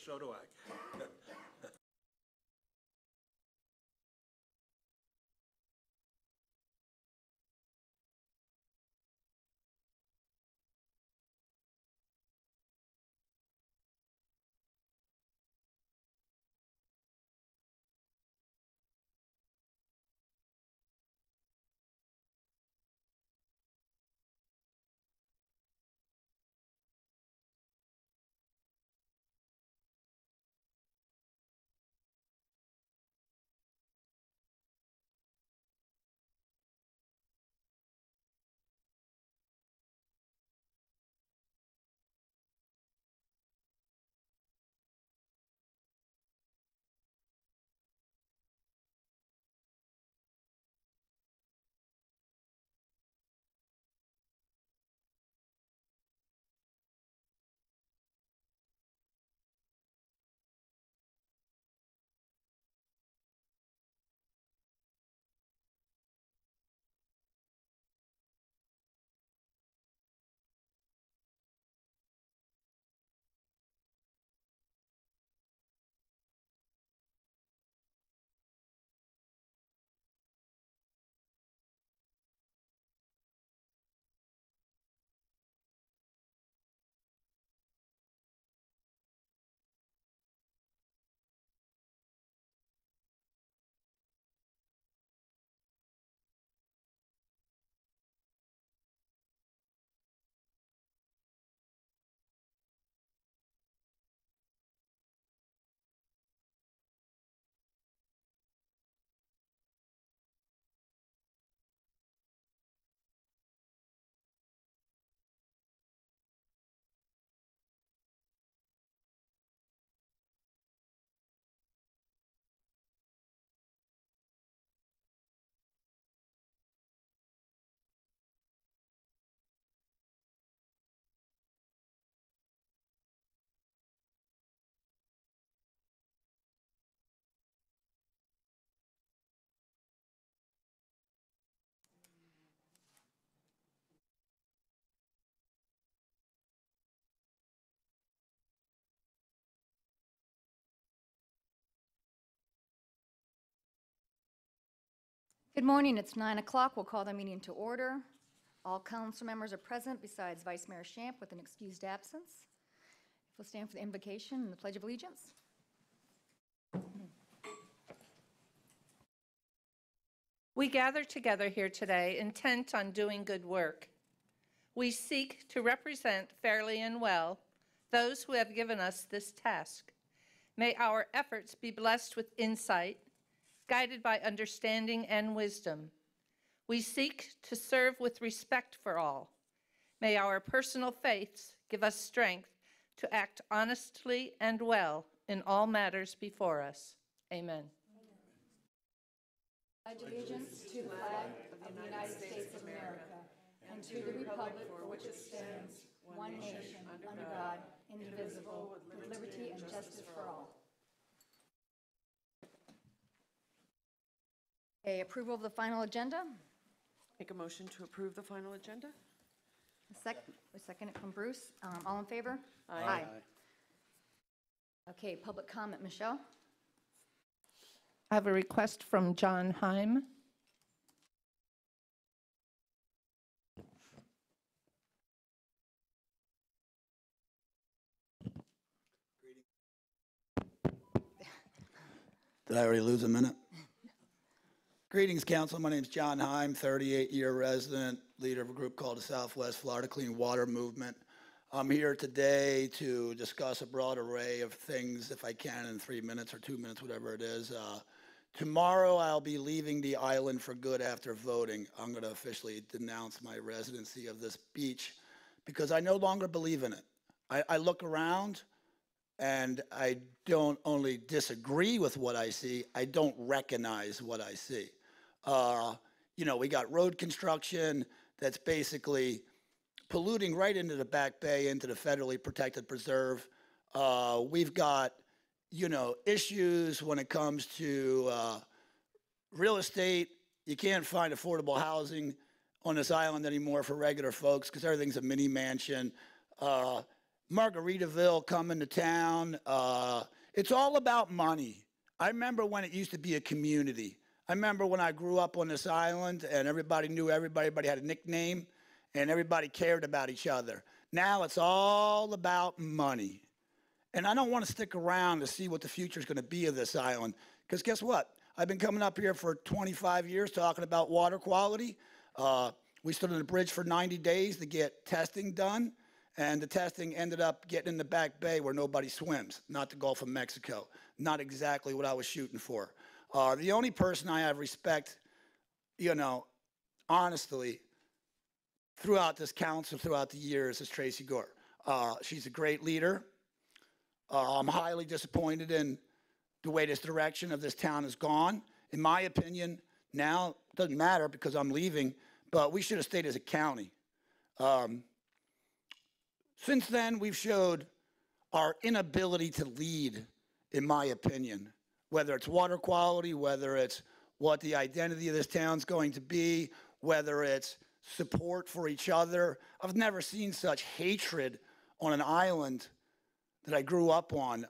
So do I. Good morning. It's 9 o'clock. We'll call the meeting to order. All council members are present besides Vice Mayor Shamp with an excused absence. If we'll stand for the invocation and the Pledge of Allegiance. We gather together here today intent on doing good work. We seek to represent fairly and well those who have given us this task. May our efforts be blessed with insight, guided by understanding and wisdom. We seek to serve with respect for all. May our personal faiths give us strength to act honestly and well in all matters before us. Amen. Pledge allegiance to the flag of the United States of America and to the republic for which it stands, one nation, under God, indivisible, with liberty and justice for all. Okay, approval of the final agenda. Make a motion to approve the final agenda? A second it from Bruce. All in favor? Aye. Okay, public comment, Michelle. I have a request from John Heim. Did I already lose a minute? Greetings, Council. My name is John Heim, 38-year resident, leader of a group called the Southwest Florida Clean Water Movement. I'm here today to discuss a broad array of things, if I can, in 3 minutes or 2 minutes, whatever it is. Tomorrow, I'll be leaving the island for good after voting. I'm going to officially denounce my residency of this beach because I no longer believe in it. I look around, and I don't only disagree with what I see, I don't recognize what I see. We got road construction that's basically polluting right into the Back Bay, into the federally protected preserve. We've got, issues when it comes to real estate. You can't find affordable housing on this island anymore for regular folks because everything's a mini mansion. Margaritaville coming to town. It's all about money. I remember when it used to be a community. I remember when I grew up on this island and everybody knew everybody, everybody had a nickname, and everybody cared about each other. Now it's all about money. And I don't want to stick around to see what the future is going to be of this island, because guess what? I've been coming up here for 25 years talking about water quality. We stood on the bridge for 90 days to get testing done, and the testing ended up getting in the back bay where nobody swims, not the Gulf of Mexico. Not exactly what I was shooting for. The only person I have respect, honestly, throughout this council, throughout the years, is Tracy Gore. She's a great leader. I'm highly disappointed in the way this direction of this town has gone. In my opinion, now, it doesn't matter because I'm leaving, but we should have stayed as a county. Since then, we've showed our inability to lead, in my opinion, whether it's water quality, whether it's what the identity of this town's going to be, whether it's support for each other. I've never seen such hatred on an island that I grew up on.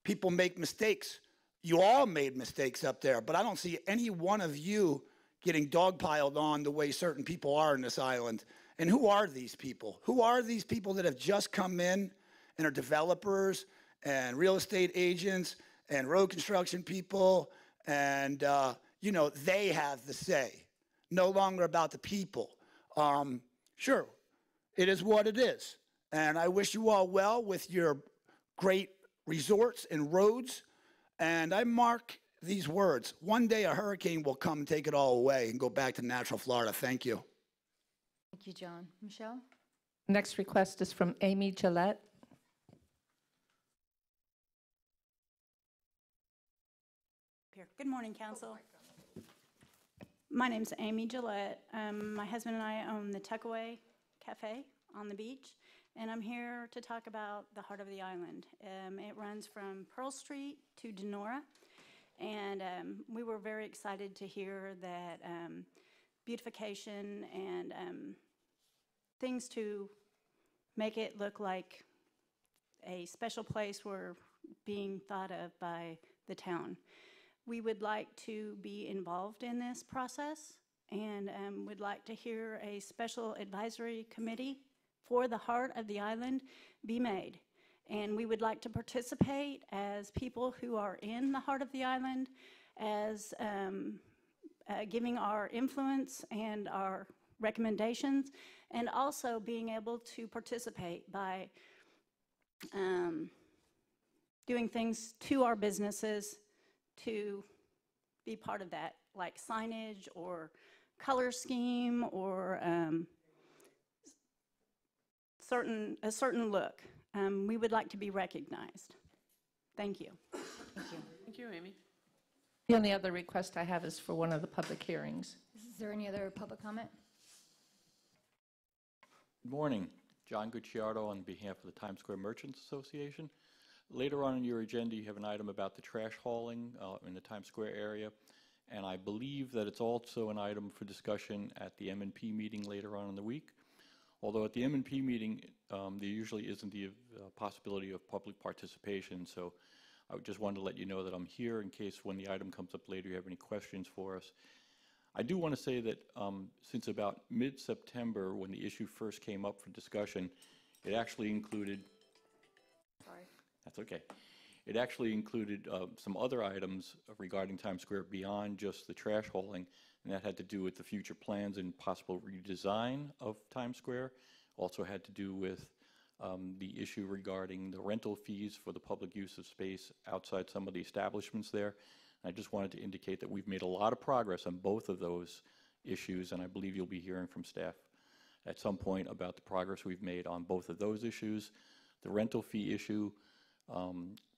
People make mistakes. You all made mistakes up there, but I don't see any one of you getting dogpiled on the way certain people are in this island. And who are these people? Who are these people that have just come in and are developers and real estate agents and road construction people? And, they have the say. No longer about the people. Sure, it is what it is. And I wish you all well with your great resorts and roads. And I mark these words. One day a hurricane will come and take it all away and go back to natural Florida. Thank you. Thank you, John. Michelle? Next request is from Amy Gillette. Here. Good morning, Council. My name's Amy Gillette. My husband and I own the Tuckaway Cafe on the beach, and I'm here to talk about the heart of the island. It runs from Pearl Street to Denora, and we were very excited to hear that beautification and things to make it look like a special place were being thought of by the town. We would like to be involved in this process and would like to hear a special advisory committee for the heart of the island be made. And we would like to participate as people who are in the heart of the island, as giving our influence and our recommendations, and also being able to participate by doing things to our businesses to be part of that, like signage or color scheme or a certain look. We would like to be recognized. Thank you. Thank you, Amy. The only other request I have is for one of the public hearings. Is there any other public comment? Good morning. John Gucciardo on behalf of the Times Square Merchants Association. Later on in your agenda, you have an item about the trash hauling in the Times Square area, and I believe that it's also an item for discussion at the M&P meeting later on in the week. Although at the M&P meeting, there usually isn't the possibility of public participation, so I just wanted to let you know that I'm here in case when the item comes up later you have any questions for us. I do want to say that since about mid-September, when the issue first came up for discussion, it actually included That's okay. It actually included some other items regarding Times Square beyond just the trash hauling, and that had to do with the future plans and possible redesign of Times Square. Also had to do with the issue regarding the rental fees for the public use of space outside some of the establishments there. And I just wanted to indicate that we've made a lot of progress on both of those issues, and I believe you'll be hearing from staff at some point about the progress we've made on both of those issues. The rental fee issue,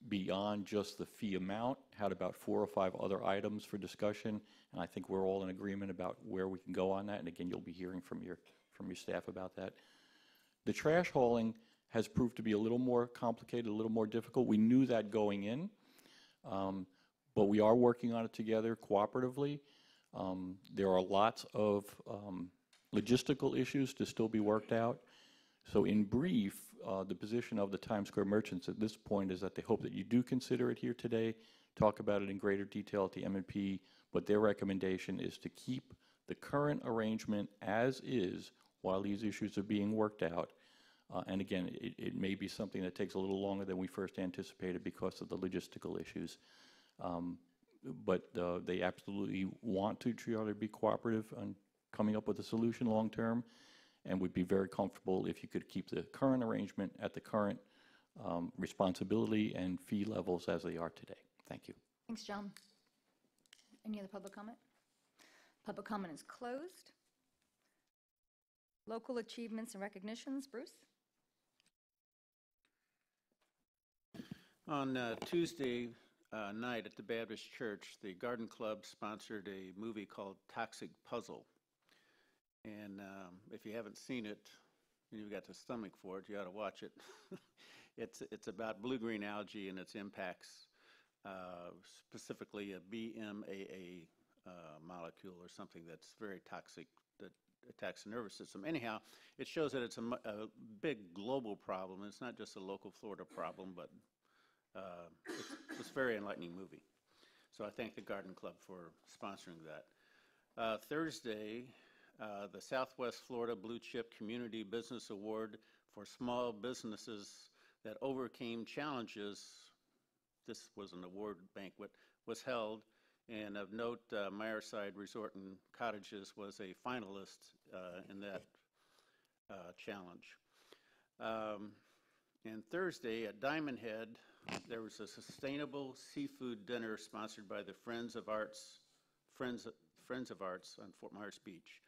beyond just the fee amount, had about 4 or 5 other items for discussion, and I think we're all in agreement about where we can go on that. And again, you'll be hearing from your staff about that. The trash hauling has proved to be a little more complicated, a little more difficult. We knew that going in, but we are working on it together cooperatively. There are lots of logistical issues to still be worked out. So in brief, the position of the Times Square merchants at this point is that they hope that you do consider it here today, talk about it in greater detail at the M&P, but their recommendation is to keep the current arrangement as is while these issues are being worked out. And again, it may be something that takes a little longer than we first anticipated because of the logistical issues. But they absolutely want to try to be cooperative on coming up with a solution long term, and would be very comfortable if you could keep the current arrangement at the current responsibility and fee levels as they are today. Thank you. Thanks, John. Any other public comment? Public comment is closed. Local achievements and recognitions, Bruce? On Tuesday night at the Baptist Church, the Garden Club sponsored a movie called Toxic Puzzle. And if you haven't seen it, and you've got the stomach for it, you ought to watch it. It's about blue-green algae and its impacts, specifically a BMAA molecule or something that's very toxic that attacks the nervous system. Anyhow, it shows that it's a big global problem. It's not just a local Florida problem, but it's a very enlightening movie. So I thank the Garden Club for sponsoring that. Thursday, the Southwest Florida Blue Chip Community Business Award for small businesses that overcame challenges. This was an award banquet, was held. And of note, Myerside Resort and Cottages was a finalist in that challenge. And Thursday at Diamond Head, there was a sustainable seafood dinner sponsored by the Friends of Arts on Fort Myers Beach.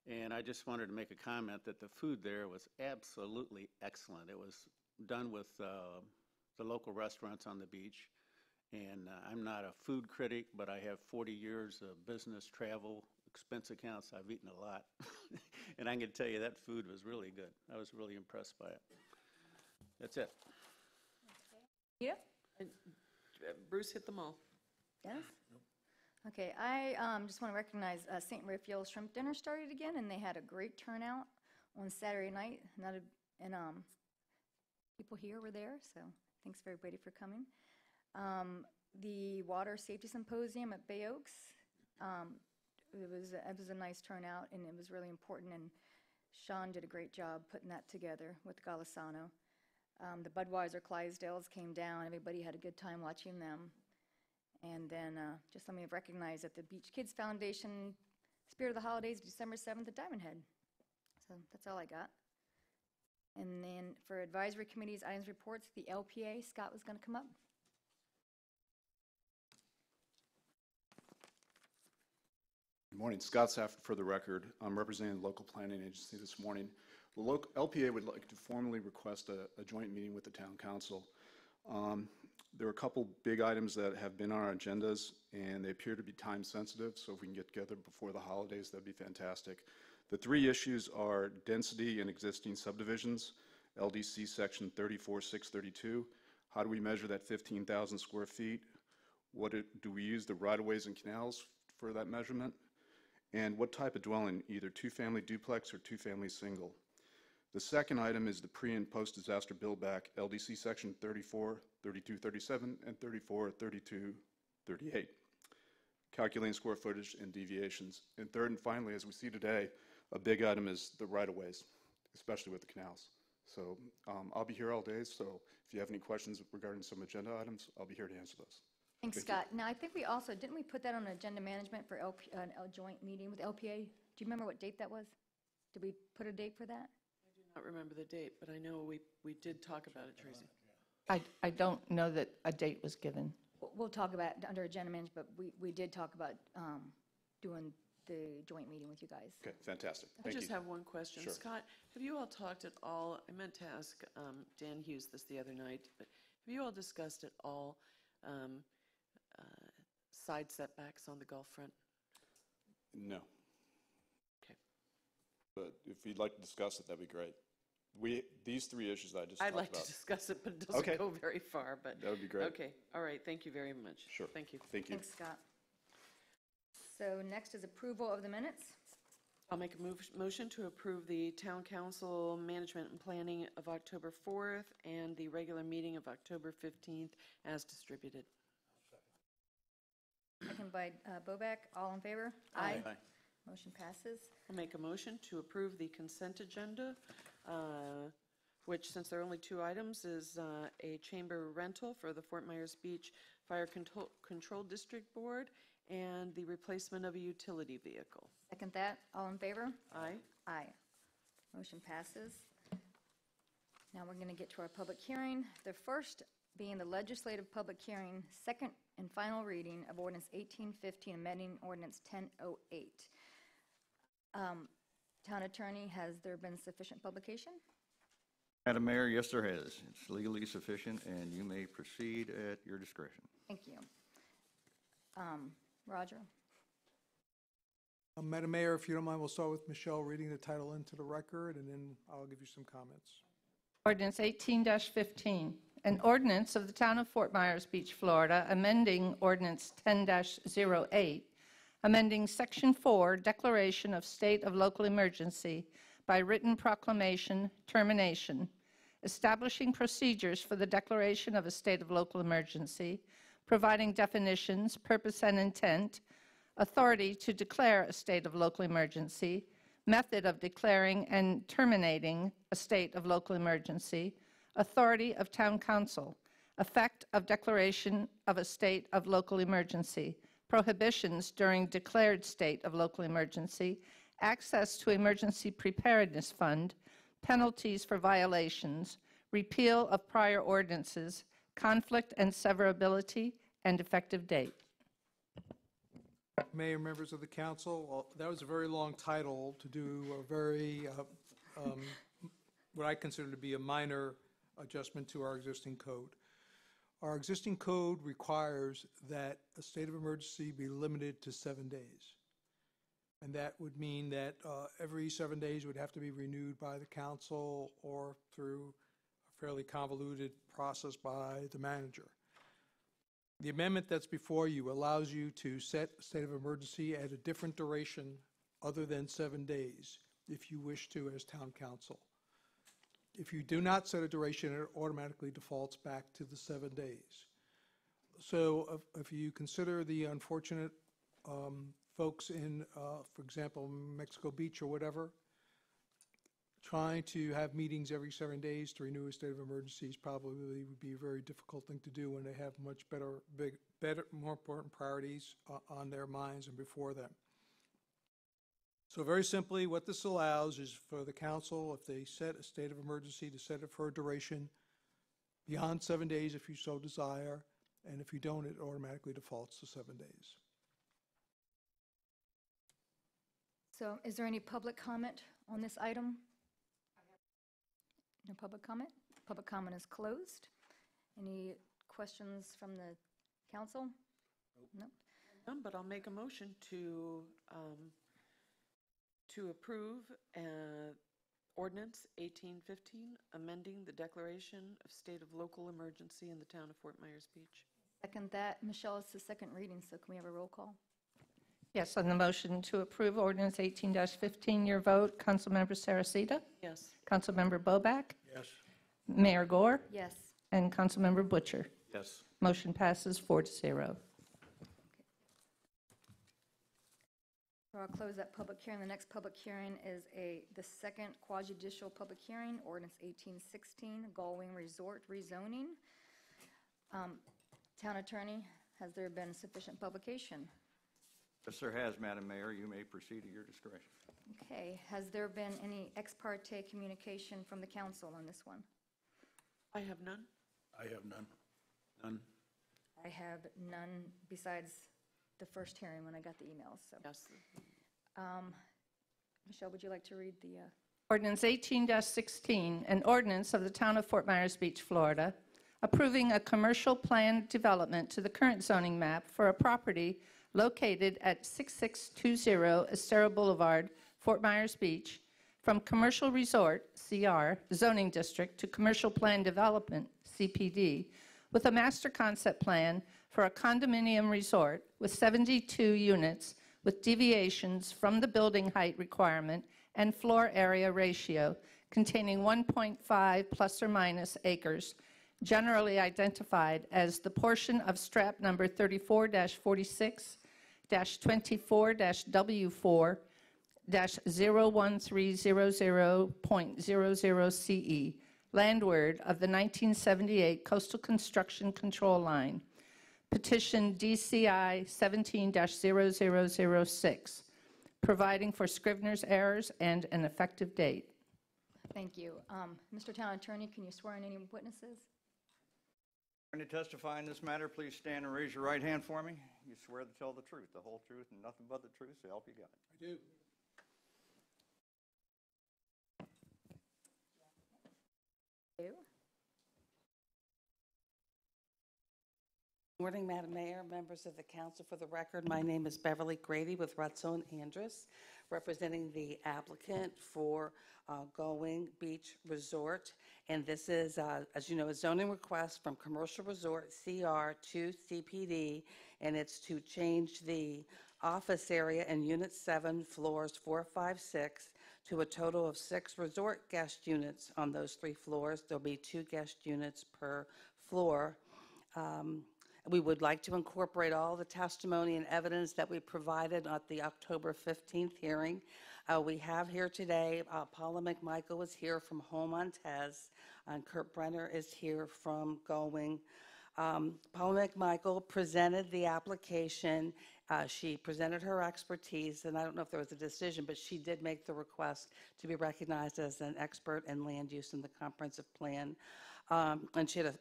And I just wanted to make a comment that the food there was absolutely excellent. It was done with the local restaurants on the beach. And I'm not a food critic, but I have 40 years of business, travel, expense accounts. I've eaten a lot. And I can tell you that food was really good. I was really impressed by it. That's it. Yeah? Bruce hit them all. Yes? Okay, I just want to recognize St. Raphael's Shrimp Dinner started again, and they had a great turnout on Saturday night. And people here were there, so thanks for everybody for coming. The Water Safety Symposium at Bay Oaks, it was a nice turnout, and it was really important, and Sean did a great job putting that together with Golisano. The Budweiser Clydesdales came down. Everybody had a good time watching them. And then just let me recognize that the Beach Kids Foundation Spirit of the Holidays, December 7th at Diamond Head. So that's all I got. And then for advisory committees, items, reports, the LPA, Scott was going to come up. Good morning. Scott Safford for the record. I'm representing the local planning agency this morning. The local LPA would like to formally request a joint meeting with the town council. There are a couple big items that have been on our agendas, and they appear to be time sensitive, so if we can get together before the holidays, that'd be fantastic. The three issues are density in existing subdivisions, LDC section 34632. How do we measure that 15,000 square feet? Do we use the right-of-ways and canals for that measurement? And what type of dwelling, either two-family duplex or two-family single? The second item is the pre- and post-disaster build-back, LDC section 343237 and 343238, calculating square footage and deviations. And third and finally, as we see today, a big item is the right-of-ways, especially with the canals. So I'll be here all day, so if you have any questions regarding some agenda items, I'll be here to answer those. Thanks, Scott. Now, I think we also, didn't we put that on agenda management for a joint meeting with LPA? Do you remember what date that was? Did we put a date for that? I don't remember the date, but I know we did talk about it, Tracy. I don't know that a date was given. We'll talk about it under agenda management, but we did talk about doing the joint meeting with you guys. Okay, fantastic. I Thank just you. have one question. Sure. Scott, have you all talked at all, I meant to ask Dan Hughes this the other night, but have you all discussed at all side setbacks on the Gulf front? No. Okay. But if you'd like to discuss it, that'd be great. These three issues that I just I'd talked like about. to discuss it, but it doesn't Okay. go very far, but. That would be great. Okay, all right, thank you very much. Sure. Thank you. Thank you. Thanks, Scott. So next is approval of the minutes. I'll make a motion to approve the Town Council Management and Planning of October 4th and the regular meeting of October 15th as distributed. Second by Bobek. All in favor? Aye. Motion passes. I'll make a motion to approve the consent agenda, which, since there are only 2 items, is a chamber rental for the Fort Myers Beach Fire Control District Board and the replacement of a utility vehicle. Second that. All in favor? Aye. Aye. Motion passes. Now we're going to get to our public hearing. The first being the legislative public hearing, second and final reading of ordinance 1815, amending ordinance 1008. Town Attorney, has there been sufficient publication? Madam Mayor, yes, there has. It's legally sufficient, and you may proceed at your discretion. Thank you. Roger? Madam Mayor, if you don't mind, we'll start with Michelle reading the title into the record, and then I'll give you some comments. Ordinance 18-15, an ordinance of the Town of Fort Myers Beach, Florida, amending Ordinance 10-08, amending Section 4, Declaration of State of Local Emergency by written proclamation, termination, establishing procedures for the declaration of a state of local emergency, providing definitions, purpose and intent, authority to declare a state of local emergency, method of declaring and terminating a state of local emergency, authority of town council, effect of declaration of a state of local emergency, prohibitions during declared state of local emergency, access to emergency preparedness fund, penalties for violations, repeal of prior ordinances, conflict and severability, and effective date. Mayor, members of the council, well, that was a very long title to do a very, what I consider to be a minor adjustment to our existing code. Our existing code requires that a state of emergency be limited to 7 days. And that would mean that every 7 days would have to be renewed by the council or through a fairly convoluted process by the manager. The amendment that's before you allows you to set a state of emergency at a different duration other than 7 days if you wish to as town council. If you do not set a duration, it automatically defaults back to the 7 days. So if you consider the unfortunate folks in, for example, Mexico Beach or whatever, trying to have meetings every 7 days to renew a state of emergencies probably would be a very difficult thing to do when they have much better, more important priorities on their minds and before them. So very simply, what this allows is for the council, if they set a state of emergency, to set it for a duration beyond 7 days if you so desire, and if you don't, it automatically defaults to 7 days. So is there any public comment on this item? No public comment? Public comment is closed. Any questions from the council? No. None, but I'll make a motion to approve ordinance 1815, amending the declaration of state of local emergency in the town of Fort Myers Beach. Second that. Michelle, it's the second reading, so can we have a roll call? Yes, on the motion to approve ordinance 18-15, your vote, Councilmember Saracita, Yes. Councilmember Bobak, Yes. Mayor Gore, Yes. and Councilmember Butcher. Yes. Motion passes 4-0. So I'll close that public hearing. The next public hearing is the second quasi-judicial public hearing, ordinance 1816, Gullwing Resort rezoning. Town Attorney, has there been sufficient publication? Yes, there has, Madam Mayor. You may proceed at your discretion. Okay, has there been any ex parte communication from the council on this one? I have none. I have none. None. I have none besides the first hearing when I got the emails, so. Yes. Michelle, would you like to read the, Ordinance 18-16, an ordinance of the Town of Fort Myers Beach, Florida, approving a commercial plan development to the current zoning map for a property located at 6620 Estero Boulevard, Fort Myers Beach, from Commercial Resort, CR, zoning district to Commercial Plan Development, CPD, with a master concept plan for a condominium resort with 72 units with deviations from the building height requirement and floor area ratio containing 1.5 plus or minus acres, generally identified as the portion of strap number 34-46-24-W4-01300.00 CE, landward of the 1978 Coastal Construction Control Line. Petition DCI 17-0006, providing for Scrivener's errors and an effective date. Thank you. Mr. Town Attorney, can you swear in any witnesses? Going to testify in this matter, please stand and raise your right hand for me. You swear to tell the truth, the whole truth, and nothing but the truth, so help you God. I do. You. Morning, Madam Mayor, members of the council. For the record, my name is Beverly Grady with Rutzo and Andrus, representing the applicant for Going Beach Resort. And this is, as you know, a zoning request from Commercial Resort CR to CPD, and it's to change the office area in Unit 7, floors 4, 5, 6, to a total of 6 resort guest units on those 3 floors. There'll be 2 guest units per floor. We would like to incorporate all the testimony and evidence that we provided at the October 15th hearing. We have here today, Paula McMichael is here from Home Montez, and Kurt Brenner is here from Going. Paula McMichael presented the application. She presented her expertise, and I don't know if there was a decision, but she did make the request to be recognized as an expert in land use in the comprehensive plan. And she had a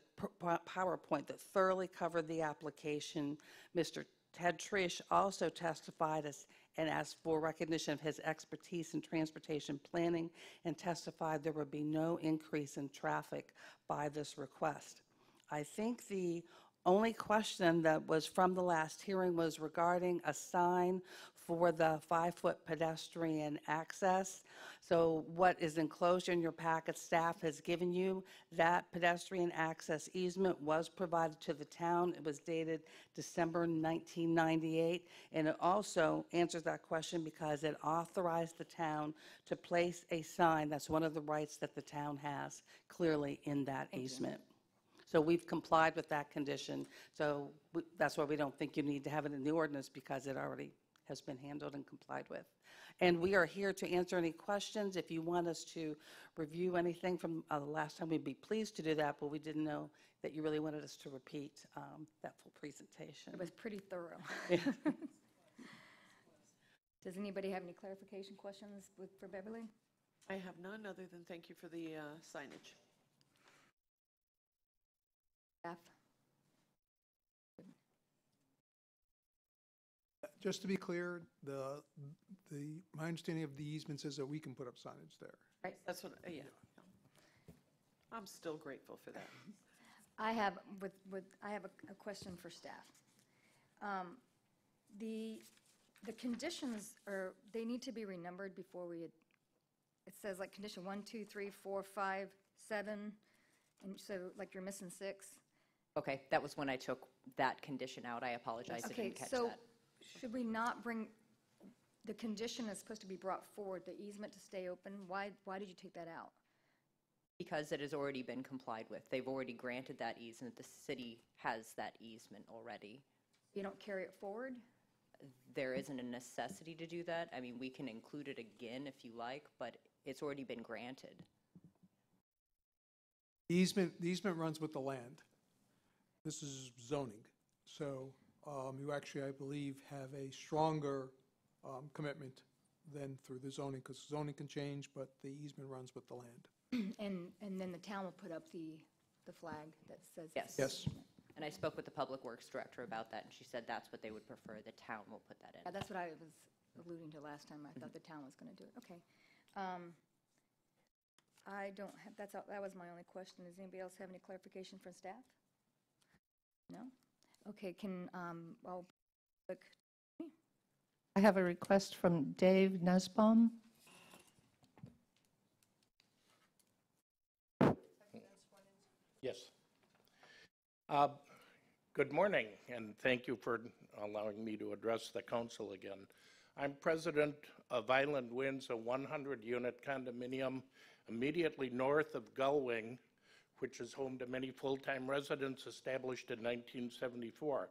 PowerPoint that thoroughly covered the application. Mr. Ted Trish also testified and asked for recognition of his expertise in transportation planning, and testified there would be no increase in traffic by this request. I think the only question that was from the last hearing was regarding a sign for the 5-foot pedestrian access. So what is enclosed in your packet, staff has given you. That pedestrian access easement was provided to the town. It was dated December 1998, and it also answers that question because it authorized the town to place a sign. That's one of the rights that the town has clearly in that easement. So we've complied with that condition. So that's why we don't think you need to have it in the ordinance, because it already has been handled and complied with. And we are here to answer any questions. If you want us to review anything from the last time, we'd be pleased to do that, but we didn't know that you really wanted us to repeat that full presentation. It was pretty thorough. Does anybody have any clarification questions for Beverly? I have none, other than thank you for the signage. Staff? Just to be clear, my understanding of the easements is that we can put up signage there. Right. That's what, yeah. I'm still grateful for that. I have a question for staff. The conditions they need to be renumbered before it says like condition 1, 2, 3, 4, 5, 7, and so like you're missing 6. Okay, that was when I took that condition out. I apologize, I didn't catch that. Okay, so should we not bring, the condition is supposed to be brought forward, the easement to stay open? Why did you take that out? Because it has already been complied with. They've already granted that easement. The city has that easement already. You don't carry it forward? There isn't a necessity to do that. I mean, we can include it again if you like, but it's already been granted. The easement runs with the land. This is zoning. So you actually, I believe, have a stronger commitment than through the zoning, because zoning can change, but the easement runs with the land. And then the town will put up the flag that says. Yes. Yes. And I spoke with the Public Works Director about that, and she said that's what they would prefer. The town will put that in. Yeah, that's what I was alluding to last time. I thought the town was going to do it. Okay. I don't have, that was my only question. Does anybody else have any clarification from staff? No? Okay, I'll look. I have a request from Dave Nussbaum. Yes. Good morning, and thank you for allowing me to address the council again. I'm president of Island Winds, a 100-unit condominium immediately north of Gullwing, which is home to many full-time residents established in 1974.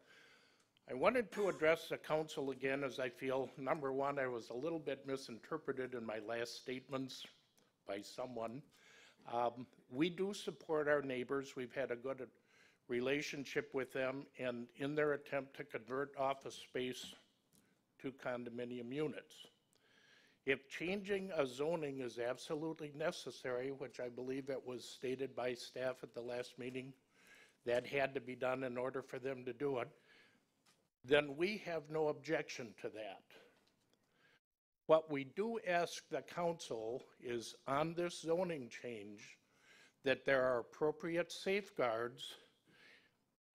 I wanted to address the council again as I feel, number one, I was a little bit misinterpreted in my last statements by someone. We do support our neighbors. We've had a good relationship with them, and in their attempt to convert office space to condominium units. If changing a zoning is absolutely necessary, which I believe it was stated by staff at the last meeting, that had to be done in order for them to do it, then we have no objection to that. What we do ask the council is on this zoning change that there are appropriate safeguards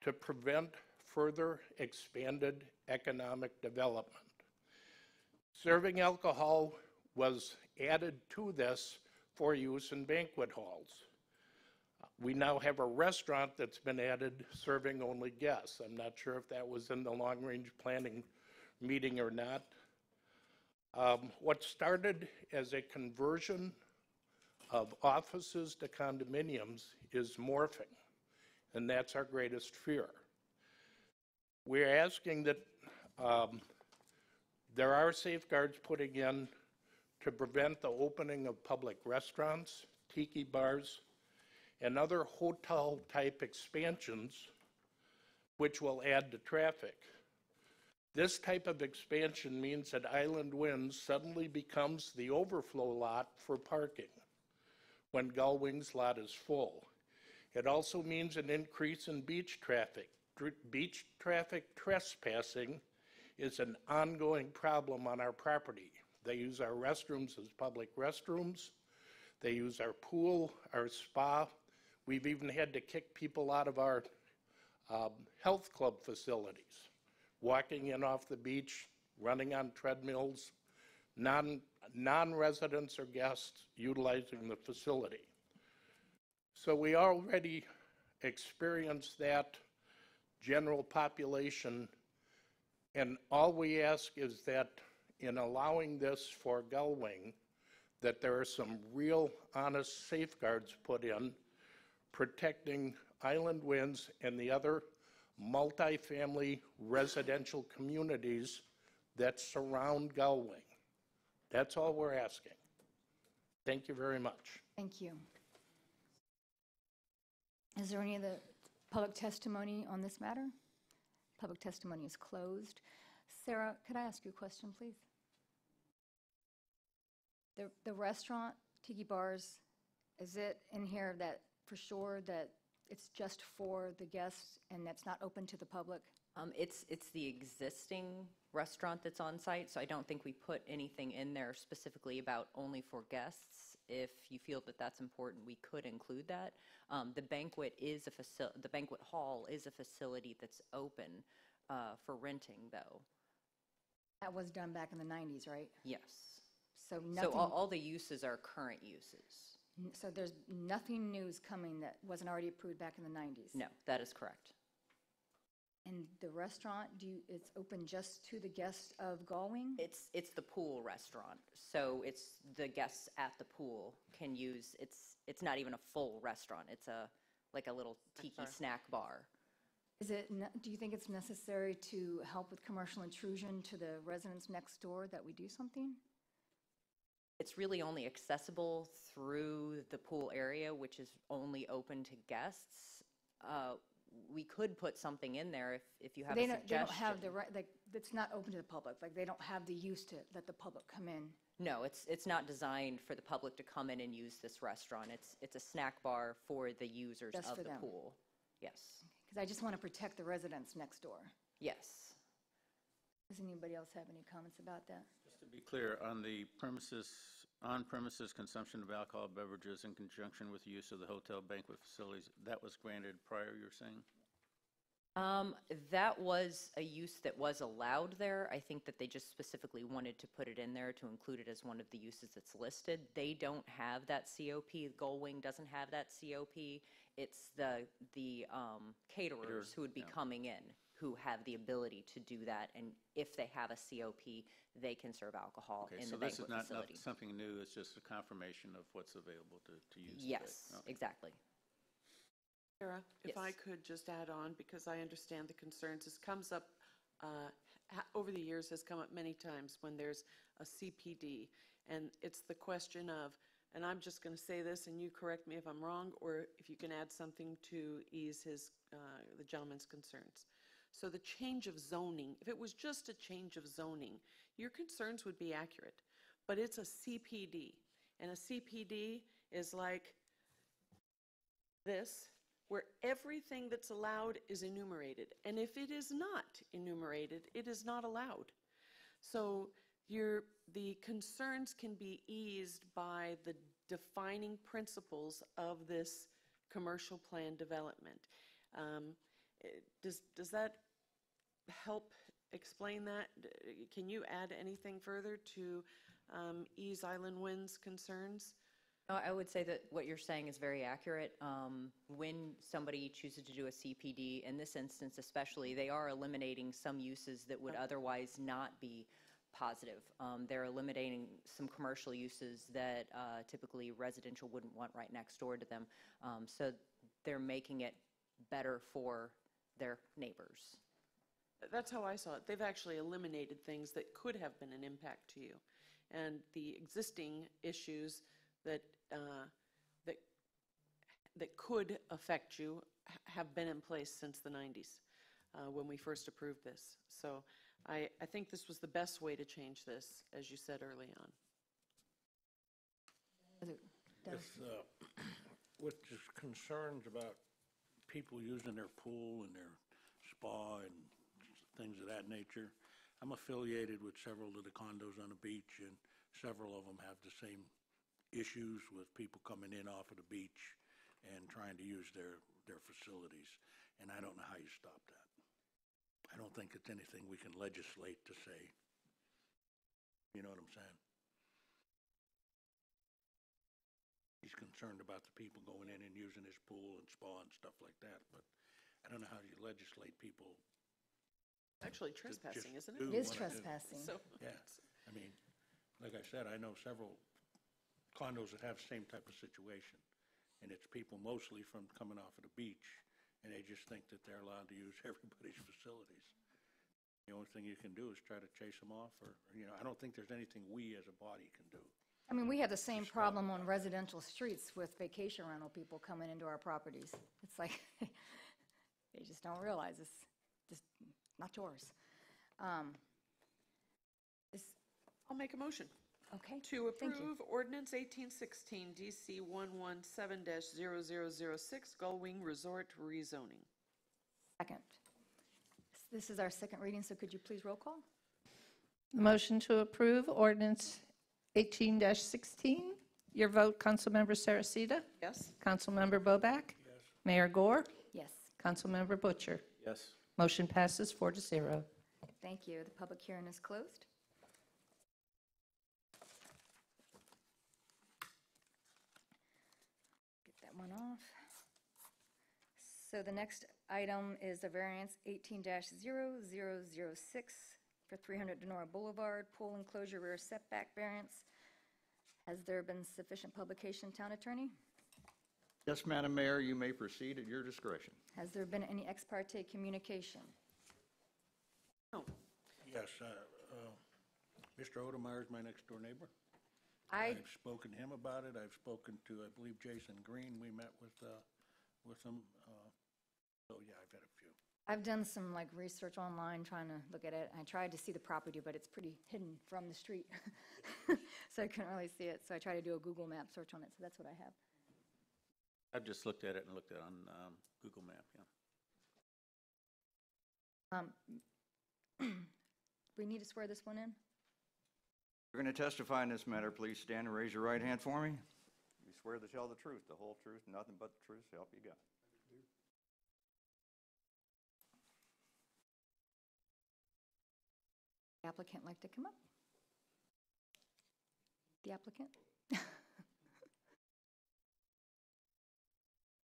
to prevent further expanded economic development. Serving alcohol was added to this for use in banquet halls. We now have a restaurant that's been added serving only guests. I'm not sure if that was in the long-range planning meeting or not. What started as a conversion of offices to condominiums is morphing, and that's our greatest fear. We're asking that there are safeguards putting in to prevent the opening of public restaurants, tiki bars, and other hotel-type expansions which will add to traffic. This type of expansion means that Island Winds suddenly becomes the overflow lot for parking when Gullwing's lot is full. It also means an increase in beach traffic. Beach traffic trespassing is an ongoing problem on our property. They use our restrooms as public restrooms. They use our pool, our spa. We've even had to kick people out of our health club facilities, walking in off the beach, running on treadmills, non-residents or guests utilizing the facility. So we already experience that general population, and all we ask is that in allowing this for Gullwing, that there are some real honest safeguards put in protecting Island Winds and the other multifamily residential communities that surround Gullwing. That's all we're asking. Thank you very much. Thank you. Is there any other public testimony on this matter? Public testimony is closed. Sarah, could I ask you a question, please? The restaurant, Tiki Bars, is it in here that for sure that it's just for the guests and that's not open to the public? It's the existing restaurant that's on site, so I don't think we put anything in there specifically about only for guests. If you feel that that's important, we could include that. The banquet hall is a facility that's open for renting, though. That was done back in the 90s, right? Yes. So nothing. So all the uses are current uses. So there's nothing new is coming that wasn't already approved back in the 90s? No, that is correct. And the restaurant, it's open just to the guests of Gullwing? It's the pool restaurant, so it's the guests at the pool can use. It's not even a full restaurant. It's like a little tiki snack bar. Do you think it's necessary to help with commercial intrusion to the residents next door that we do something? It's really only accessible through the pool area, which is only open to guests. We could put something in there if you have a suggestion. They don't have the right, like, it's not open to the public, like, they don't have the use to let the public come in. No, it's not designed for the public to come in and use this restaurant. It's a snack bar for the users Just of for the them. pool. Yes. Because I just want to protect the residents next door. Yes. Does anybody else have any comments about that? Just to be clear, on the on-premises consumption of alcohol beverages in conjunction with use of the hotel banquet facilities, that was granted prior, you're saying? That was a use that was allowed there. I think that they just specifically wanted to put it in there to include it as one of the uses that's listed. They don't have that COP. Gullwing doesn't have that COP. It's the caterers who would be coming in who have the ability to do that. And if they have a COP, they can serve alcohol Okay, in so the this is banquet not facility. something new, it's just a confirmation of what's available to use today? Yes, Okay. exactly. Sarah, if I Yes. could just add on, because I understand the concerns, this comes up, over the years, has come up many times when there's a CPD, and it's the question of, and I'm just going to say this, and you correct me if I'm wrong, or if you can add something to ease the gentleman's concerns. So the change of zoning, if it was just a change of zoning, your concerns would be accurate, but it's a CPD, and a CPD is like this, where everything that's allowed is enumerated. And if it is not enumerated, it is not allowed. So the concerns can be eased by the defining principles of this commercial plan development. Does that help explain that? Can you add anything further to ease Island Wind's concerns? No, I would say that what you're saying is very accurate. When somebody chooses to do a CPD, in this instance especially, they are eliminating some uses that would otherwise not be positive. They're eliminating some commercial uses that typically residential wouldn't want right next door to them. So they're making it better for their neighbors. That's how I saw it. They've actually eliminated things that could have been an impact to you. And the existing issues that could affect you have been in place since the 90s when we first approved this. So I think this was the best way to change this, as you said early on. With just concerns about people using their pool and their spa and things of that nature, I'm affiliated with several of the condos on the beach, and several of them have the same issues with people coming in off of the beach and trying to use their facilities. And I don't know how you stop that. I don't think it's anything we can legislate to say. You know what I'm saying? He's concerned about the people going in and using his pool and spa and stuff like that, but I don't know how you legislate people. Actually trespassing, isn't It it? is trespassing. So, Yeah, I mean, like I said, I know several condos that have the same type of situation, and it's people mostly from coming off of the beach, and they just think that they're allowed to use everybody's facilities. The only thing you can do is try to chase them off, or, I don't think there's anything we as a body can do. I mean, we have the same problem on residential streets with vacation rental people coming into our properties. It's like, they just don't realize it's just not yours. I'll make a motion. Okay. To thank you. approve ordinance 1816 DC 117-0006 Gullwing Resort rezoning. Second. This is our second reading, so could you please roll call? Motion to approve ordinance 18-16. Your vote, Councilmember Saracita? Yes? Councilmember Boback? Yes. Mayor Gore? Yes. Councilmember Butcher? Yes. Motion passes 4-0. Thank you. The public hearing is closed. Get that one off. So the next item is a variance 18-0006 for 300 Denora Boulevard, pool enclosure rear setback variance. Has there been sufficient publication, Town Attorney? Yes, Madam Mayor, you may proceed at your discretion. Has there been any ex parte communication? No. Yes, Mr. Odemeyer is my next-door neighbor. I I've spoken to him about it. I've spoken to, I believe, Jason Green. We met with him. So, yeah, I've had a few. I've done some like research online trying to look at it. I tried to see the property, but it's pretty hidden from the street. So I couldn't really see it. So I tried to do a Google map search on it. So that's what I have. I've just looked at it and looked at it on Google Map, yeah. We need to swear this one in? You're going to testify in this matter. Please stand and raise your right hand for me. You swear to tell the truth, the whole truth, nothing but the truth, so help you God. The applicant like to come up? The applicant?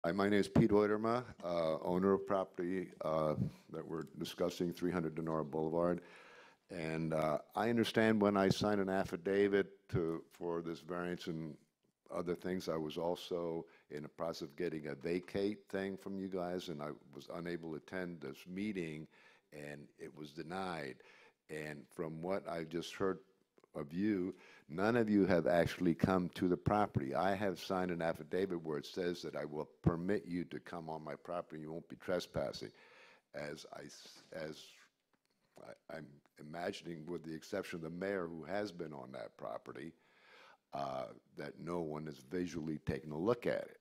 Hi, my name is Pete Oiterma, owner of property that we're discussing, 300 Denora Boulevard. And I understand when I signed an affidavit for this variance and other things, I was also in the process of getting a vacate thing from you guys, and I was unable to attend this meeting, and it was denied. And from what I just heard of you, none of you have actually come to the property. I have signed an affidavit where it says that I will permit you to come on my property, you won't be trespassing. I'm imagining, with the exception of the mayor who has been on that property, that no one has visually taken a look at it.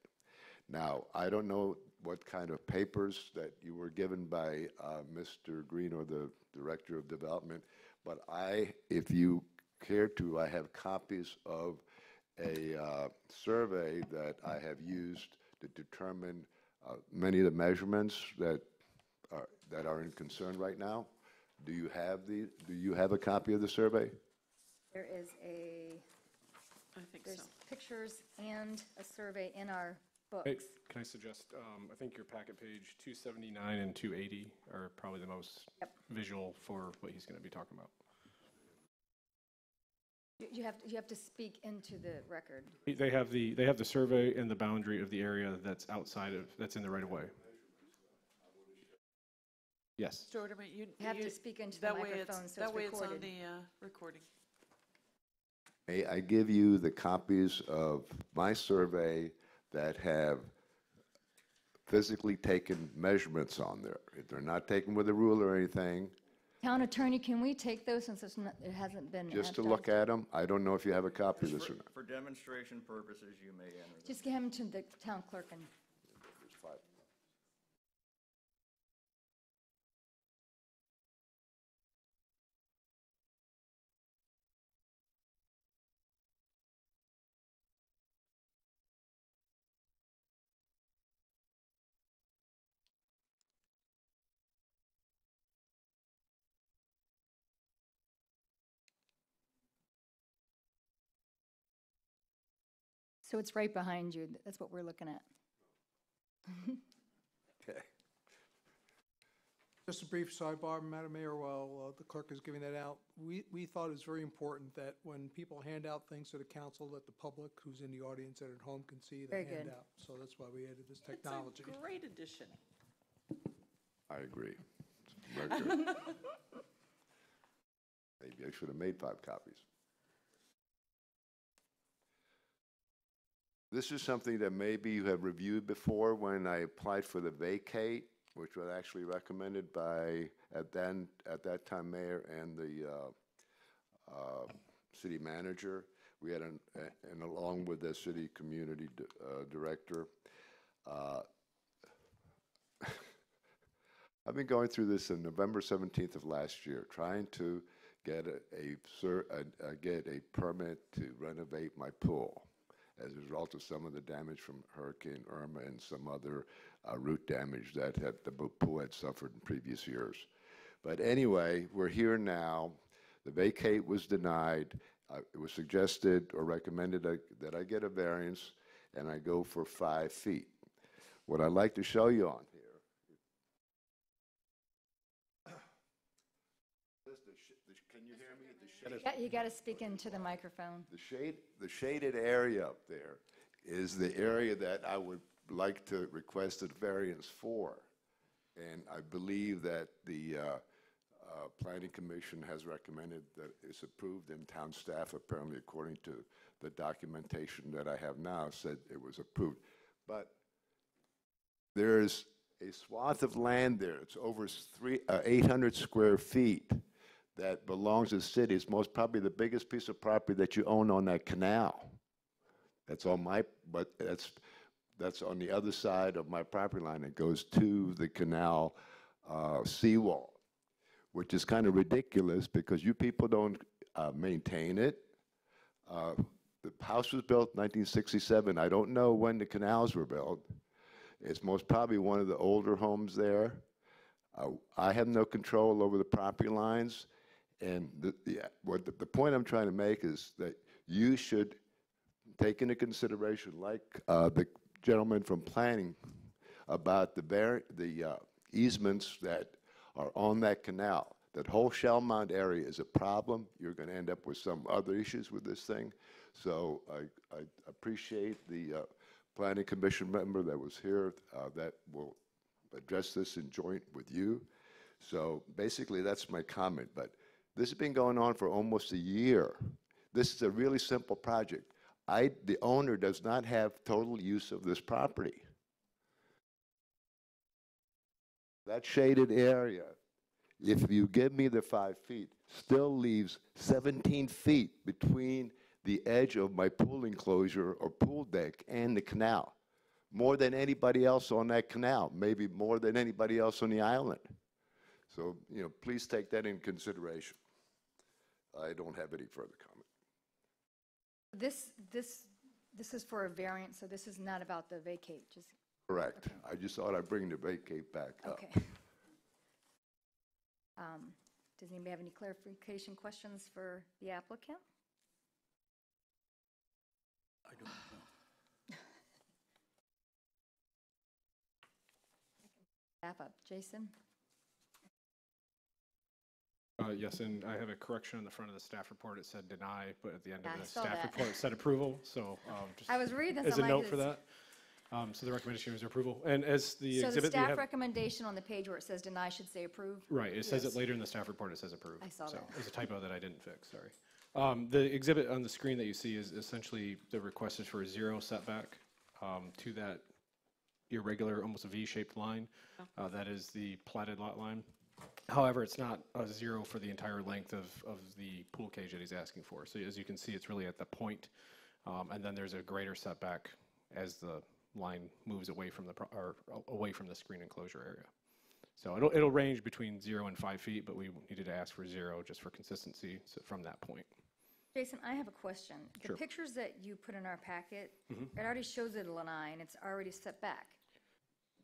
Now, I don't know what kind of papers that you were given by Mr. Green or the Director of Development, but if you care to, I have copies of a survey that I have used to determine many of the measurements that are in concern right now. Do you have a copy of the survey? There is there's pictures and a survey in our books. Hey, can I suggest, I think your packet page 279 and 280 are probably the most visual for what he's going to be talking about. You have to speak into the record. They have the survey and the boundary of the area that's that's in the right of way. Yes. Mr. Oiterman, You have to speak into the microphone, so that way it's it's on recorded. the recording. May I give you the copies of my survey that have physically taken measurements on there? If they're not taken with a ruler or anything, Town attorney, can we take those since it hasn't been just to advertised? look at them? I don't know if you have a copy of this or not. For demonstration purposes, you may enter them. Just give them to the town clerk and. There's 5. So it's right behind you. That's what we're looking at. Okay. Just a brief sidebar, Madam Mayor, while the clerk is giving that out. We thought it was very important that when people hand out things to the council, that the public who's in the audience and at home can see the Very good. handout. So that's why we added this technology. It's a great addition. I agree. It's a record. Maybe I should have made 5 copies. This is something that maybe you have reviewed before when I applied for the vacate, which was actually recommended by, at that time, mayor and the city manager. We had, and along with the city community director. I've been going through this on November 17th of last year, trying to get a permit to renovate my pool as a result of some of the damage from Hurricane Irma and some other root damage that the pool had suffered in previous years. But anyway, we're here now. The vacate was denied. It was suggested or recommended that I get a variance, and I go for 5 feet. What I'd like to show you on here, can you hear me? You got to speak into the microphone. The shaded area up there is the area that I would like to request a variance for. And I believe that the Planning Commission has recommended that it's approved, and town staff, apparently according to the documentation that I have now, said it was approved. But there's a swath of land there. It's over 800 square feet that belongs to the city. It's most probably the biggest piece of property that you own on that canal. That's on but that's on the other side of my property line. It goes to the canal seawall, which is kind of ridiculous because you people don't maintain it. The house was built in 1967. I don't know when the canals were built. It's most probably one of the older homes there. I have no control over the property lines. And the point I'm trying to make is that you should take into consideration, like the gentleman from planning about the easements that are on that canal. That whole Shell Mound area is a problem. You're going to end up with some other issues with this thing. So I appreciate the Planning Commission member that was here that will address this in joint with you. So basically, that's my comment. But this has been going on for almost a year. This is a really simple project. The owner does not have total use of this property. That shaded area, if you give me the 5 feet, still leaves 17 feet between the edge of my pool enclosure or pool deck and the canal. More than anybody else on that canal, maybe more than anybody else on the island. So, please take that in consideration. I don't have any further comment. This is for a variance, so this is not about the vacate, just, Correct. I just thought I'd bring the vacate back up. okay. Does anybody have any clarification questions for the applicant? I don't know. Wrap up. Jason? Yes, and I have a correction on the front of the staff report. It said deny, but at the end Yeah, of I the saw staff that. report, it said approval. So just I was reading this, as a I'm like, note for that. So the recommendation is approval. And as the So the exhibit that you staff have, recommendation on the page where it says deny should say approve? right, it says Yes. it later in the staff report, it says approve. I saw So that. there's a typo that I didn't fix, sorry. The exhibit on the screen that you see is essentially the request is for a 0 setback to that irregular, almost a V-shaped line. That is the platted lot line. However, it's not a 0 for the entire length of the pool cage that he's asking for. So as you can see, it's really at the point, and then there's a greater setback as the line moves away from away from the screen enclosure area. So it'll range between 0 and 5 feet, but we needed to ask for 0 just for consistency from that point. Jason, I have a question. The Sure. pictures that you put in our packet, it already shows it a lanai, and it's already set back.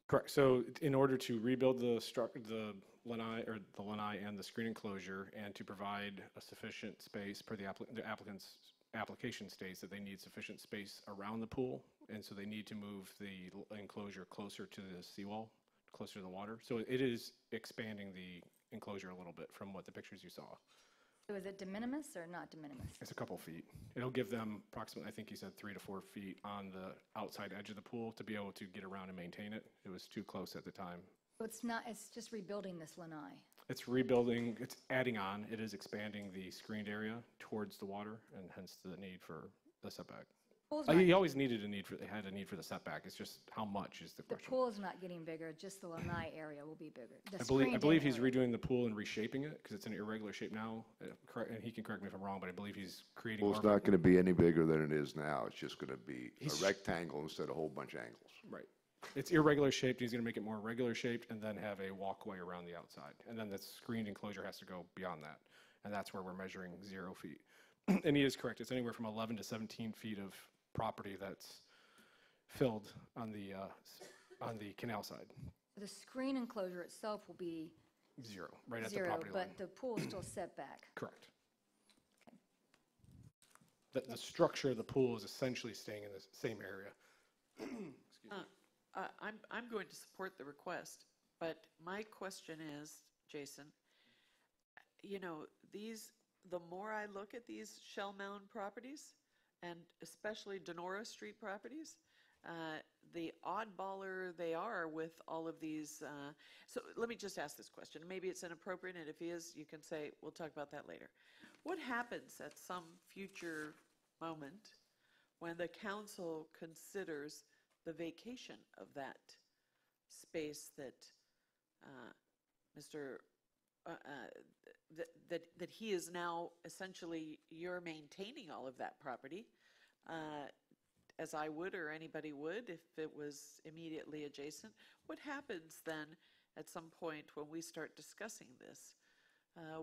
Correct. So in order to rebuild the lanai or the lanai and the screen enclosure, and to provide a sufficient space per the applicant's application states that they need sufficient space around the pool, and so they need to move the enclosure closer to the seawall, closer to the water. So it is expanding the enclosure a little bit from what the pictures you saw. So is it de minimis or not de minimis? It's a couple feet. It'll give them approximately, I think he said 3 to 4 feet on the outside edge of the pool to be able to get around and maintain it. It was too close at the time. So it's not, it's just rebuilding this lanai. It's rebuilding, it's adding on, it is expanding the screened area towards the water, and hence the need for the setback. Pool's He not- always needed they had a need for the setback. It's just how much is the The question. pool is not getting bigger, just the lanai area will be bigger. The I screened-in believe he's area. redoing the pool and reshaping it because it's an irregular shape now. And he can correct me if I'm wrong, but I believe he's creating Pool's more of a- not going to be any bigger than it is now. It's just going to be He's- a rectangle instead of a whole bunch of angles. Right. It's irregular shaped. He's going to make it more regular shaped and then have a walkway around the outside. And then the screened enclosure has to go beyond that. And that's where we're measuring 0 feet. And he is correct. It's anywhere from 11 to 17 feet of property that's filled on the canal side. The screen enclosure itself will be 0, right at the 0, property line. but the pool is still set back. Correct. The structure of the pool is essentially staying in the same area. I'm going to support the request, but my question is, Jason, the more I look at these Shell Mound properties, and especially Denora Street properties, the oddballer they are with all of these. So let me just ask this question. Maybe it's inappropriate, and if it is, you can say, we'll talk about that later. What happens at some future moment when the council considers the vacation of that space that that he is now essentially, you're maintaining all of that property, as I would or anybody would if it was immediately adjacent. What happens then at some point when we start discussing this?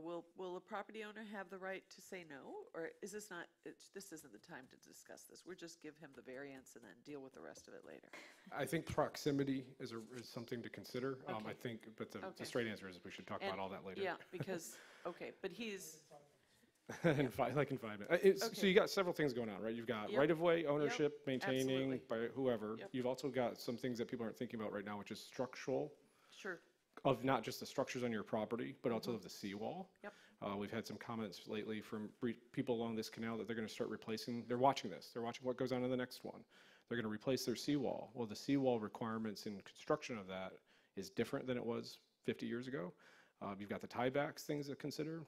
Will a property owner have the right to say no, or is this not? This isn't the time to discuss this. We'll just give him the variance and then deal with the rest of it later. I think proximity is something to consider. Okay. I think, but the Okay. straight answer is we should talk about all that later. Yeah, because, okay, but he's, in 5 minutes. So Okay. you got several things going on, right? You've got Yep. right-of-way ownership, maintaining absolutely. by whoever. Yep. You've also got some things that people aren't thinking about right now, which is structural, Sure. of not just the structures on your property, but also of the seawall. Yep. We've had some comments lately from people along this canal that they're going to start replacing, they're watching this, they're watching what goes on in the next one. They're going to replace their seawall. Well, the seawall requirements in construction of that is different than it was 50 years ago. You've got the tiebacks things to consider.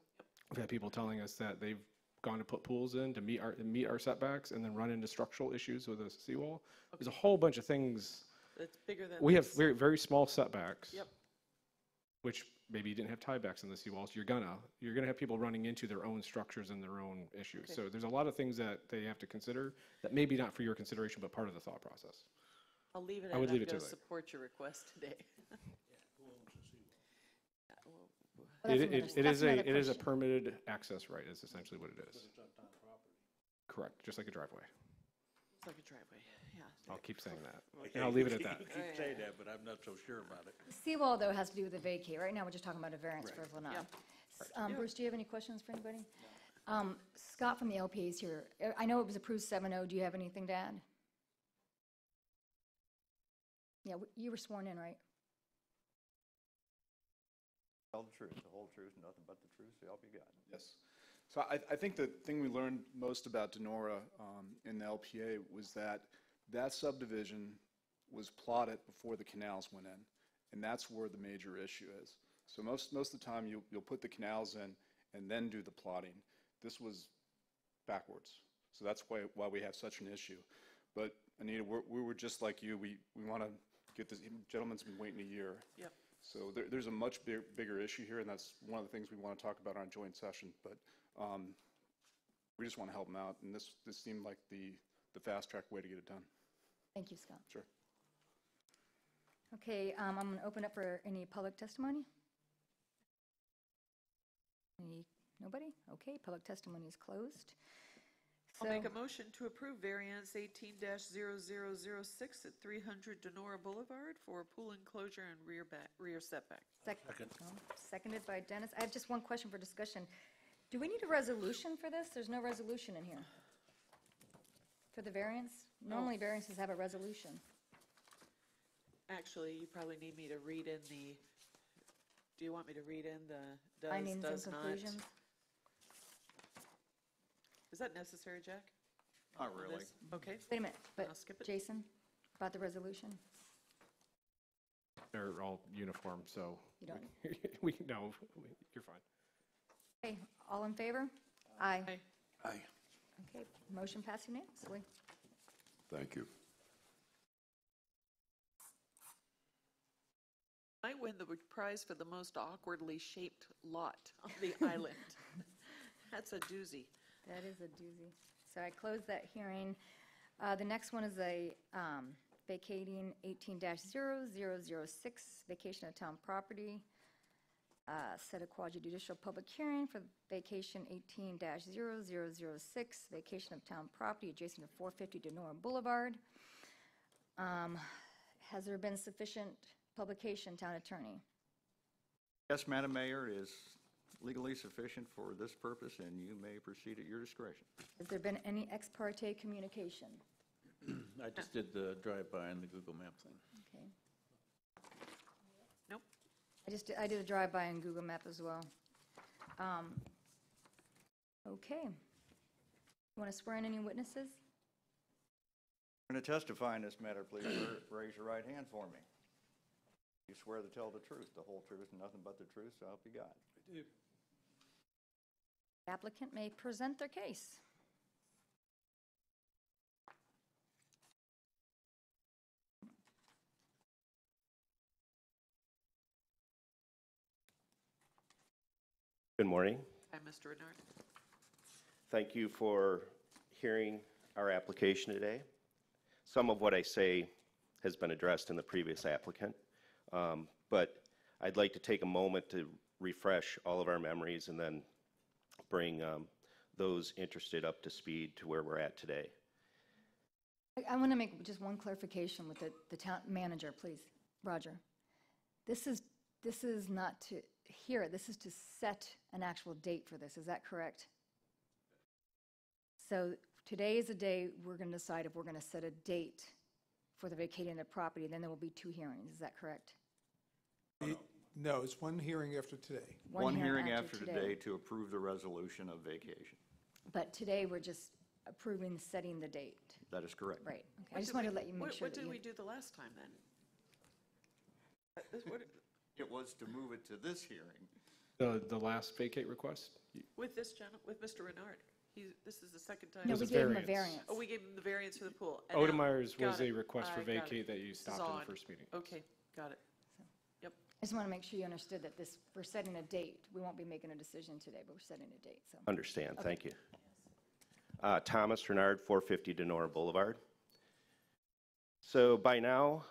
We've had people telling us that they've gone to put pools in to meet our setbacks and then run into structural issues with the seawall. There's a whole bunch of things. It's bigger than We have this. very, very small setbacks. Yep. Which maybe you didn't have tiebacks in the seawalls. You're gonna have people running into their own structures and their own issues. Okay. So there's a lot of things that they have to consider that maybe not for your consideration, but part of the thought process. I'll leave it I at would I'm leave it going to to that. support your request today. Well, that's another- It that's is a another question. permitted access right is essentially what it is. Correct, just like a driveway. It's like a driveway, yeah. I'll keep saying that. And I'll leave it at that. You keep saying that, but I'm not so sure about it. The seawall, though, has to do with the vacate. Right now, we're just talking about a variance for Lanai. Yeah. Bruce, do you have any questions for anybody? Scott from the LPA is here. I know it was approved 7-0. Do you have anything to add? Yeah, you were sworn in, right? Tell the truth, the whole truth, nothing but the truth, so help you God. Yes. So I think the thing we learned most about Denora in the LPA was that subdivision was plotted before the canals went in, and that's where the major issue is. So most of the time, you'll put the canals in and then do the plotting. This was backwards. So that's why we have such an issue. But Anita, we were just like you. We want to get this, gentleman's been waiting a year. Yep. So there's a much bigger issue here, and that's one of the things we want to talk about on joint session. But we just want to help them out, and this seemed like the fast-track way to get it done. Thank you, Scott. Sure. Okay, I'm going to open up for any public testimony. Nobody? Okay, public testimony is closed. I'll So- make a motion to approve variance 18-0006 at 300 Denora Boulevard for a pool enclosure and rear setback. Seconded by Dennis. I have just one question for discussion. Do we need a resolution for this? There's no resolution in here. For the variance? Normally variances have a resolution. Actually, you probably need me to read in the, do you want me to read in the Findings and does not? conclusions. Is that necessary, Jack? Not on really. this? Okay. Wait a minute, but I'll skip it. Jason, about the resolution? They're all uniform, so You don't? you're fine. Okay, all in favor? Aye. Aye. Aye. Okay, motion passed unanimously. Thank you. I win the prize for the most awkwardly shaped lot on the island. That's a doozy. That is a doozy. So I closed that hearing. The next one is a vacating 18-0006, vacation of town property. Set a quasi-judicial public hearing for vacation 18-0006, vacation of town property adjacent to 450 Denora Boulevard. Has there been sufficient publication, town attorney? Yes, Madam Mayor, is legally sufficient for this purpose, and you may proceed at your discretion. Has there been any ex parte communication? I just did the drive-by on the Google Map thing. Okay. Nope. I did a drive-by on Google Map as well. Okay. You want to swear in any witnesses? Going to testify in this matter, please raise your right hand for me. You swear to tell the truth, the whole truth, and nothing but the truth, so help you God. I do. The applicant may present their case. Good morning. Hi, Mr. Renard. Thank you for hearing our application today. Some of what I say has been addressed in the previous applicant, but I'd like to take a moment to refresh all of our memories and then bring those interested up to speed to where we're at today. I want to make just one clarification with the town manager, please. Roger. This is not to hear it, this is to set an actual date for this, is that correct? So today is the day we're going to decide if we're going to set a date for the vacating of the property, then there will be 2 hearings, is that correct? No, it's one hearing after today. One hearing after today to approve the resolution of vacation. But today, we're just approving setting the date. That is correct. Right, okay. I just wanted to let you make sure What that did you... we do the last time, then? It was to move it to this hearing. The last vacate request? With this gentleman, with Mr. Renard? This is the second time. No, we gave him a variance. Oh, we gave him the variance for the pool. and now- Odemeier's was got a it. request for I got it. vacate that you This is stopped in the odd. first meeting. Okay, got it. Yep. I just want to make sure you understood that this, we're setting a date. We won't be making a decision today, but we're setting a date, so. Understand, Okay. thank you. Thomas Renard, 450 Denora Boulevard. So by now,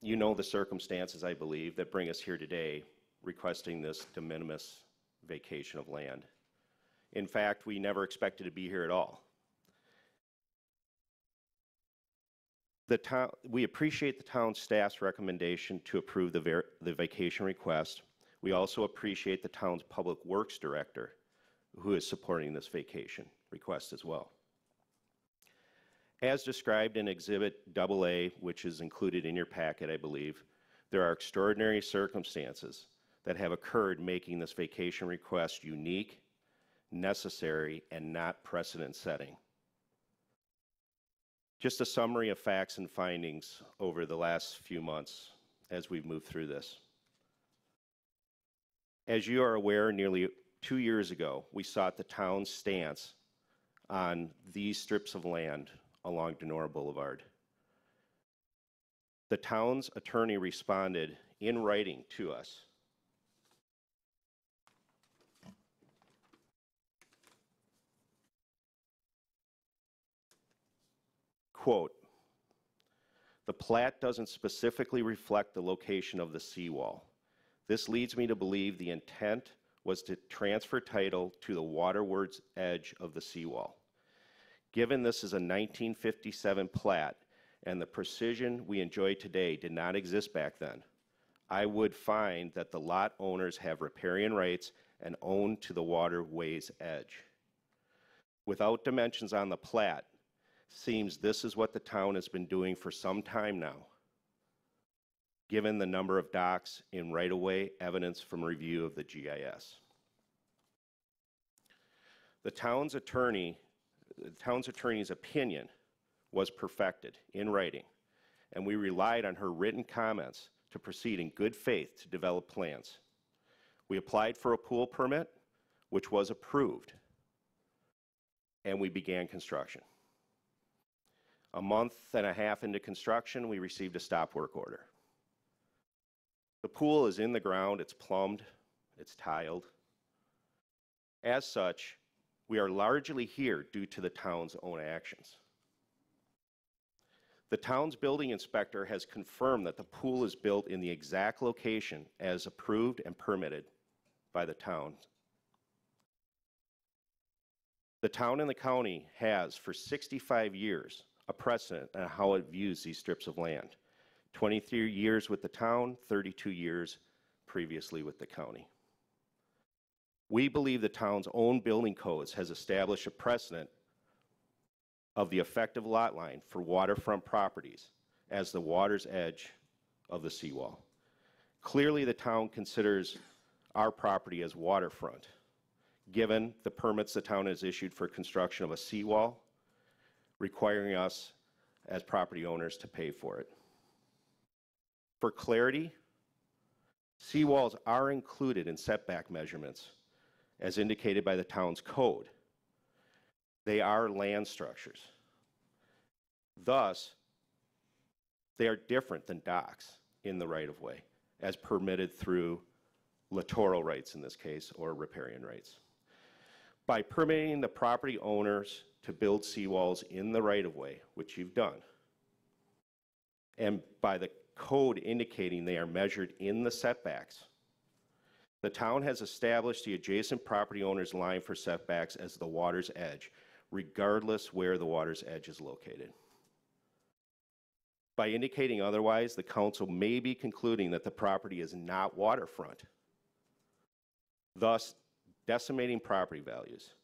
you know the circumstances, I believe, that bring us here today requesting this de minimis vacation of land. In fact, we never expected to be here at all. We appreciate the town staff's recommendation to approve the vacation request. We also appreciate the town's public works director who is supporting this vacation request as well. As described in Exhibit AA, which is included in your packet, I believe, there are extraordinary circumstances that have occurred making this vacation request unique, necessary, and not precedent-setting. Just a summary of facts and findings over the last few months as we've moved through this. As you are aware, nearly 2 years ago, we sought the town's stance on these strips of land along Denora Boulevard. The town's attorney responded in writing to us. Quote, "The plat doesn't specifically reflect the location of the seawall. This leads me to believe the intent was to transfer title to the waterward's edge of the seawall. Given this is a 1957 plat and the precision we enjoy today did not exist back then, I would find that the lot owners have riparian rights and own to the waterway's edge. Without dimensions on the plat, seems this is what the town has been doing for some time now, given the number of docks in right-of-way evidence from review of the GIS. The town's attorney's opinion was perfected in writing, and we relied on her written comments to proceed in good faith to develop plans. We applied for a pool permit, which was approved, and we began construction. A month and a half into construction, we received a stop work order. The pool is in the ground, it's plumbed, it's tiled. As such, we are largely here due to the town's own actions. The town's building inspector has confirmed that the pool is built in the exact location as approved and permitted by the town. The town and the county has, for 65 years, a precedent on how it views these strips of land. 23 years with the town, 32 years previously with the county. We believe the town's own building codes has established a precedent of the effective lot line for waterfront properties as the water's edge of the seawall. Clearly, the town considers our property as waterfront, given the permits the town has issued for construction of a seawall, requiring us as property owners to pay for it. For clarity, seawalls are included in setback measurements as indicated by the town's code. They are land structures. Thus, they are different than docks in the right-of-way, as permitted through littoral rights in this case, or riparian rights. By permitting the property owners to build seawalls in the right-of-way, which you've done, and by the code indicating they are measured in the setbacks, the town has established the adjacent property owner's line for setbacks as the water's edge, regardless where the water's edge is located. By indicating otherwise, the council may be concluding that the property is not waterfront, thus decimating property values.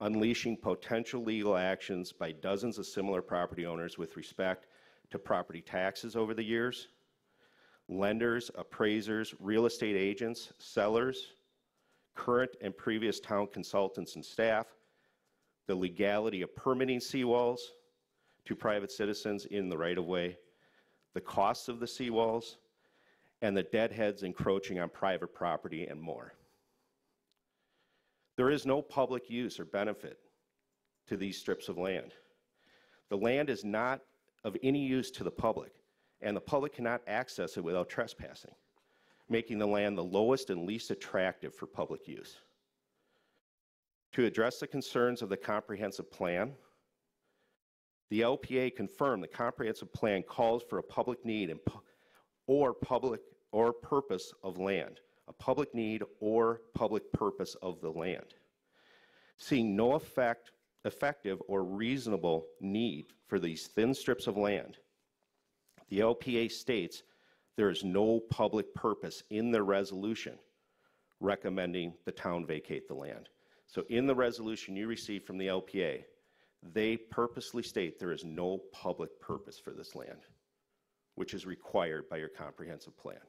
unleashing potential legal actions by dozens of similar property owners with respect to property taxes over the years, lenders, appraisers, real estate agents, sellers, current and previous town consultants and staff, the legality of permitting seawalls to private citizens in the right-of-way, the costs of the seawalls, and the deadheads encroaching on private property, and more. There is no public use or benefit to these strips of land. The land is not of any use to the public, and the public cannot access it without trespassing, making the land the lowest and least attractive for public use. To address the concerns of the comprehensive plan, the LPA confirmed the comprehensive plan calls for a public need or purpose of land, a public need or public purpose of the land. Seeing no effective or reasonable need for these thin strips of land, the LPA states there is no public purpose in the resolution recommending the town vacate the land. So in the resolution you received from the LPA, they purposely state there is no public purpose for this land, which is required by your comprehensive plan.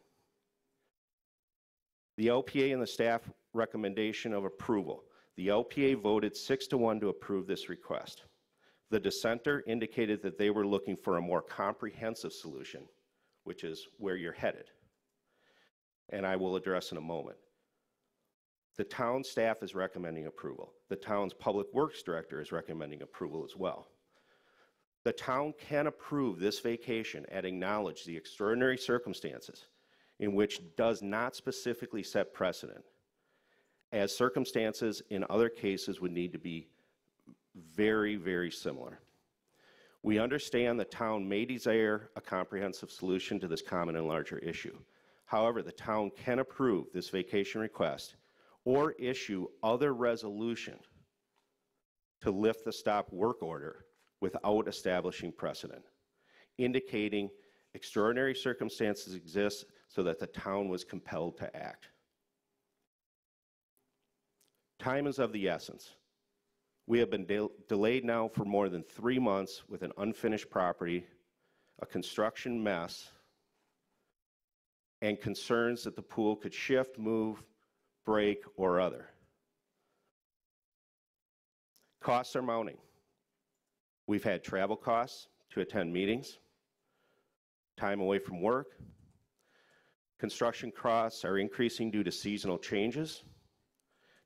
The LPA and the staff recommendation of approval. The LPA voted 6-1 to approve this request. The dissenter indicated that they were looking for a more comprehensive solution, which is where you're headed, and I will address in a moment. The town staff is recommending approval. The town's public works director is recommending approval as well. The town can approve this vacation and acknowledge the extraordinary circumstances in which does not specifically set precedent, as circumstances in other cases would need to be very, very similar. We understand the town may desire a comprehensive solution to this common and larger issue. However, the town can approve this vacation request or issue other resolution to lift the stop work order without establishing precedent, indicating extraordinary circumstances exist so that the town was compelled to act. Time is of the essence. We have been delayed now for more than 3 months with an unfinished property, a construction mess, and concerns that the pool could shift, move, break, or other. Costs are mounting. We've had travel costs to attend meetings, time away from work. Construction costs are increasing due to seasonal changes,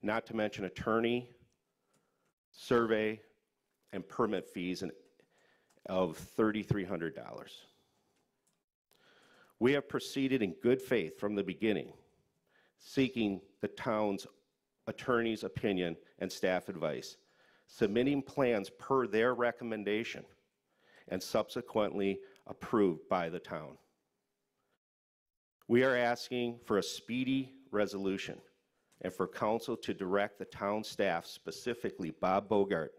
not to mention attorney, survey, and permit fees of $3,300. We have proceeded in good faith from the beginning, seeking the town's attorney's opinion and staff advice, submitting plans per their recommendation, and subsequently approved by the town. We are asking for a speedy resolution and for council to direct the town staff, specifically Bob Bogart,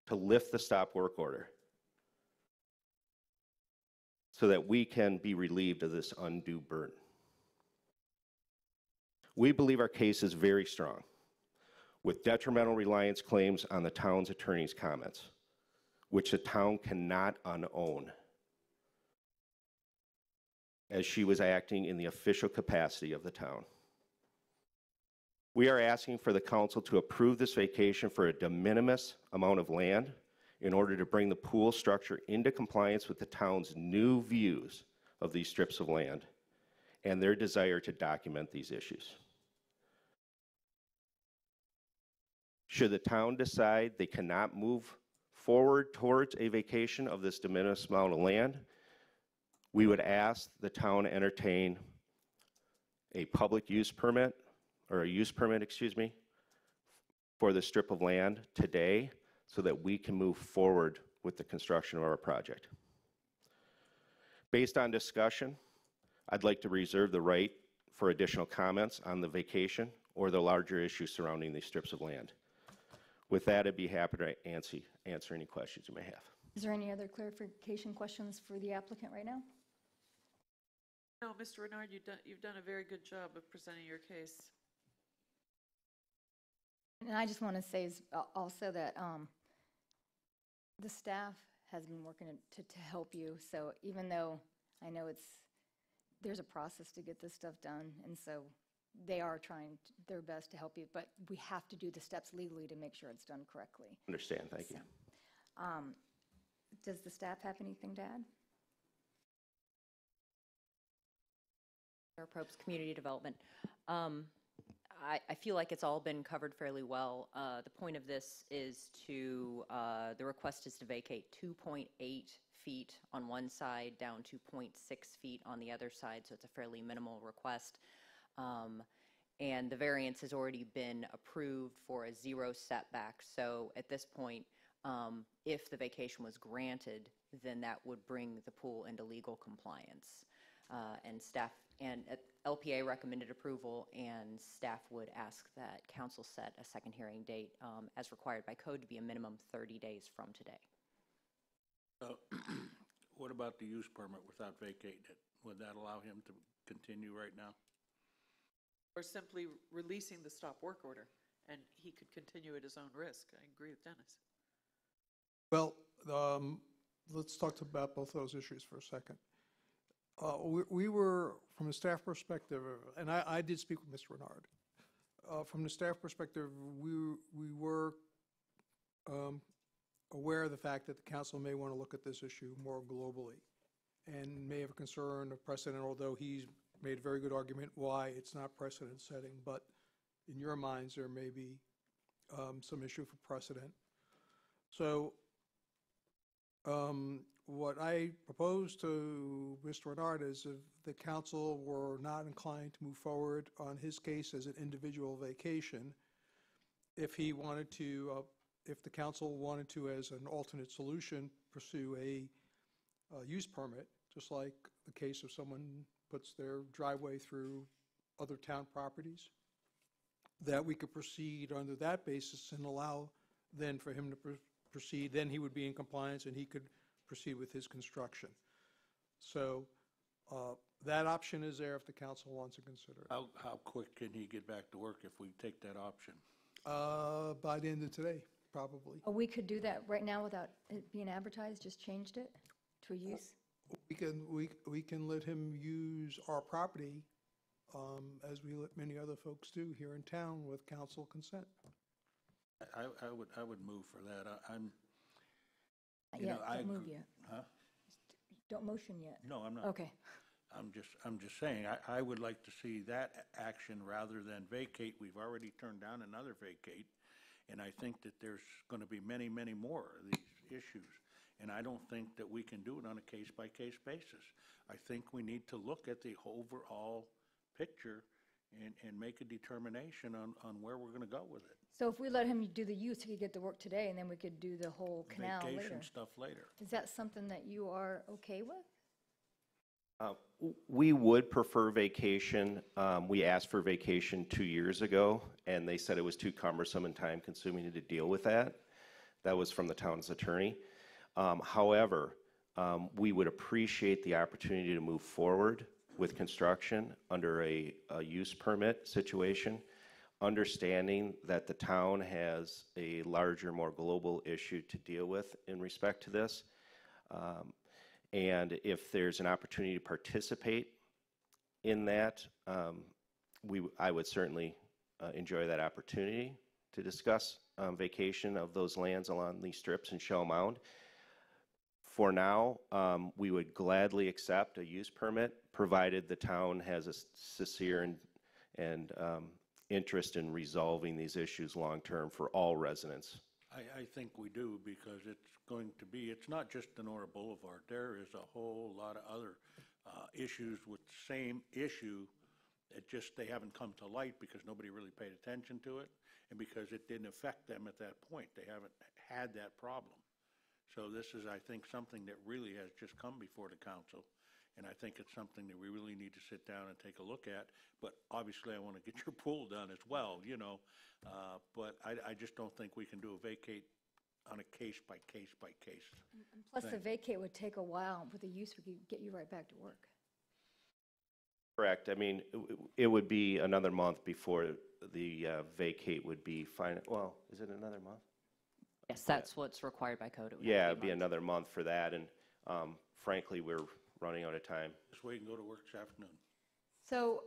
to lift the stop work order so that we can be relieved of this undue burden. We believe our case is very strong, with detrimental reliance claims on the town's attorney's comments, which the town cannot unown, as she was acting in the official capacity of the town. We are asking for the council to approve this vacation for a de minimis amount of land in order to bring the pool structure into compliance with the town's new views of these strips of land and their desire to document these issues. Should the town decide they cannot move forward towards a vacation of this de minimis amount of land, we would ask the town entertain a public use permit, or a use permit, excuse me, for the strip of land today so that we can move forward with the construction of our project. Based on discussion, I'd like to reserve the right for additional comments on the vacation or the larger issues surrounding these strips of land. With that, I'd be happy to answer any questions you may have. Is there any other clarification questions for the applicant right now? No, Mr. Renard, you've done a very good job of presenting your case. And I just want to say also that the staff has been working to help you. So even though I know there's a process to get this stuff done, and so they are trying their best to help you, but we have to do the steps legally to make sure it's done correctly. Understand, thank you. Does the staff have anything to add? Mayor Probst, Community Development. I feel like it's all been covered fairly well. The point of this is the request is to vacate 2.8 feet on one side down to 0.6 feet on the other side, so it's a fairly minimal request. And the variance has already been approved for a 0 setback. So at this point, if the vacation was granted, then that would bring the pool into legal compliance. And staff and LPA recommended approval, and staff would ask that council set a second hearing date as required by code to be a minimum 30 days from today. What about the use permit without vacating it? Would that allow him to continue right now? Or simply releasing the stop work order, and he could continue at his own risk. I agree with Dennis. Well, let's talk about both those issues for a second. We were, from a staff perspective, and I did speak with Mr. Renard. From the staff perspective, we were aware of the fact that the council may want to look at this issue more globally and may have a concern of precedent, although he's made a very good argument why it's not precedent setting, but in your minds there may be some issue for precedent. So what I proposed to Mr. Renard is if the council were not inclined to move forward on his case as an individual vacation, if he wanted to, if the council wanted to, as an alternate solution, pursue a use permit, just like the case of someone puts their driveway through other town properties, that we could proceed under that basis and allow then for him to proceed. Then he would be in compliance and he could proceed with his construction. So that option is there if the council wants to consider it. How quick can he get back to work if we take that option? By the end of today, probably. Oh, we could do that right now without it being advertised, just changed it to a use? We can let him use our property as we let many other folks do here in town with council consent. I would move for that. Don't move yet. Huh? Don't motion yet. No, I'm not. Okay. I'm just saying, I would like to see that action rather than vacate. We've already turned down another vacate, and I think that there's going to be many, many more of these issues. And I don't think that we can do it on a case-by-case basis. I think we need to look at the overall picture and make a determination on where we're going to go with it. So if we let him do the use, he could get to work today, and then we could do the whole canal later. Vacation stuff later. Is that something that you are okay with? We would prefer vacation. We asked for vacation 2 years ago, and they said it was too cumbersome and time-consuming to deal with that. That was from the town's attorney. However, we would appreciate the opportunity to move forward with construction under a use permit situation, understanding that the town has a larger, more global issue to deal with in respect to this. And if there's an opportunity to participate in that, I would certainly enjoy that opportunity to discuss vacation of those lands along these strips in Shell Mound. For now, we would gladly accept a use permit, provided the town has a sincere and interest in resolving these issues long-term for all residents. I think we do, because it's going to be, it's not just Denora Boulevard. There is a whole lot of other issues with the same issue. It just, they haven't come to light because nobody really paid attention to it, and because it didn't affect them at that point. They haven't had that problem. So this is, I think, something that really has just come before the council, and I think it's something that we really need to sit down and take a look at. But obviously, I want to get your pool done as well, you know. But I just don't think we can do a vacate on a case-by-case-by-case. Plus, the vacate would take a while. With the use, we could get you right back to work. Correct. I mean, it would be another month before the vacate would be final. Well, is it another month? Yes, that's what's required by code. It would have Yeah, to it'd be another month for that, and frankly, we're running out of time. Just wait and go to work this afternoon. So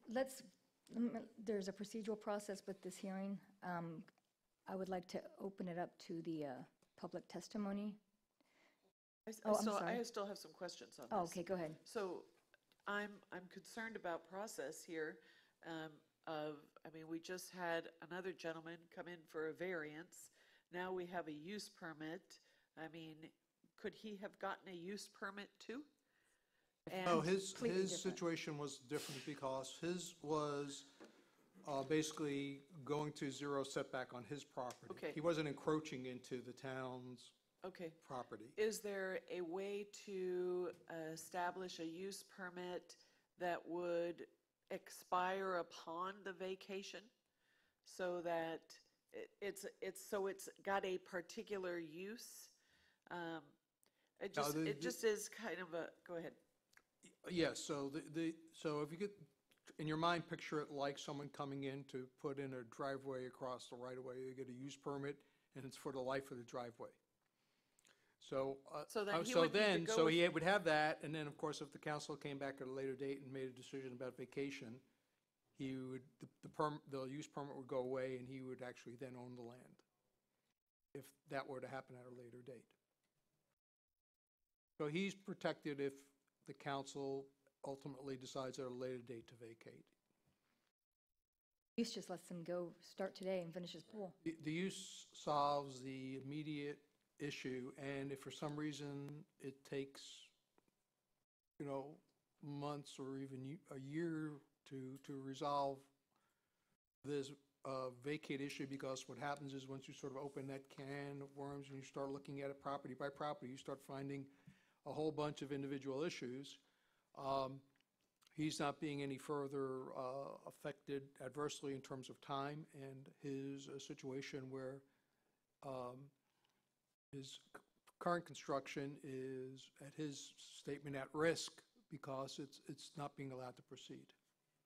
there's a procedural process with this hearing. I would like to open it up to the public testimony. I'm sorry. I still have some questions on this. Oh, okay, go ahead. So I'm concerned about process here. We just had another gentleman come in for a variance. Now we have a use permit. I mean, could he have gotten a use permit too? No, his Completely different. situation was different because his was basically going to zero setback on his property. Okay. He wasn't encroaching into the town's Okay. property. Is there a way to establish a use permit that would expire upon the vacation so that it's got a particular use? It just is kind of a, go ahead. Yes, so so if you could, in your mind, picture it like someone coming in to put in a driveway across the right-of-way. You get a use permit, and it's for the life of the driveway. So, So then he so would need to then, go so with- he would have that, and then, of course, if the council came back at a later date and made a decision about vacation, he would, the use permit would go away, and he would actually then own the land, if that were to happen at a later date. So he's protected if the council ultimately decides at a later date to vacate. Use just lets them go start today and finish his pool. The use solves the immediate issue, and if for some reason it takes, months or even a year to resolve this vacate issue, because what happens is once you sort of open that can of worms and you start looking at it property by property, you start finding a whole bunch of individual issues. He's not being any further affected adversely in terms of time, and his situation where his current construction is, at his statement, at risk because it's not being allowed to proceed.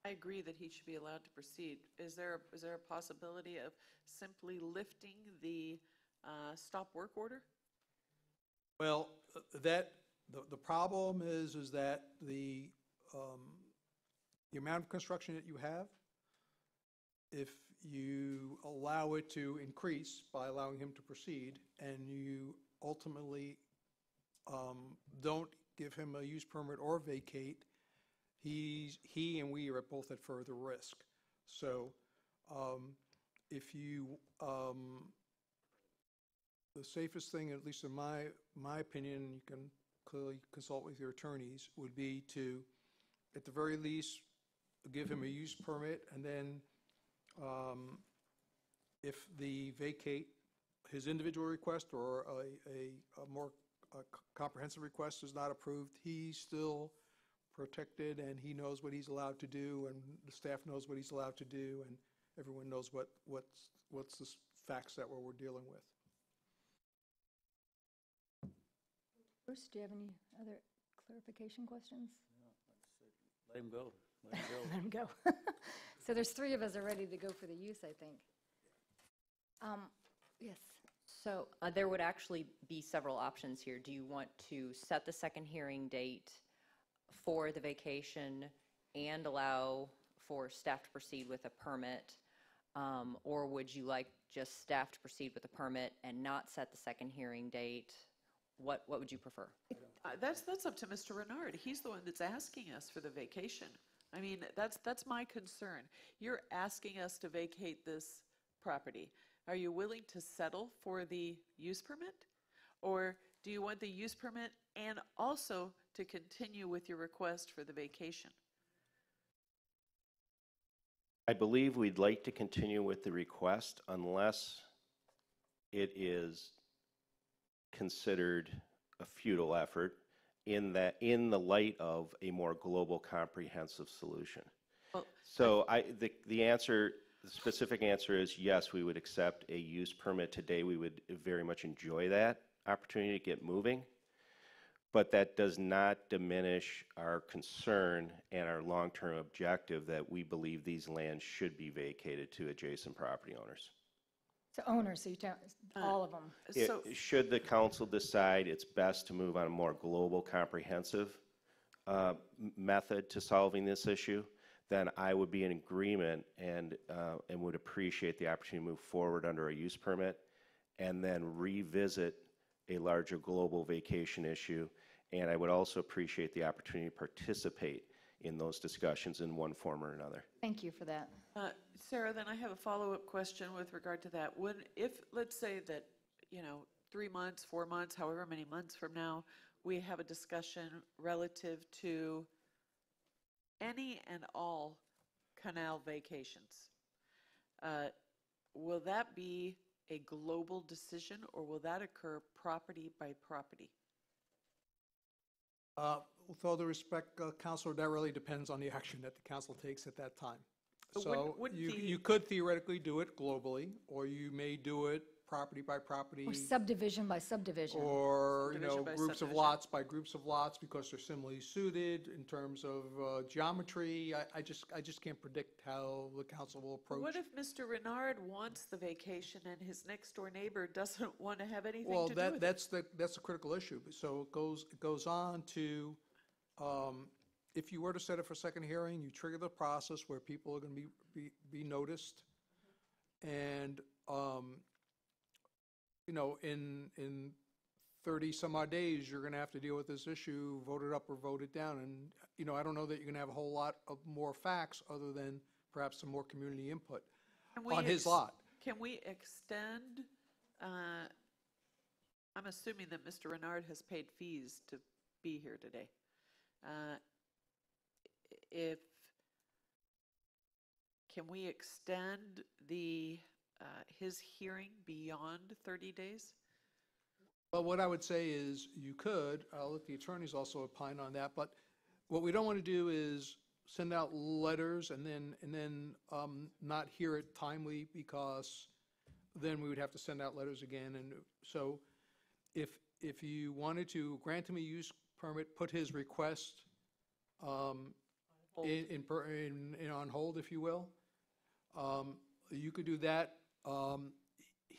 I agree that he should be allowed to proceed. Is there a possibility of simply lifting the stop work order? Well, the problem is that the amount of construction that you have, if you allow it to increase by allowing him to proceed, and you ultimately don't give him a use permit or vacate, he and we are both at further risk. So if you, the safest thing, at least in my opinion, you can clearly consult with your attorneys, would be to, at the very least, give him a use permit, and then if the vacate, his individual request or a more comprehensive request is not approved, he's still protected, and he knows what he's allowed to do, and the staff knows what he's allowed to do, and everyone knows what's the facts that we're dealing with. Bruce, do you have any other clarification questions? Let him go. Let him go. Let him go. So there's three of us are ready to go for the use, I think. Yes. So there would actually be several options here. Do you want to set the second hearing date for the vacation and allow for staff to proceed with a permit? Or would you like just staff to proceed with a permit and not set the second hearing date? What would you prefer? That's up to Mr. Renard. He's the one that's asking us for the vacation. I mean, that's my concern. You're asking us to vacate this property. Are you willing to settle for the use permit? Or do you want the use permit and also to continue with your request for the vacation? I believe we'd like to continue with the request unless it is considered a futile effort in the light of a more global comprehensive solution. Well, so the specific answer is yes, we would accept a use permit today. We would very much enjoy that opportunity to get moving. but that does not diminish our concern and our long-term objective that we believe these lands should be vacated to adjacent property owners. So owners, so you tell, all of them. Should the council decide it's best to move on a more global, comprehensive method to solving this issue, then I would be in agreement and would appreciate the opportunity to move forward under a use permit and then revisit a larger global vacation issue. And I would also appreciate the opportunity to participate in those discussions in one form or another. Thank you for that. Sarah, then I have a follow-up question with regard to that. If, let's say that, 3 months, 4 months, however many months from now, we have a discussion relative to any and all canal vacations, will that be a global decision, or will that occur property by property? With all due respect, Counselor, that really depends on the action that the council takes at that time. But So wouldn't you could theoretically do it globally, or you may do it property by property. Or subdivision by subdivision. Or, Subdivision by groups of subdivision. lots by groups of lots, because they're similarly suited in terms of geometry. I just can't predict how the council will approach. What if Mr. Renard wants the vacation and his next-door neighbor doesn't want to have anything Well, to do with it? that's a critical issue. So it goes on to, if you were to set it for second hearing, you trigger the process where people are going to be noticed. And, in 30 some odd days, you're going to have to deal with this issue, vote it up or vote it down. And, I don't know that you're going to have a whole lot of more facts other than perhaps some more community input on his lot. Can we extend, I'm assuming that Mr. Renard has paid fees to be here today. Can we extend his hearing beyond 30 days? Well, what I would say is you could, I'll let the attorneys also opine on that, but what we don't want to do is send out letters and then not hear it timely, because then we would have to send out letters again. And so if you wanted to grant him a use permit, put his request on hold, if you will, you could do that.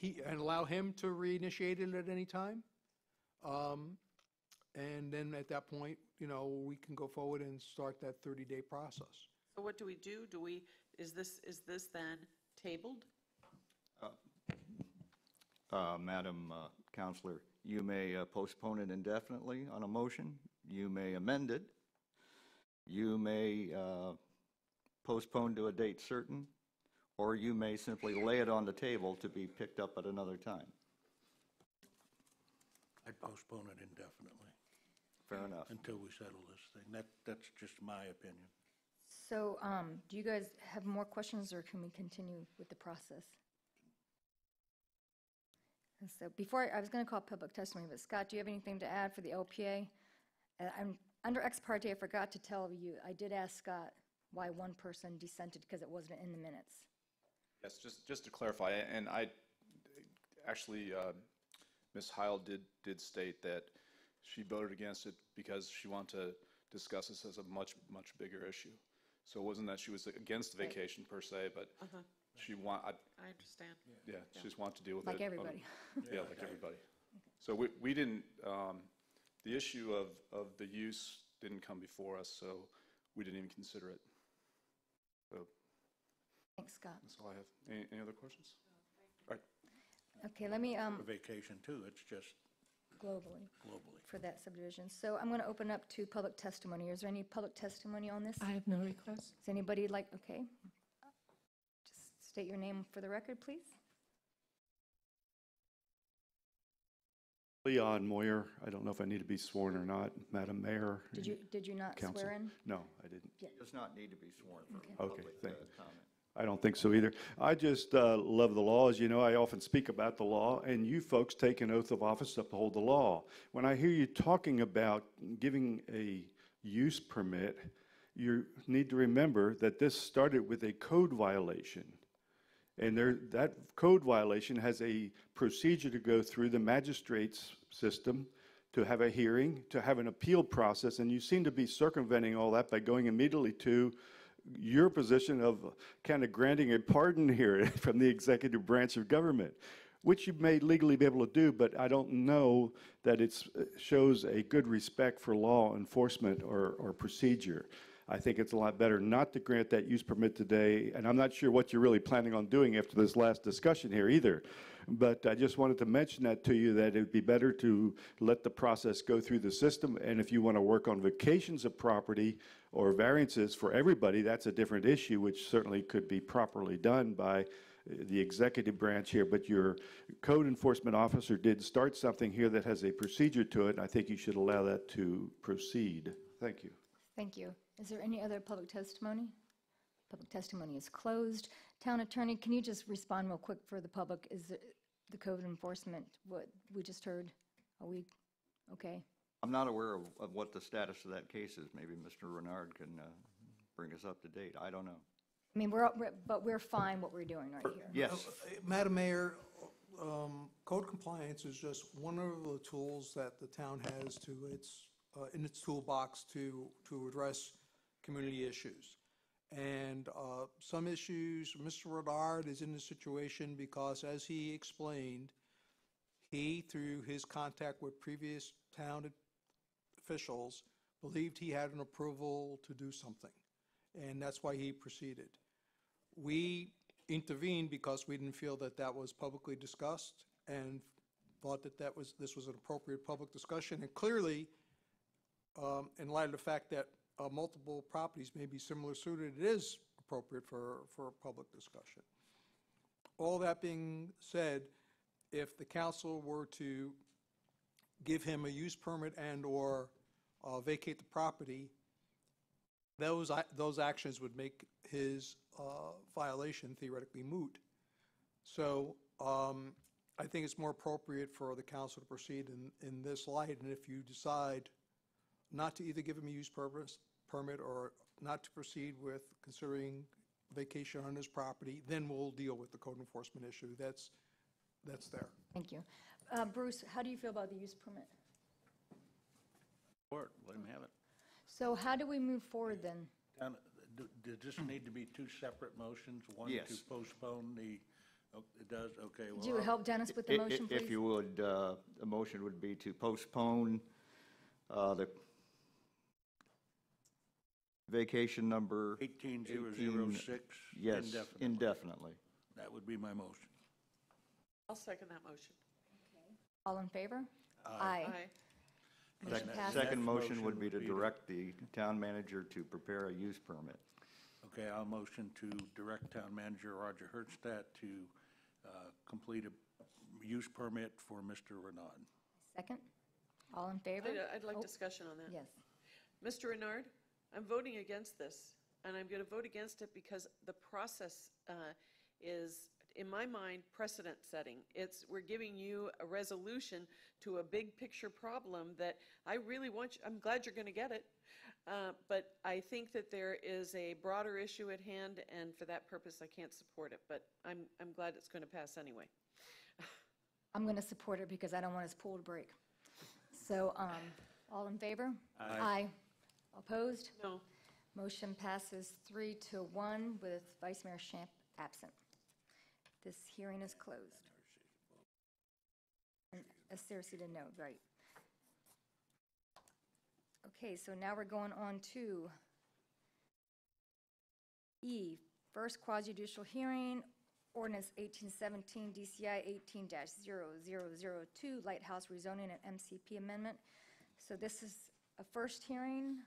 And allow him to reinitiate it at any time. And then at that point, we can go forward and start that 30-day process. So what do we do? Is this then tabled? Madam Counselor, you may postpone it indefinitely on a motion. You may amend it. You may postpone to a date certain, or you may simply lay it on the table to be picked up at another time. I'd postpone it indefinitely. Fair enough. Until we settle this thing. That's just my opinion. So, do you guys have more questions, or can we continue with the process? And so before, I was going to call public testimony, but Scott, do you have anything to add for the LPA? I'm under ex parte, I forgot to tell you, I did ask Scott why one person dissented, because it wasn't in the minutes. Yes, just to clarify, and I actually, Ms. Heil did state that she voted against it because she wanted to discuss this as a much bigger issue. So it wasn't that she was against the vacation per se, but she I understand. Yeah, she just wanted to deal with it. Like everybody. Yeah, like everybody. So we didn't, the issue of the use didn't come before us, so we didn't even consider it. So Thanks, Scott. that's all I have. Any other questions? All right. Okay, let me, For vacation too, it's just globally, globally. for that subdivision. So I'm going to open up to public testimony. Is there any public testimony on this? I have no requests. Does anybody okay. Just state your name for the record, please. Leon Moyer, I don't know if I need to be sworn or not, Madam Mayor. Did you not Council. swear in? No, I didn't. Does not need to be sworn for Okay. public thank comment. I don't think so either. I just love the law. As you know, I often speak about the law, and you folks take an oath of office to uphold the law. When I hear you talking about giving a use permit, you need to remember that this started with a code violation. And that code violation has a procedure to go through the magistrate's system to have a hearing, to have an appeal process, and you seem to be circumventing all that by going immediately to your position of kind of granting a pardon here from the executive branch of government, which you may legally be able to do, but I don't know that it shows a good respect for law enforcement or procedure. I think it's a lot better not to grant that use permit today, and I'm not sure what you're really planning on doing after this last discussion here either. But I just wanted to mention that to you, that it'd be better to let the process go through the system, and if you want to work on vacations of property or variances for everybody, that's a different issue, which certainly could be properly done by the executive branch here, but your code enforcement officer did start something here that has a procedure to it, and I think you should allow that to proceed. Thank you. Thank you. Is there any other public testimony? Public testimony is closed. Town attorney, can you just respond real quick for the public? Is the code enforcement what we just heard? Are we okay? I'm not aware of what the status of that case is. Maybe Mr. Renard can bring us up to date. I don't know. I mean, but we're fine what we're doing right here. Yes. Madam Mayor, code compliance is just one of the tools that the town has to its in its toolbox to address community issues. And some issues, Mr. Renard is in the situation because, as he explained, he, through his contact with previous town officials, believed he had an approval to do something, and that's why he proceeded. We intervened because we didn't feel that that was publicly discussed and thought that this was an appropriate public discussion. And clearly, in light of the fact that multiple properties may be similar suited, it is appropriate for public discussion. All that being said, if the council were to give him a use permit and or vacate the property, those actions would make his violation theoretically moot. So I think it's more appropriate for the council to proceed in this light, and if you decide not to either give him a use permit or not to proceed with considering vacation on his property, then we'll deal with the code enforcement issue. That's there. Thank you. Bruce, how do you feel about the use permit? Support, let him have it. So how do we move forward then? Does this need to be two separate motions? One Yes. to postpone the, oh, it does, okay. Would you help Dennis with the motion, please? If you would, the motion would be to postpone the vacation number 18006 yes, indefinitely. indefinitely. That would be my motion. I'll second that motion. All in favor? Aye. Motion passes. Second motion would be to direct the town manager to prepare a use permit. Okay, I'll motion to direct Town Manager Roger Hertzstadt to complete a use permit for Mr. Renaud. Second? All in favor? I'd like Oh, discussion on that. Yes. Mr. Renard, I'm voting against this, and I'm going to vote against it because the process is, in my mind, precedent setting. We're giving you a resolution to a big picture problem that I really want you, I'm glad you're going to get it, but I think that there is a broader issue at hand, and for that purpose, I can't support it, but I'm glad it's going to pass anyway. I'm going to support it because I don't want his pool to break. So, all in favor? Aye. Opposed? No. Motion passes 3-1 with Vice Mayor Shamp absent. This hearing is closed. And Cersei didn't know, right. Okay, so now we're going on to E, first quasi-judicial hearing, ordinance 1817 DCI 18-0002, Lighthouse rezoning and MCP amendment. So this is a first hearing.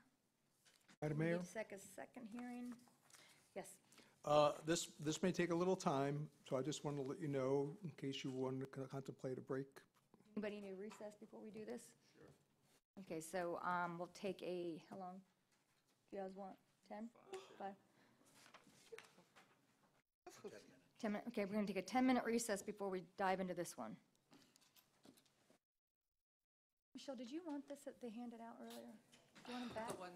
Madam We Mayor? need a second hearing. Yes. This may take a little time, so I just want to let you know in case you want to contemplate a break. Anybody need a recess before we do this? Sure. Okay, so we'll take how long do you guys want? 10? 5? 10 minutes. Okay, we're going to take a 10-minute recess before we dive into this one. Michelle, did you want this that they handed out earlier? Do you want it back? I'm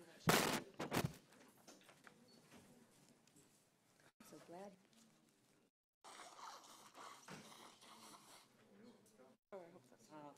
so glad. Oh, I hope that's not.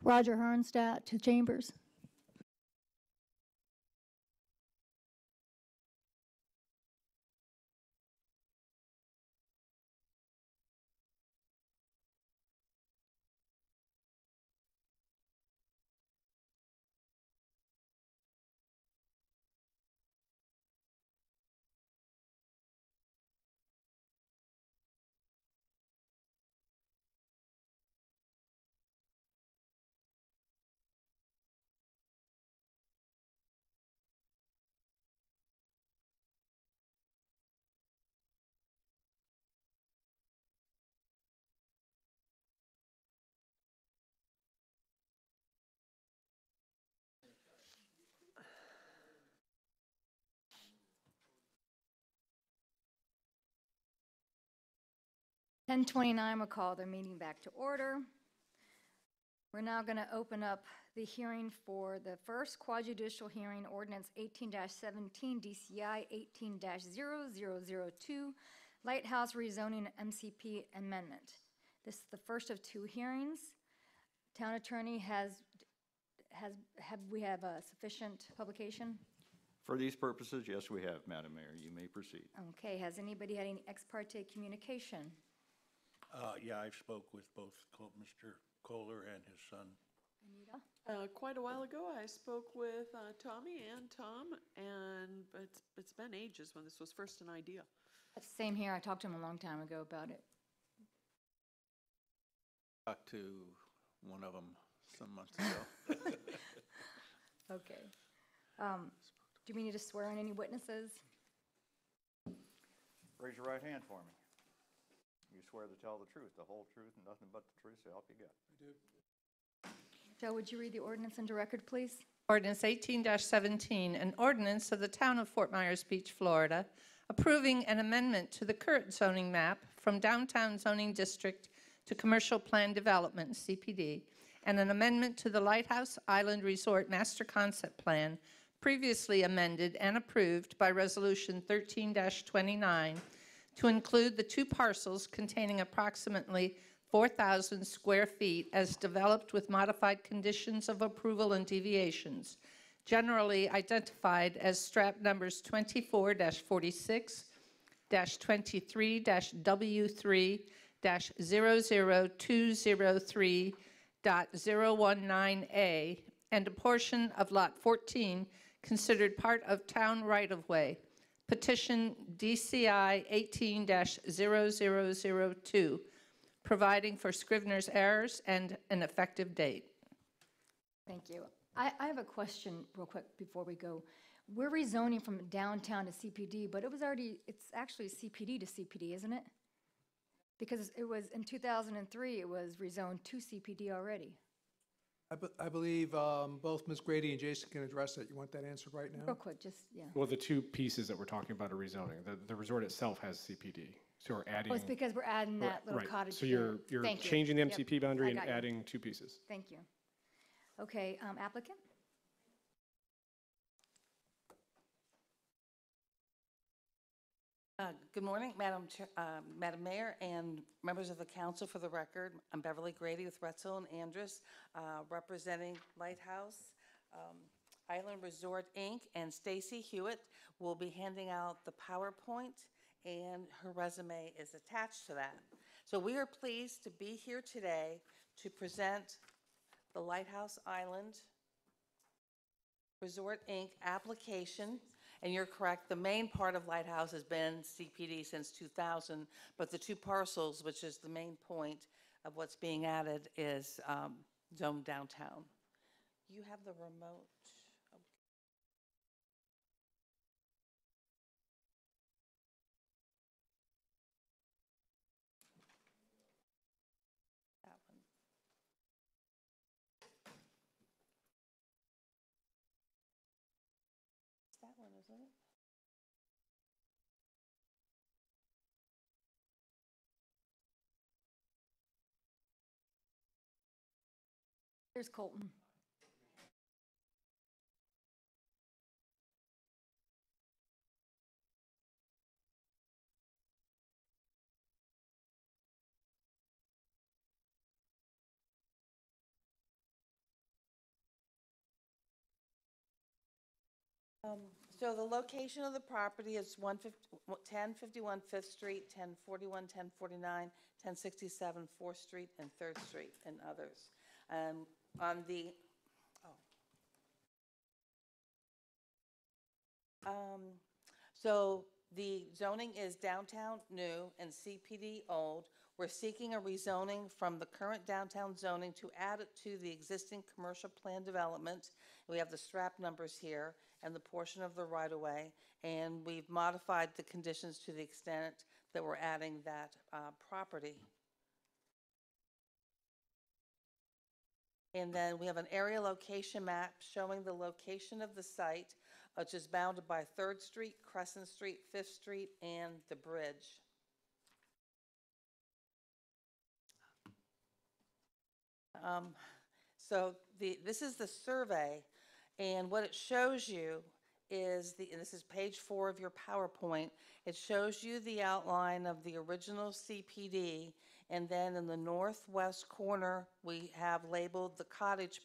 Roger Hernstat to Chambers. Ten 29 will call their meeting back to order. We're now going to open up the hearing for the first quasi-judicial hearing, ordinance 18-17, DCI 18-0002, Lighthouse rezoning MCP amendment. This is the first of two hearings. Town attorney we have a sufficient publication? For these purposes, yes, we have, Madam Mayor. You may proceed. Okay, has anybody had any ex parte communication? Yeah, I've spoke with both Mr. Kohler and his son. Anita? Quite a while ago, I spoke with Tommy and Tom, and it's been ages when this was first an idea. Same here. I talked to him a long time ago about it. Talked to one of them some months ago. Okay. Do we need to swear in any witnesses? Raise your right hand for me. You swear to tell the truth, the whole truth, and nothing but the truth, so help you God. I do. Joe, would you read the ordinance into record, please? Ordinance 18-17, an ordinance of the Town of Fort Myers Beach, Florida, approving an amendment to the current zoning map from Downtown Zoning District to Commercial Plan Development, CPD, and an amendment to the Lighthouse Island Resort Master Concept Plan, previously amended and approved by Resolution 13-29, to include the two parcels containing approximately 4,000 square feet as developed with modified conditions of approval and deviations, generally identified as strap numbers 24-46, -23-W3-00203.019A, and a portion of Lot 14 considered part of town right-of-way. Petition DCI 18-0002, providing for Scrivener's errors and an effective date. Thank you. I have a question real quick before we go. We're rezoning from downtown to CPD, but it's actually CPD to CPD, isn't it? Because it was, in 2003, it was rezoned to CPD already. I believe both Ms. Grady and Jason can address that. You want that answer right now? Real quick, just, yeah. Well, the two pieces that we're talking about are rezoning. The resort itself has CPD, so we're adding. Oh, it's because we're adding that little Right. cottage. So you're Thank you. changing the Yep, MCP boundary I and got you. adding two pieces. Thank you. Okay, applicant? Good morning, Madam Mayor and members of the council. For the record, I'm Beverly Grady with Retzel and Andrus, representing Lighthouse Island Resort, Inc., and Stacy Hewitt will be handing out the PowerPoint, and her resume is attached to that. So we are pleased to be here today to present the Lighthouse Island Resort, Inc. application. And you're correct, the main part of Lighthouse has been CPD since 2000, but the two parcels, which is the main point of what's being added, is zoned downtown. You have the remote. That one. It's that one, isn't it? There's Colton. So the location of the property is 1051 Fifth Street, 1041, 1049, 1067 Fourth Street, and Third Street, and others. On the, so the zoning is downtown new and CPD old. We're seeking a rezoning from the current downtown zoning to add it to the existing commercial plan development. We have the strap numbers here and the portion of the right-of-way, and we've modified the conditions to the extent that we're adding that property. And then we have an area location map showing the location of the site, which is bounded by 3rd Street, Crescent Street, 5th Street, and the bridge. So this is the survey, and what it shows you is and this is page 4 of your PowerPoint. It shows you the outline of the original CPD, and then in the northwest corner, we have labeled the cottage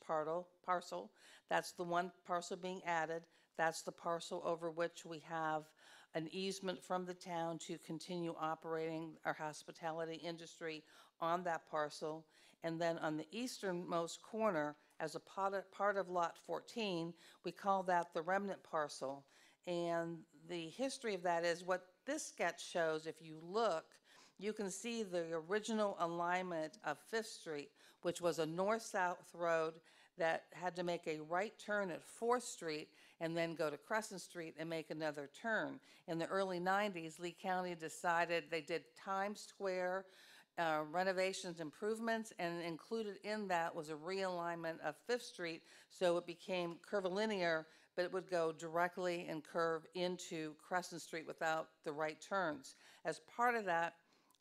parcel. That's the one parcel being added. That's the parcel over which we have an easement from the town to continue operating our hospitality industry on that parcel. And then on the easternmost corner, as a part of Lot 14, we call that the remnant parcel. And the history of that is what this sketch shows. If you look, you can see the original alignment of 5th Street, which was a north-south road that had to make a right turn at 4th Street and then go to Crescent Street and make another turn. In the early 90s, Lee County decided they did Times Square renovations, improvements, and included in that was a realignment of 5th Street, so it became curvilinear, but it would go directly and curve into Crescent Street without the right turns. As part of that,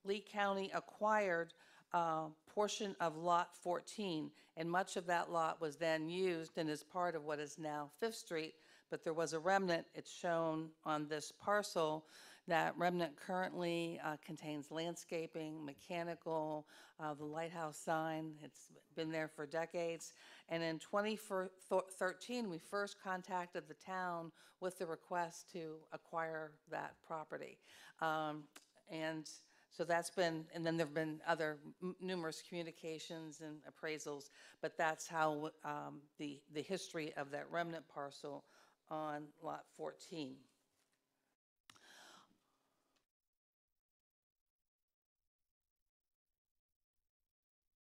Lee County acquired a portion of Lot 14, and much of that lot was then used and is part of what is now 5th Street, but there was a remnant. It's shown on this parcel. That remnant currently contains landscaping, mechanical, the lighthouse sign. It's been there for decades. And in 2013, we first contacted the town with the request to acquire that property. And so that's been, and then there have been other numerous communications and appraisals, but that's how the history of that remnant parcel on Lot 14.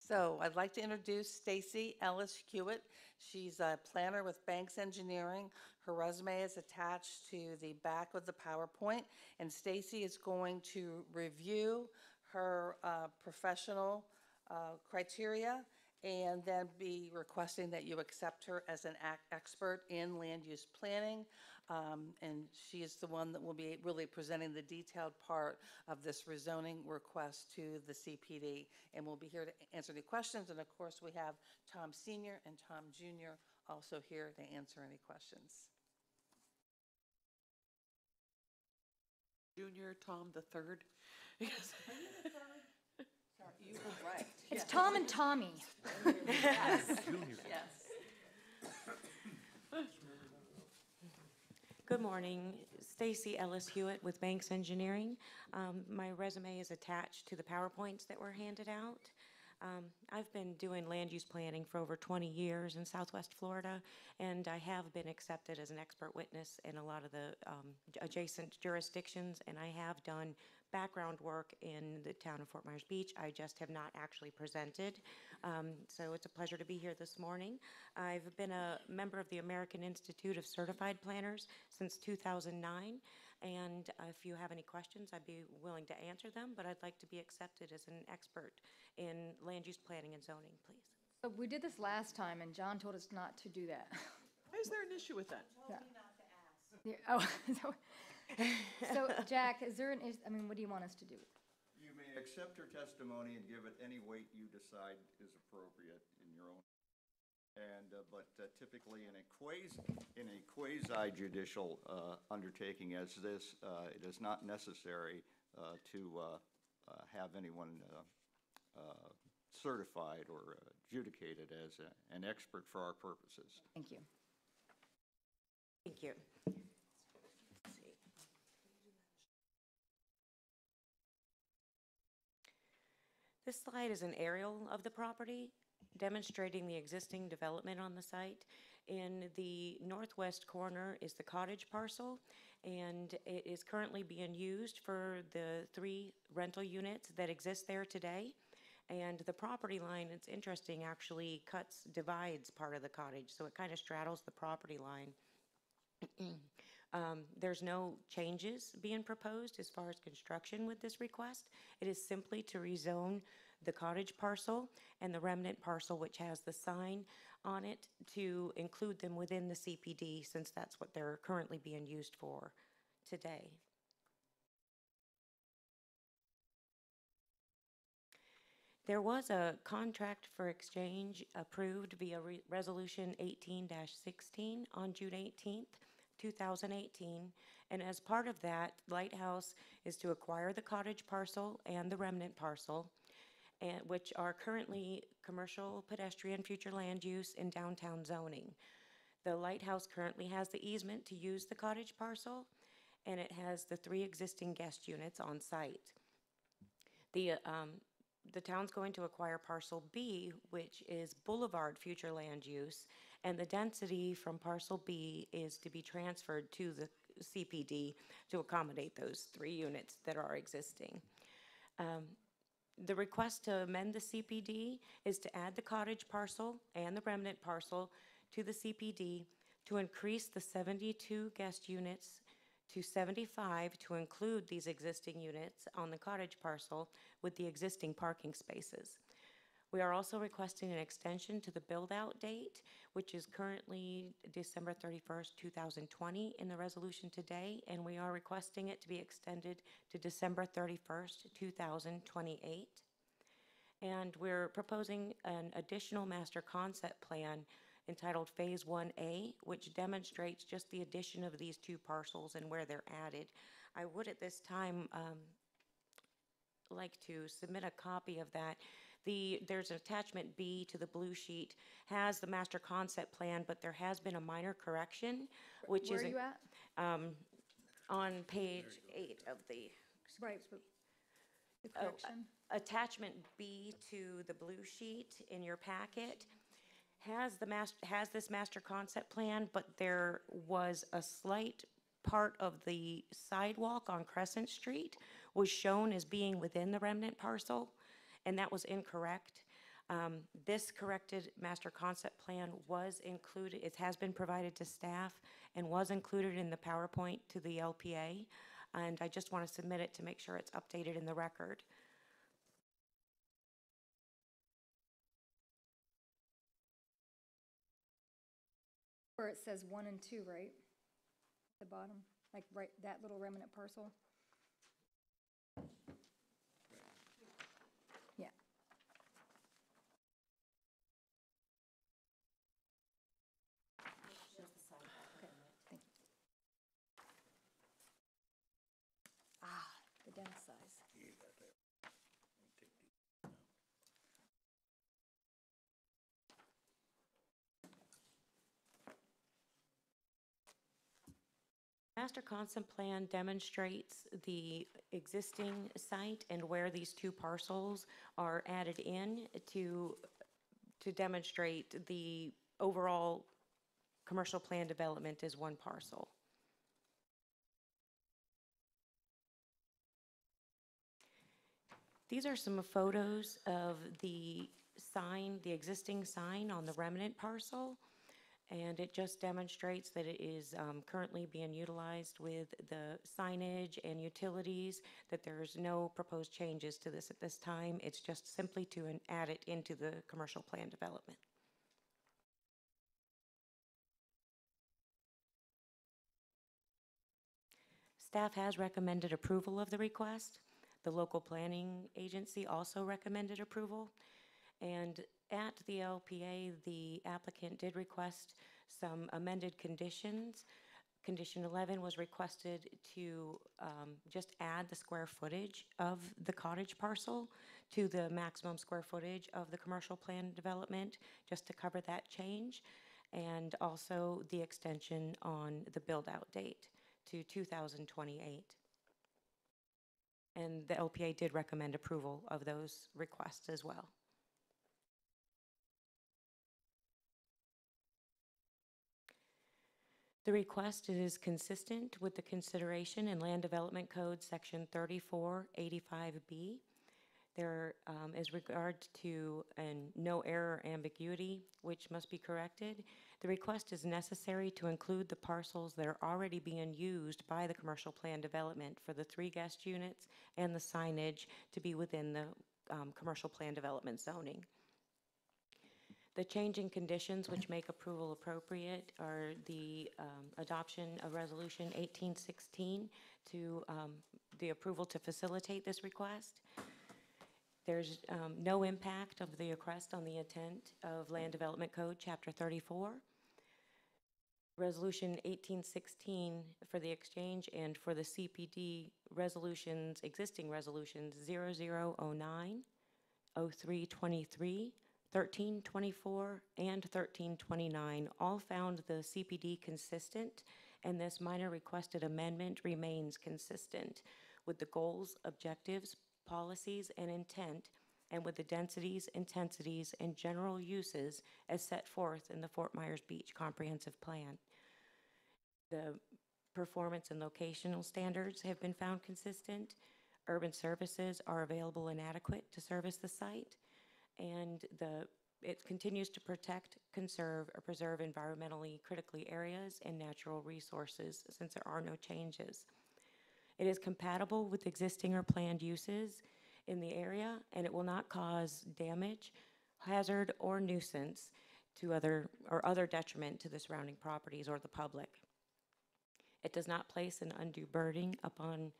So I'd like to introduce Stacy Ellis Hewitt. She's a planner with Banks Engineering. Her resume is attached to the back of the PowerPoint, and Stacy is going to review her professional criteria and then be requesting that you accept her as an expert in land use planning. And she is the one that will be really presenting the detailed part of this rezoning request to the CPD. And we'll be here to answer any questions. And of course, we have Tom Sr. and Tom Jr. also here to answer any questions. Junior, Tom the third. Sorry, you were right. It's Tom and Tommy. Yes. Yes. Good morning. Stacy Ellis Hewitt with Banks Engineering. My resume is attached to the PowerPoints that were handed out. I've been doing land use planning for over 20 years in Southwest Florida, and I have been accepted as an expert witness in a lot of the adjacent jurisdictions, and I have done background work in the town of Fort Myers Beach. I just have not actually presented. So it's a pleasure to be here this morning. I've been a member of the American Institute of Certified Planners since 2009. And if you have any questions, I'd be willing to answer them, but I'd like to be accepted as an expert in land use planning and zoning, please. So we did this last time, and John told us not to do that. Why is there an issue with that? Yeah. Oh, so Jack, is there I mean, what do you want us to do? You may accept her testimony and give it any weight you decide is appropriate in your own. And but typically in a quasi-judicial undertaking as this, it is not necessary to have anyone certified or adjudicated as an expert for our purposes. Thank you. Thank you. This slide is an aerial of the property demonstrating the existing development on the site. In the northwest corner is the cottage parcel, and it is currently being used for the 3 rental units that exist there today. And the property line, it's interesting, actually divides part of the cottage, so it kind of straddles the property line. There's no changes being proposed as far as construction with this request. It is simply to rezone the cottage parcel and the remnant parcel, which has the sign on it, to include them within the CPD, since that's what they're currently being used for today. There was a contract for exchange approved via Resolution 18-16 on June 18th, 2018, and as part of that, Lighthouse is to acquire the cottage parcel and the remnant parcel, which are currently commercial, pedestrian, future land use, and downtown zoning. The Lighthouse currently has the easement to use the cottage parcel, and it has the 3 existing guest units on site. The town's going to acquire parcel B, which is boulevard future land use, and the density from parcel B is to be transferred to the CPD to accommodate those 3 units that are existing. The request to amend the CPD is to add the cottage parcel and the remnant parcel to the CPD to increase the 72 guest units to 75 to include these existing units on the cottage parcel with the existing parking spaces. We are also requesting an extension to the build-out date, which is currently December 31st, 2020 in the resolution today, and we are requesting it to be extended to December 31st, 2028. And we're proposing an additional master concept plan entitled Phase 1A, which demonstrates just the addition of these 2 parcels and where they're added. I would at this time like to submit a copy of that. There's an attachment B to the blue sheet, has the master concept plan, but there has been a minor correction, which is Where are you at? on page 8 of the. Right, but the correction. Attachment B to the blue sheet in your packet has this master concept plan, but there was a slight part of the sidewalk on Crescent Street was shown as being within the remnant parcel, and that was incorrect. This corrected master concept plan was included, it has been provided to staff and was included in the PowerPoint to the LPA, and I just want to submit it to make sure it's updated in the record. Where it says 1 and 2, right? At the bottom, like right, that little remnant parcel. Yeah. Okay, thank you. The dense size. Master concept plan demonstrates the existing site and where these 2 parcels are added in to demonstrate the overall commercial plan development as 1 parcel. These are some photos of the sign, the existing sign on the remnant parcel. And it just demonstrates that it is currently being utilized with the signage and utilities, that there's no proposed changes to this at this time. It's just simply to add it into the commercial plan development. Staff has recommended approval of the request. The local planning agency also recommended approval. And at the LPA, the applicant did request some amended conditions. Condition 11 was requested to just add the square footage of the cottage parcel to the maximum square footage of the commercial plan development, just to cover that change. and also the extension on the build-out date to 2028. And the LPA did recommend approval of those requests as well. The request is consistent with the consideration in Land Development Code Section 3485B. There is regard to no error ambiguity, which must be corrected. The request is necessary to include the parcels that are already being used by the commercial plan development for the 3 guest units and the signage to be within the commercial plan development zoning. The changing conditions which make approval appropriate are the adoption of Resolution 1816 to the approval to facilitate this request. There's no impact of the request on the intent of Land Development Code, Chapter 34. Resolution 1816 for the exchange and for the CPD resolutions, existing resolutions 0009, 0323, 1324, and 1329 all found the CPD consistent, and this minor requested amendment remains consistent with the goals, objectives, policies, and intent, and with the densities, intensities, and general uses as set forth in the Fort Myers Beach Comprehensive Plan. The performance and locational standards have been found consistent. Urban services are available and adequate to service the site, and it continues to protect, conserve, or preserve environmentally critically areas and natural resources since there are no changes. It is compatible with existing or planned uses in the area, and it will not cause damage, hazard, or nuisance to other detriment to the surrounding properties or the public. It does not place an undue burden upon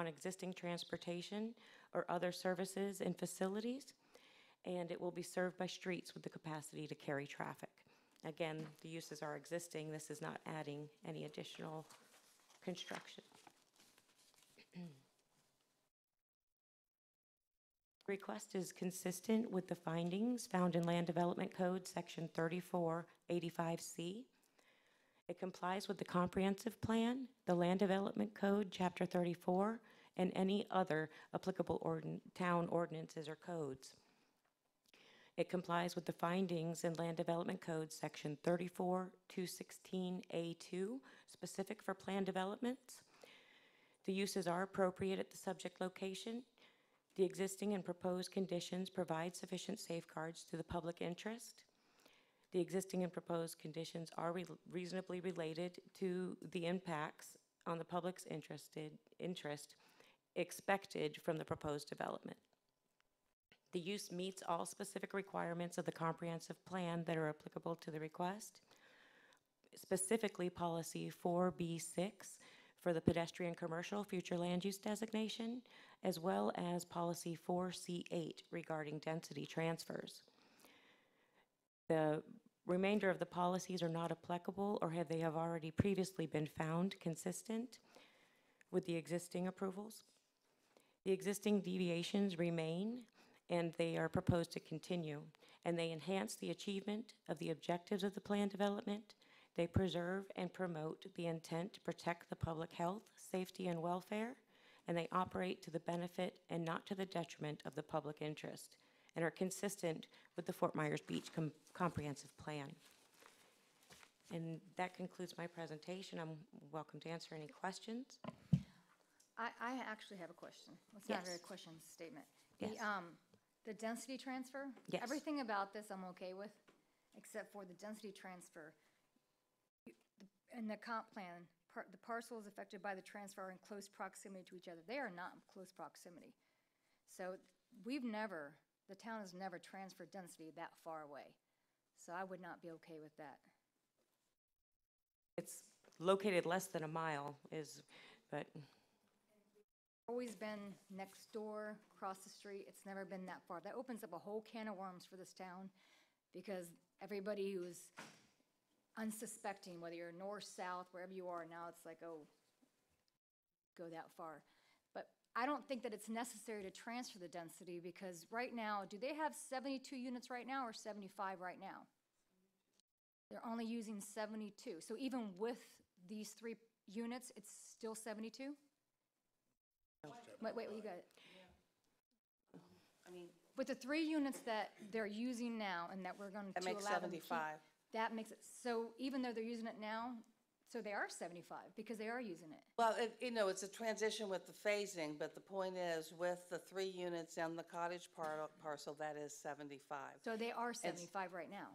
existing transportation or other services and facilities, and it will be served by streets with the capacity to carry traffic. Again, the uses are existing. This is not adding any additional construction. Request is consistent with the findings found in Land Development Code Section 3485C. It complies with the comprehensive plan, the Land Development Code Chapter 34, and any other applicable town ordinances or codes. It complies with the findings in Land Development Code Section 34216A2, specific for plan developments. The uses are appropriate at the subject location. The existing and proposed conditions provide sufficient safeguards to the public interest. The existing and proposed conditions are reasonably related to the impacts on the public's interest expected from the proposed development. The use meets all specific requirements of the comprehensive plan that are applicable to the request, specifically Policy 4B6 for the pedestrian commercial future land use designation, as well as Policy 4C8 regarding density transfers. The remainder of the policies are not applicable or they have already previously been found consistent with the existing approvals. The existing deviations remain, and they are proposed to continue, and they enhance the achievement of the objectives of the plan development. They preserve and promote the intent to protect the public health, safety, and welfare, and they operate to the benefit and not to the detriment of the public interest, and are consistent with the Fort Myers Beach Comprehensive Plan. And that concludes my presentation. I'm welcome to answer any questions. I actually have a question. It's not really a question, it's a statement. Yes. The density transfer? Yes. Everything about this I'm okay with, except for the density transfer. In the comp plan, the parcels affected by the transfer are in close proximity to each other. They are not in close proximity. So the town has never transferred density that far away. So I would not be okay with that. It's located less than a mile, but Always been next door, across the street. It's never been that far. That opens up a whole can of worms for this town, because everybody who's unsuspecting, whether you're north, south, wherever you are now, it's like, oh, go that far. But I don't think that it's necessary to transfer the density, because right now, do they have 72 units right now or 75 right now? They're only using 72. So even with these 3 units, it's still 72? Wait, you got it. I mean, With the 3 units that they're using now and that we're going to that makes allow them to keep, 75. that makes it, so even though they're using it now, so they are 75 because they are using it. Well, it's a transition with the phasing, but the point is, with the 3 units and the cottage parcel, that is 75. So they are 75 right now.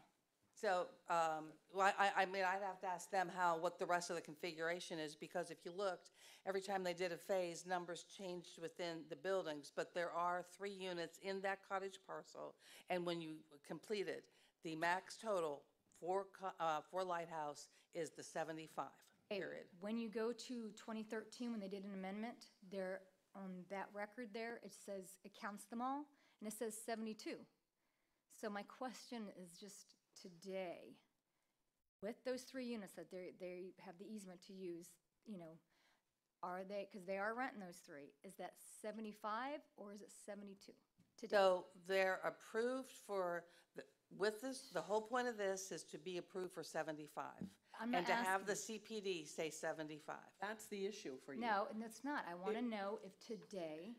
So, well, I mean, I'd have to ask them what the rest of the configuration is, because if you looked, every time they did a phase, numbers changed within the buildings, but there are 3 units in that cottage parcel, and when you complete it, the max total for Lighthouse is the 75, period. When you go to 2013, when they did an amendment, there, on that record there, it says, it counts them all, and it says 72. So my question is just today, with those 3 units that they have the easement to use, are they, because they are renting those 3, is that 75 or is it 72 today? So they're approved with this, the whole point of this is to be approved for 75. I'm not And to have the asking. CPD say 75. That's the issue for you. No, and that's not. I want to know if today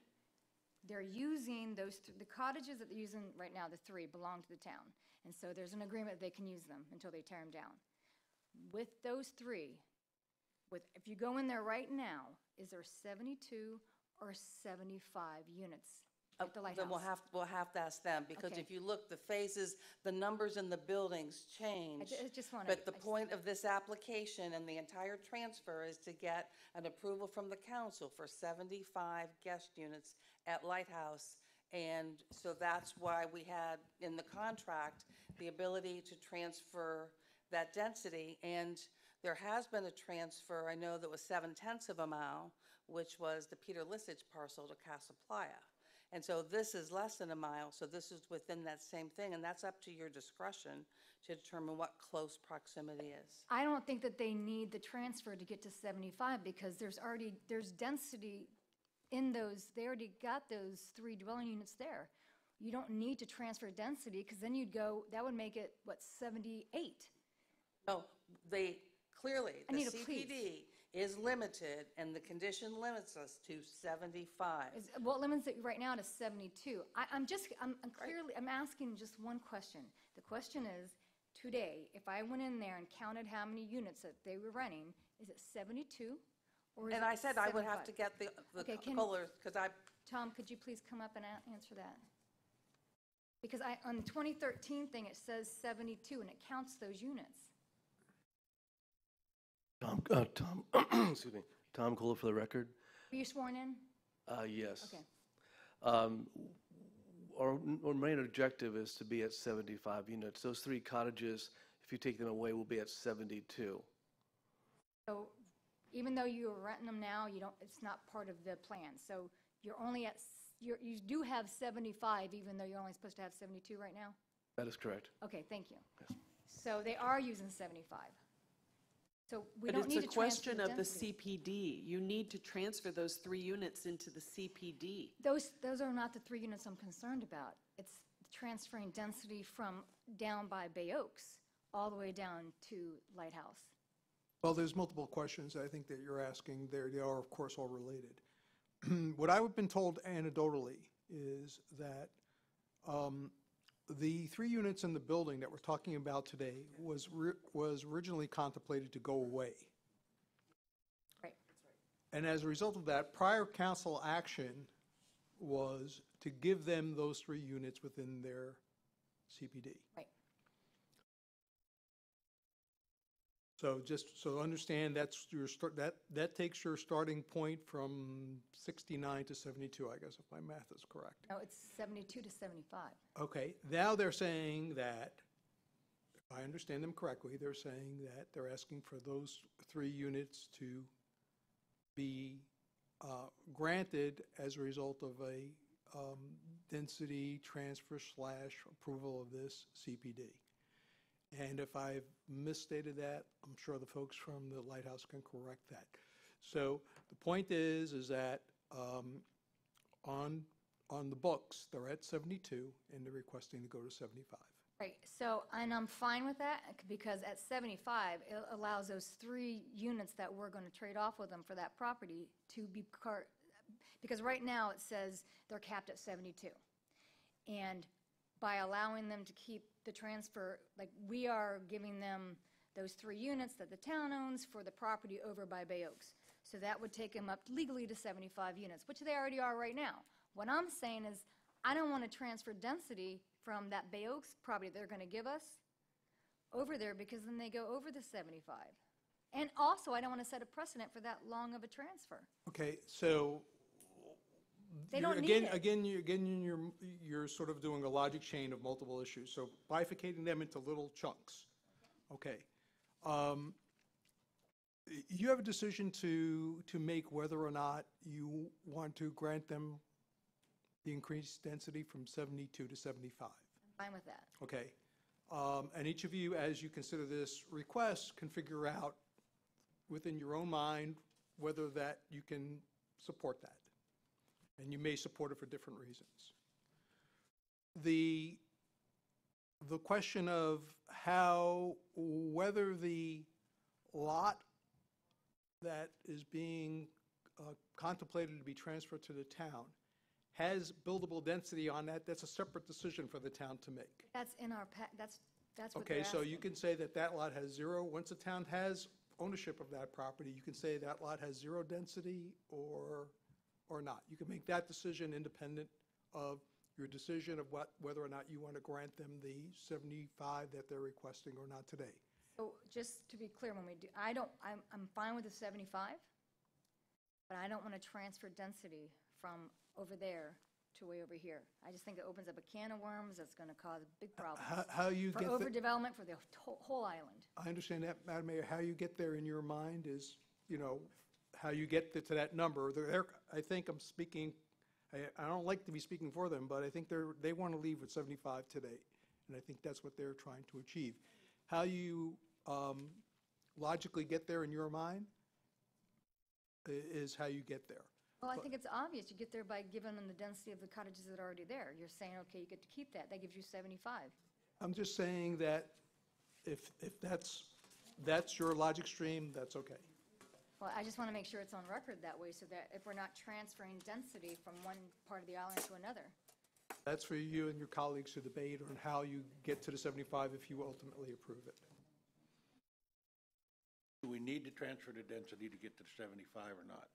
they're using the cottages that they're using right now, the 3, belong to the town. And so there's an agreement they can use them until they tear them down. With those 3, if you go in there right now, is there 72 or 75 units at the Lighthouse? Then we'll have to ask them, because Okay. if you look, the phases, the numbers in the buildings change. I just want to. But the point of this application and the entire transfer is to get an approval from the council for 75 guest units at Lighthouse. And so that's why we had in the contract the ability to transfer that density. And there has been a transfer, I know that was 7/10 of a mile, which was the Peter Lisage parcel to Casa Playa. And so this is less than a mile, so this is within that same thing, and that's up to your discretion to determine what close proximity is. I don't think that they need the transfer to get to 75 because there's density in those, they already got those 3 dwelling units there. You don't need to transfer density because then that would make it, 78? No, clearly, I the need a please. CPD is limited, and the condition limits us to 75. Well, it limits it right now to 72. I'm asking just one question. The question is, today, if I went in there and counted how many units that they were renting, is it 72? Or is And it I said I would have 75? to get the Okay, colors, because Tom, could you please come up and answer that? Because on the 2013 thing, it says 72, and it counts those units. Tom, excuse me, Tom Kohler for the record. Were you sworn in? Yes. Okay. Our main objective is to be at 75 units. Those 3 cottages, if you take them away, will be at 72. So even though you're renting them now, it's not part of the plan. So you're only you do have 75, even though you're only supposed to have 72 right now? That is correct. Okay, thank you. So they are using 75. So we don't But need it's to a transfer question of the density. CPD. You need to transfer those 3 units into the CPD. Those are not the 3 units I'm concerned about. It's transferring density from down by Bay Oaks all the way down to Lighthouse. Well, there's multiple questions I think that you're asking. They are, of course, all related. What I've been told anecdotally is that the 3 units in the building that we're talking about today was originally contemplated to go away. Right. And as a result of that, prior council action was to give them those 3 units within their CPD. Right. So just so understand, that's that takes your starting point from 69 to 72, I guess, if my math is correct. No, it's 72 to 75. Okay, now they're saying that, if I understand them correctly, they're saying that they're asking for those 3 units to be granted as a result of a density transfer / approval of this CPD. And if I've misstated that, I'm sure the folks from the Lighthouse can correct that. So the point is that on the books, they're at 72, and they're requesting to go to 75. Right, so, and I'm fine with that, because at 75, it allows those 3 units that we're going to trade off with them for that property to be, because right now it says they're capped at 72. And by allowing them to keep the transfer, like, we are giving them those 3 units that the town owns for the property over by Bay Oaks. So that would take them up legally to 75 units, which they already are right now. What I'm saying is, I don't want to transfer density from that Bay Oaks property they're going to give us over there, because then they go over the 75. And also, I don't want to set a precedent for that long of a transfer. Okay, so. They don't need it. Again, you're sort of doing a logic chain of multiple issues, so bifurcating them into little chunks. Okay. You have a decision to make whether or not you want to grant them the increased density from 72 to 75. I'm fine with that. Okay. And each of you, as you consider this request, can figure out within your own mind whether that you can support that. And you may support it for different reasons. The question of whether the lot that is being contemplated to be transferred to the town has buildable density on that, that's a separate decision for the town to make. That's in our, that's what Okay, they're so asking. you can say that that lot has 0. Once the town has ownership of that property, you can say that lot has 0 density or not. You can make that decision independent of your decision of whether or not you want to grant them the 75 that they're requesting or not today. So just to be clear, when we do, I'm fine with the 75, but I don't want to transfer density from over there to way over here. I just think it opens up a can of worms that's going to cause big problems. How you for get overdevelopment for the whole island. I understand that, Madam Mayor. How you get there in your mind is, how you get to that number. I think I'm speaking, I don't like to be speaking for them, but I think they want to leave with 75 today. And I think that's what they're trying to achieve. How you logically get there in your mind is how you get there. Well, I think it's obvious. You get there by giving them the density of the cottages that are already there. You're saying, okay, you get to keep that. That gives you 75. I'm just saying that if that's your logic stream, that's okay. Well, I just want to make sure it's on record that way, so that if we're not transferring density from one part of the island to another. That's for you and your colleagues to debate on how you get to the 75 if you ultimately approve it. Do we need to transfer the density to get to 75 or not?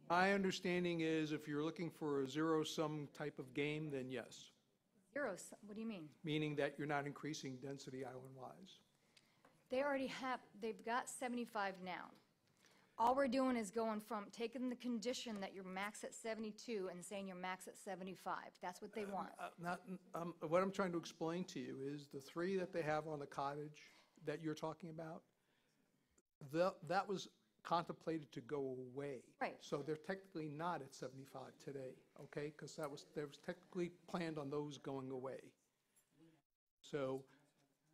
My understanding is if you're looking for a zero-sum type of game, then yes. What do you mean? Meaning that you're not increasing density island-wise. They already have, they've got 75 now. All we're doing is going from, taking the condition that you're max at 72 and saying you're max at 75. That's what they want. What I'm trying to explain to you is the 3 that they have on the cottage that you're talking about, that was contemplated to go away. Right. So they're technically not at 75 today, okay? Because that was technically planned on those going away. So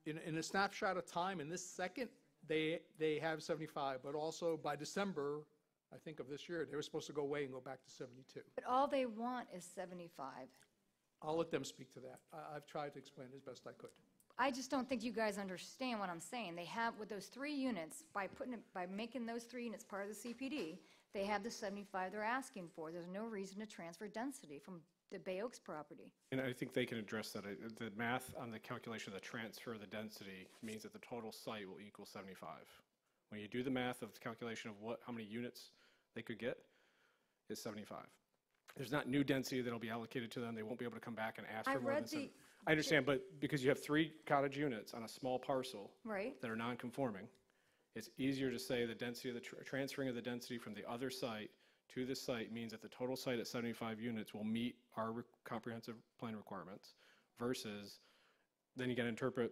in a snapshot of time, in this second, they have 75, but also by December, I think of this year, they were supposed to go away and go back to 72. But all they want is 75. I'll let them speak to that. I've tried to explain it as best I could. I just don't think you guys understand what I'm saying. They have, with those 3 units, by making those 3 units part of the CPD, they have the 75 they're asking for. There's no reason to transfer density from the Bay Oaks property. And I think they can address that. The math on the calculation of the transfer of the density means that the total site will equal 75. When you do the math of the calculation of how many units they could get, it's 75. There's not new density that'll be allocated to them. They won't be able to come back and ask for more than 7. I understand, but because you have 3 cottage units on a small parcel Right. that are non-conforming, it's easier to say the density of the transferring of the density from the other site to this site means that the total site at 75 units will meet our comprehensive plan requirements versus then you got to interpret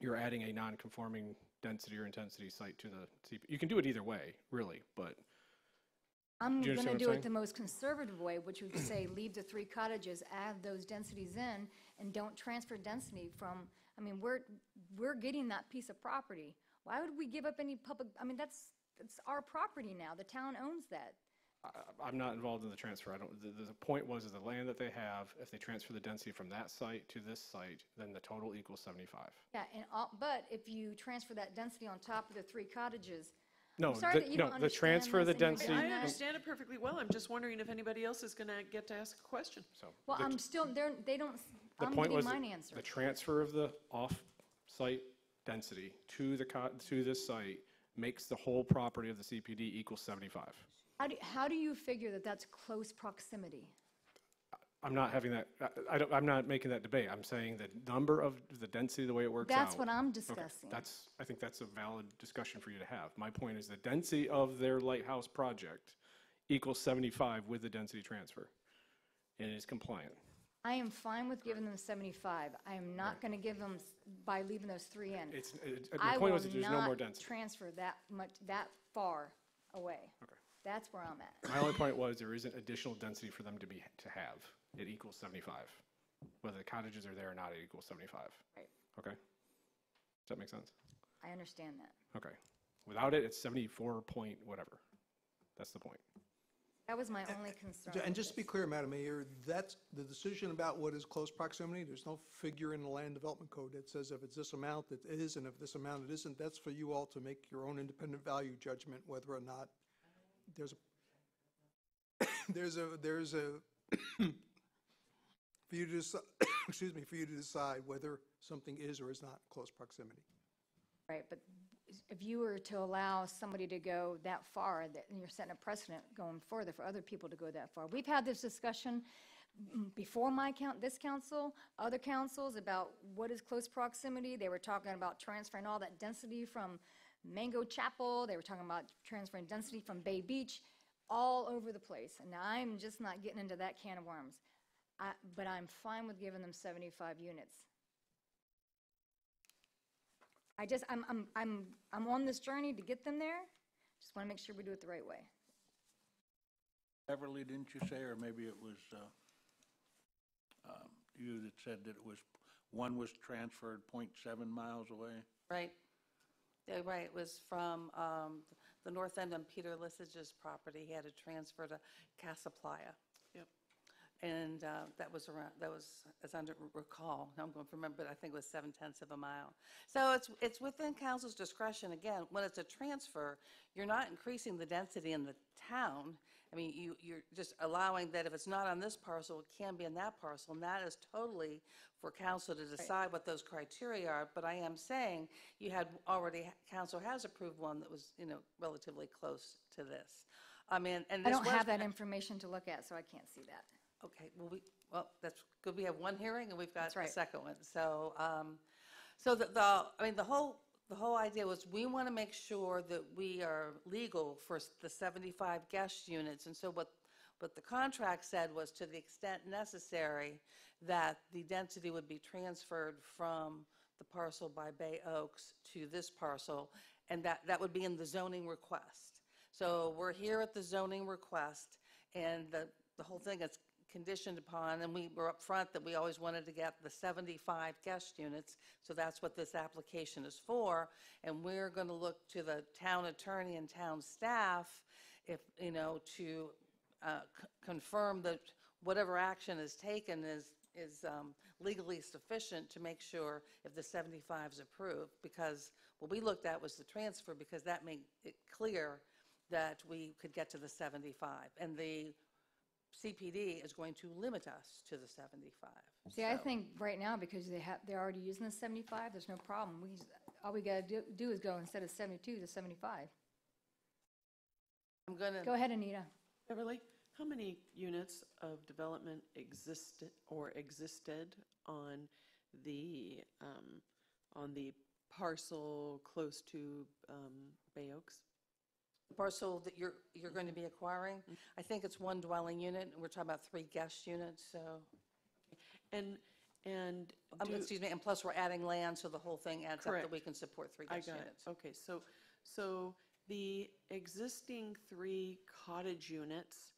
you're adding a non-conforming density or intensity site to the CP. You can do it either way, really, but I'm do you going to understand what I'm do it saying? the most conservative way, which would say leave the 3 cottages, add those densities in, and don't transfer density from, I mean, we're getting that piece of property. Why would we give up any public, I mean, that's our property now. The town owns that. I'm not involved in the transfer. I don't, the point was is the land that they have, if they transfer the density from that site to this site, then the total equals 75. Yeah, but if you transfer that density on top of the 3 cottages, No, I'm sorry that you don't the understand transfer of the this and you're density. doing I that. understand it perfectly well. I'm just wondering if anybody else is going to get to ask a question. So Well, the- I'm still, they don't, The I'm point getting was mine answered. the transfer of the off-site density to to this site makes the whole property of the CPD equal 75. How do you figure that that's close proximity? I'm not having that, I'm not making that debate. I'm saying the number of the density, the way it works out. That's what I'm Okay, discussing. I think that's a valid discussion for you to have. My point is the density of their lighthouse project equals 75 with the density transfer, and it is compliant. I am fine with giving them 75. I am not going to give them by leaving those 3 in. My point was that there's no more density. Transfer that far away. Okay. That's where I'm at. My only point was there isn't additional density for them to have. It equals 75. Whether the cottages are there or not, it equals 75. Right. Okay? Does that make sense? I understand that. Okay. Without it, it's 74 point whatever. That's the point. That was my only concern. And with just to be this. clear, Madam Mayor, that's the decision about what is close proximity. There's no figure in the land development code that says if it's this amount, it is, and if this amount, it isn't. That's for you all to make your own independent value judgment whether or not there's a for you to decide, excuse me, for you to decide whether something is or is not close proximity. Right, but if you were to allow somebody to go that far, then you're setting a precedent going further for other people to go that far. We've had this discussion before this council, other councils, about what is close proximity. They were talking about transferring all that density from Mango Chapel. They were talking about transferring density from Bay Beach, all over the place. And I'm just not getting into that can of worms. But I'm fine with giving them 75 units. I'm on this journey to get them there. Just want to make sure we do it the right way. Beverly, didn't you say, or maybe it was you that said that one was transferred 0.7 miles away? Right. Yeah, right. It was from the north end on Peter Lissage's property. He had to transfer to Casa Playa. Yep. And that was, as I recall, I'm going to remember, but I think it was 0.7 of a mile. So it's within council's discretion. Again, when it's a transfer, you're not increasing the density in the town. I mean, you're just allowing that if it's not on this parcel, it can be in that parcel, and that is totally for council to decide what those criteria are. But I am saying you had already, council has approved one that was, relatively close to this. I mean, and I this don't have that information to look at, so I can't see that. Okay, well, that's good. We have one hearing and we've got That's a right. second one. So, the whole idea was we want to make sure that we are legal for the 75 guest units. And so what the contract said was, to the extent necessary, that the density would be transferred from the parcel by Bay Oaks to this parcel, and that would be in the zoning request. So we're here at the zoning request, and the whole thing is conditioned upon, and we were upfront that we always wanted to get the 75 guest units, so that's what this application is for. And we're going to look to the town attorney and town staff to confirm that whatever action is taken is legally sufficient to make sure if the 75 is approved. Because what we looked at was the transfer, because that made it clear that we could get to the 75. And the CPD is going to limit us to the 75. See, I think right now, because they're already using the 75, there's no problem. All we got to do is go instead of 72 to 75. I'm going to... Go ahead, Anita. Beverly, how many units of development existed on the parcel close to Bay Oaks? The parcel that you're going to be acquiring, I think it's one dwelling unit, and we're talking about 3 guest units, so... And excuse me, and plus we're adding land, so the whole thing adds up Correct. that we can support 3 I guest got units. it. Okay, so the existing 3 cottage units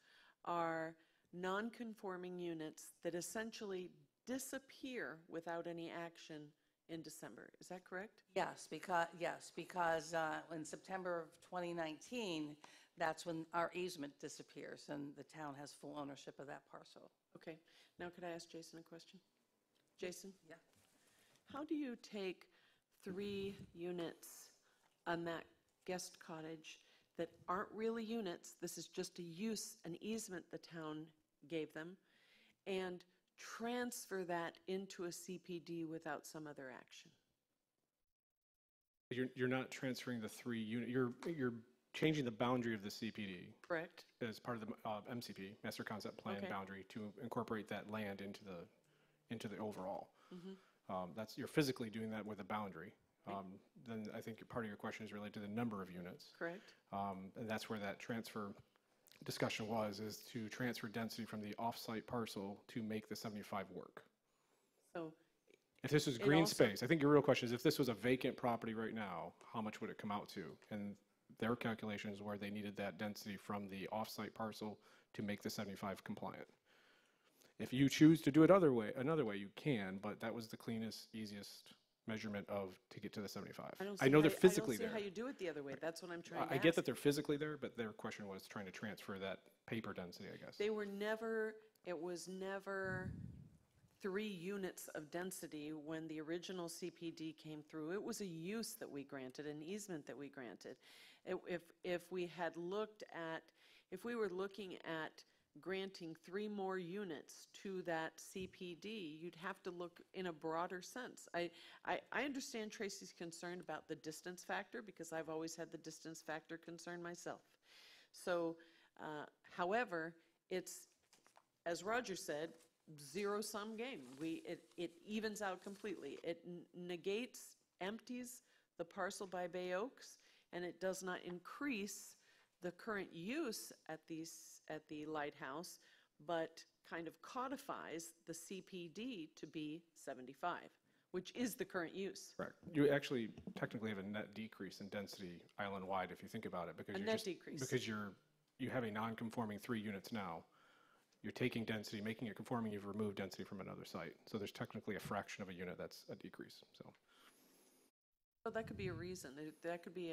are non-conforming units that essentially disappear without any action in December. Is that correct? Yes, because in September of 2019, that's when our easement disappears and the town has full ownership of that parcel. Okay, now could I ask Jason a question? Jason? Yeah. How do you take 3 units on that guest cottage that aren't really units, this is just a use, an easement the town gave them, and transfer that into a CPD without some other action? You're not transferring the 3 unit, you're changing the boundary of the CPD. Correct. As part of the MCP, Master Concept Plan Okay. boundary, to incorporate that land into the overall. Mhm. You're physically doing that with a boundary. Then I think part of your question is related to the number of units. Correct. And that's where that transfer discussion is to transfer density from the off-site parcel to make the 75 work. So If this was it green also- space, I think your real question is if this was a vacant property right now, how much would it come out to? And their calculations were they needed that density from the off-site parcel to make the 75 compliant. If you choose to do it another way, you can, but that was the cleanest, easiest measurement to get to the 75. I know they're physically I there. don't see how you do it the other way. That's what I'm trying to I get ask. that they're physically there, but their question was trying to transfer that paper density, I guess. They were never, it was never 3 units of density when the original CPD came through. It was a use that we granted, an easement that we granted. If we had looked at, if we were looking at granting 3 more units to that CPD, you'd have to look in a broader sense. I understand Tracy's concern about the distance factor because I've always had the distance factor concern myself. So, however, it's, as Roger said, zero-sum game. It evens out completely. It negates, empties the parcel by Bay Oaks, and it does not increase the current use at the lighthouse, but kind of codifies the CPD to be 75, which is the current use. Correct. You actually technically have a net decrease in density island-wide if you think about it, because A you're net just, decrease. because you have a non-conforming 3 units now. You're taking density, making it conforming, you've removed density from another site. So there's technically a fraction of a unit that's a decrease, so. Well, that could be a reason. That could be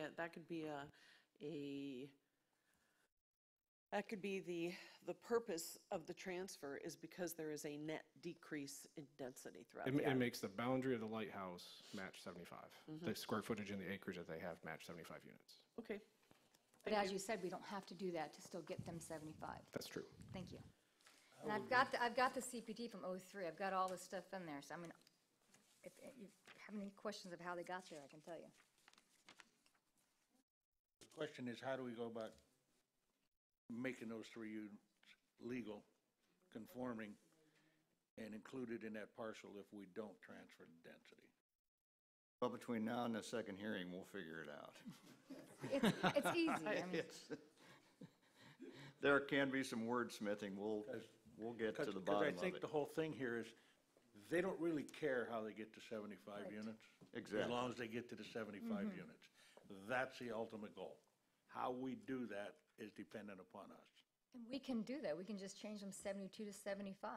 the purpose of the transfer is because there is a net decrease in density throughout the It island. makes the boundary of the lighthouse match 75. Mhm. The square footage and the acreage that they have match 75 units. Okay. But as you said, we don't have to do that to still get them 75. That's true. Thank you. And I've got the CPD from '03. I've got all this stuff in there. So I mean, if you have any questions of how they got there, I can tell you. The question is, how do we go about making those 3 units legal, conforming, and included in that parcel if we don't transfer the density? Well, between now and the second hearing, we'll figure it out. It's easy. I mean, There can be some wordsmithing. We'll get to the bottom Because of I think it. the whole thing here is, they don't really care how they get to 75 units. Exactly. As long as they get to the 75 units. That's the ultimate goal. How we do that is dependent upon us. and we can do that. We can just change them 72 to 75.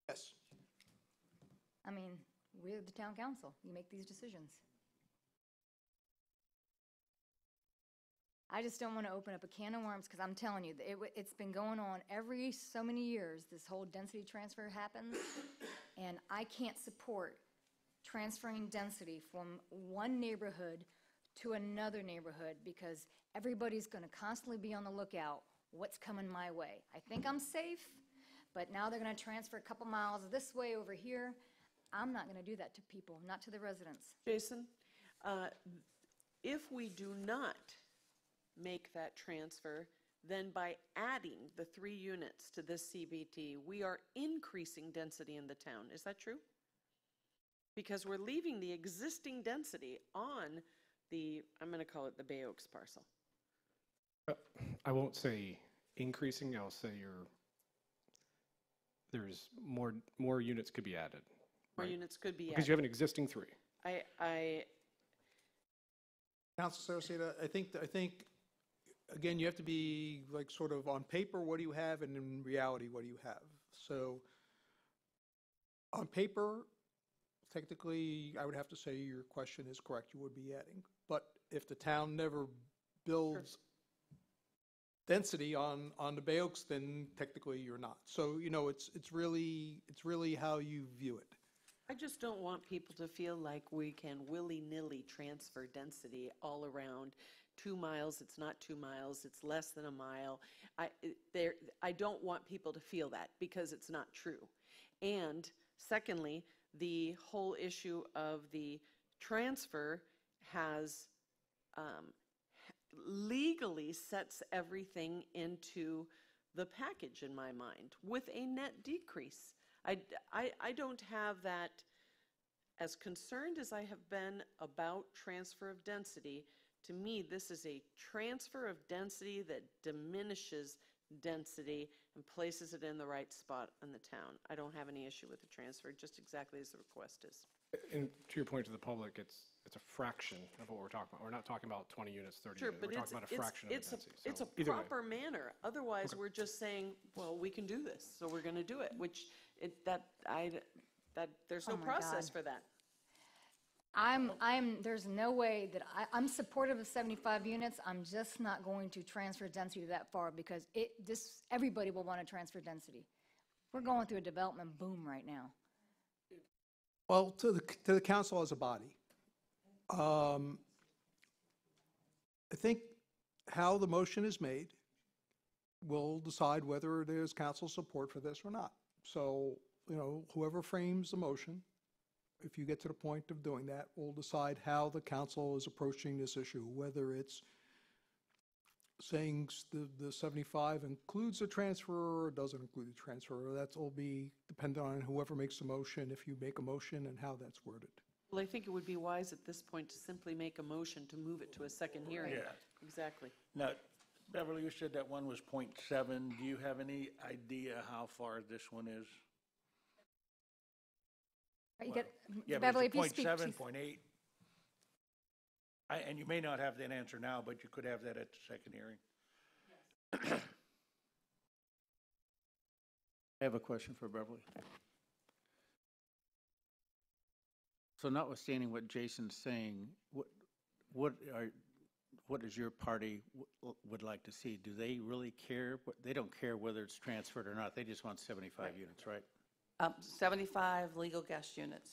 Yes. I mean, we're the town council. You make these decisions. I just don't want to open up a can of worms because I'm telling you, it's been going on every so many years. This whole density transfer happens, and I can't support transferring density from one neighborhood to another neighborhood because everybody's going to constantly be on the lookout. What's coming my way? I think I'm safe, but now they're going to transfer a couple miles this way over here. I'm not going to do that to people, not to the residents. Jason, if we do not make that transfer, then by adding the 3 units to this CBT, we are increasing density in the town. Is that true? Because we're leaving the existing density on the, I'm going to call it the Bay Oaks parcel. I won't say increasing, I'll say there's more units could be added. More right? units could be Because you have an existing 3. Council Saraceno, I think, again, you have to be like sort of on paper, what do you have, and in reality, what do you have? So on paper, technically, I would have to say your question is correct, you would be adding. But if the town never builds density on the Bay Oaks, then technically you're not. So, it's really how you view it. I just don't want people to feel like we can willy-nilly transfer density all around 2 miles. It's not 2 miles, it's less than a mile. I don't want people to feel that, because it's not true. And secondly, the whole issue of the transfer has legally sets everything into the package in my mind with a net decrease. I don't have that, as concerned as I have been about transfer of density. To me, this is a transfer of density that diminishes density and places it in the right spot in the town. I don't have any issue with the transfer, just exactly as the request is. And to your point to the public, it's a fraction of what we're talking about. We're not talking about 20 units, 30 Sure, units. but We're talking about a fraction of the density. it's a Either way. proper manner. Otherwise, we're just saying, well, we can do this, so we're going to do it, which there's no Oh my process God. for that. There's no way that I'm supportive of 75 units. I'm just not going to transfer density that far, because everybody will want to transfer density. We're going through a development boom right now. Well, to the council as a body, I think how the motion is made will decide whether there's council support for this or not. So, whoever frames the motion, if you get to the point of doing that, will decide how the council is approaching this issue, whether it's saying the 75 includes a transfer or doesn't include a transfer. That will be dependent on whoever makes the motion, if you make a motion, and how that's worded. Well, I think it would be wise at this point to simply make a motion to move it to a second hearing. Yeah. Exactly. Now, Beverly, you said that one was .7. Do you have any idea how far this one is? Yeah, but Beverly, is if you it speak, .7, please. .8? And you may not have that answer now, but you could have that at the second hearing. I have a question for Beverly. So notwithstanding what Jason's saying, what does your party would like to see? Do they really care? They don't care whether it's transferred or not. They just want 75 units, right? 75 legal guest units.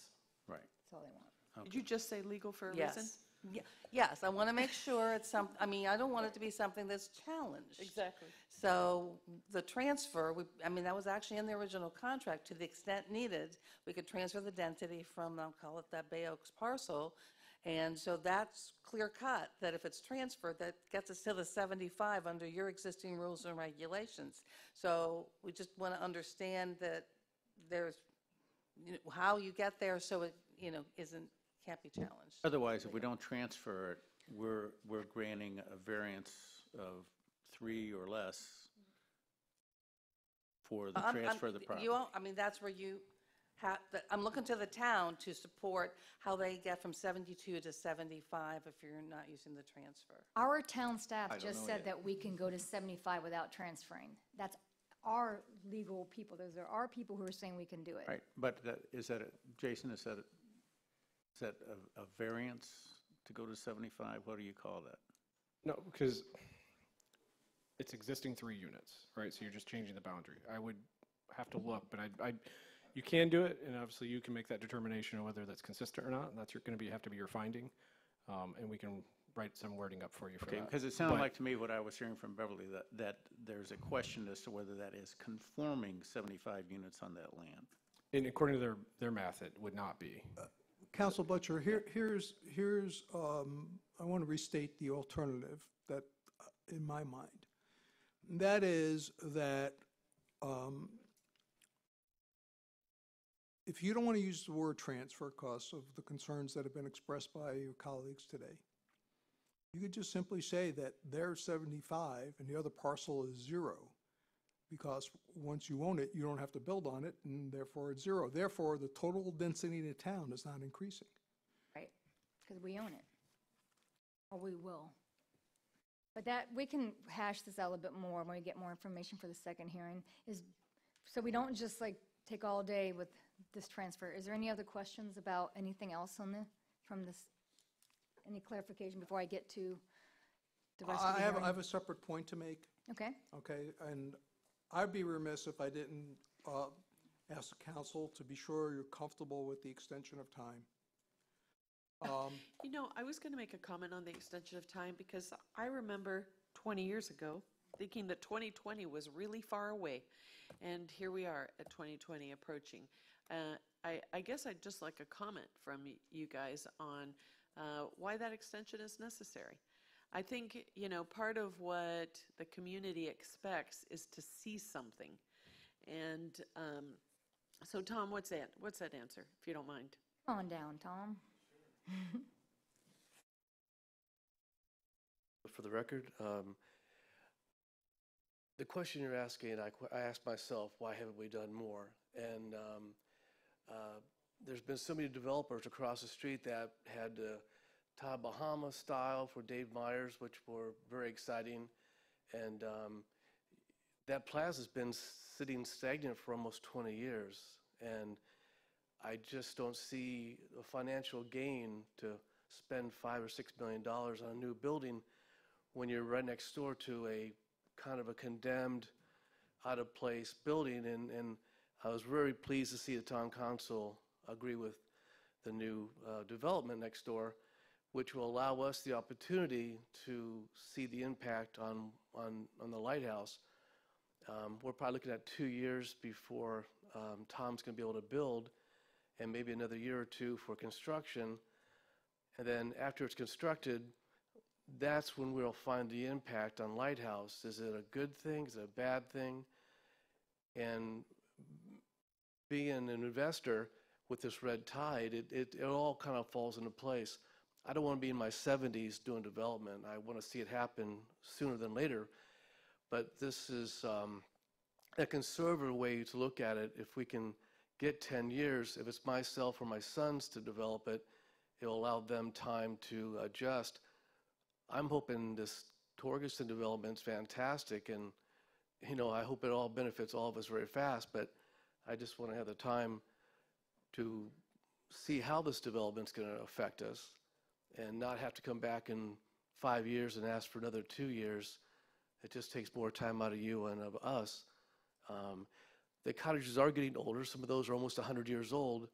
Right. That's all they want. Did you just say legal for a reason? Yes. Yes, I want to make sure it's I don't want it to be something that's challenged. Exactly. So the transfer, that was actually in the original contract. To the extent needed, we could transfer the density from, I'll call it that Bay Oaks parcel. And so that's clear cut, that if it's transferred, that gets us to the 75 under your existing rules and regulations. So we just want to understand that there's, how you get there so it, can't be challenged. Otherwise, if we don't transfer it, we're granting a variance of 3 or less for the transfer of the property. That's where you have, I'm looking to the town to support how they get from 72 to 75 if you're not using the transfer. Our town staff I don't just know said yet. that we can go to 75 without transferring. That's our legal people. Those are our people who are saying we can do it. Right, but Jason, is that a variance to go to 75? What do you call that? No, because it's existing 3 units, right? So you're just changing the boundary. I would have to look, but you can do it, and obviously you can make that determination of whether that's consistent or not, and that's going to have to be your finding, and we can write some wording up for you for that. Okay, because it sounded like to me what I was hearing from Beverly, that there's a question as to whether that is conforming 75 units on that land. And according to their math, it would not be. Council Butcher, here's I want to restate the alternative that, in my mind. That is that if you don't want to use the word transfer because of the concerns that have been expressed by your colleagues today, you could just simply say that they're 75 and the other parcel is 0, because once you own it, you don't have to build on it, and therefore it's 0. Therefore, the total density in the town is not increasing. Right, because we own it, or we will. But we can hash this out a little bit more when we get more information for the second hearing, so we don't just take all day with this transfer. Is there any other questions about anything else from this? Any clarification before I get to the rest of I the have, hearing? I have a separate point to make, Okay, okay? And I'd be remiss if I didn't ask the council to be sure you're comfortable with the extension of time. You know, I was going to make a comment on the extension of time because I remember 20 years ago thinking that 2020 was really far away. And here we are at 2020 approaching. I guess I'd just like a comment from you guys on why that extension is necessary. I think, you know, part of what the community expects is to see something. And so, Tom, what's that? What's that answer, if you don't mind? come on down, Tom. For the record, the question you're asking, I asked myself, why haven't we done more? And there's been so many developers across the street that had Todd Bahama style for Dave Myers, which were very exciting. And that plaza's been sitting stagnant for almost 20 years. And I just don't see a financial gain to spend $5 or $6 million on a new building when you're right next door to a kind of a condemned, out-of-place building. And I was very pleased to see the town council agree with the new development next door, which will allow us the opportunity to see the impact on the lighthouse. We're probably looking at 2 years before Tom's going to be able to build, and maybe another year or two for construction. And then after it's constructed, that's when we'll find the impact on Lighthouse. Is it a good thing? Is it a bad thing? And being an investor with this red tide, it all kind of falls into place. I don't want to be in my 70s doing development. I want to see it happen sooner than later. But this is a conservative way to look at it. If we can get 10 years, if it's myself or my sons to develop it, it'll allow them time to adjust. I'm hoping this Torgerson development's fantastic, and you know, I hope it all benefits all of us very fast, but I just want to have the time to see how this development's going to affect us and not have to come back in 5 years and ask for another 2 years. It just takes more time out of you and of us. The cottages are getting older. Some of those are almost 100 years old.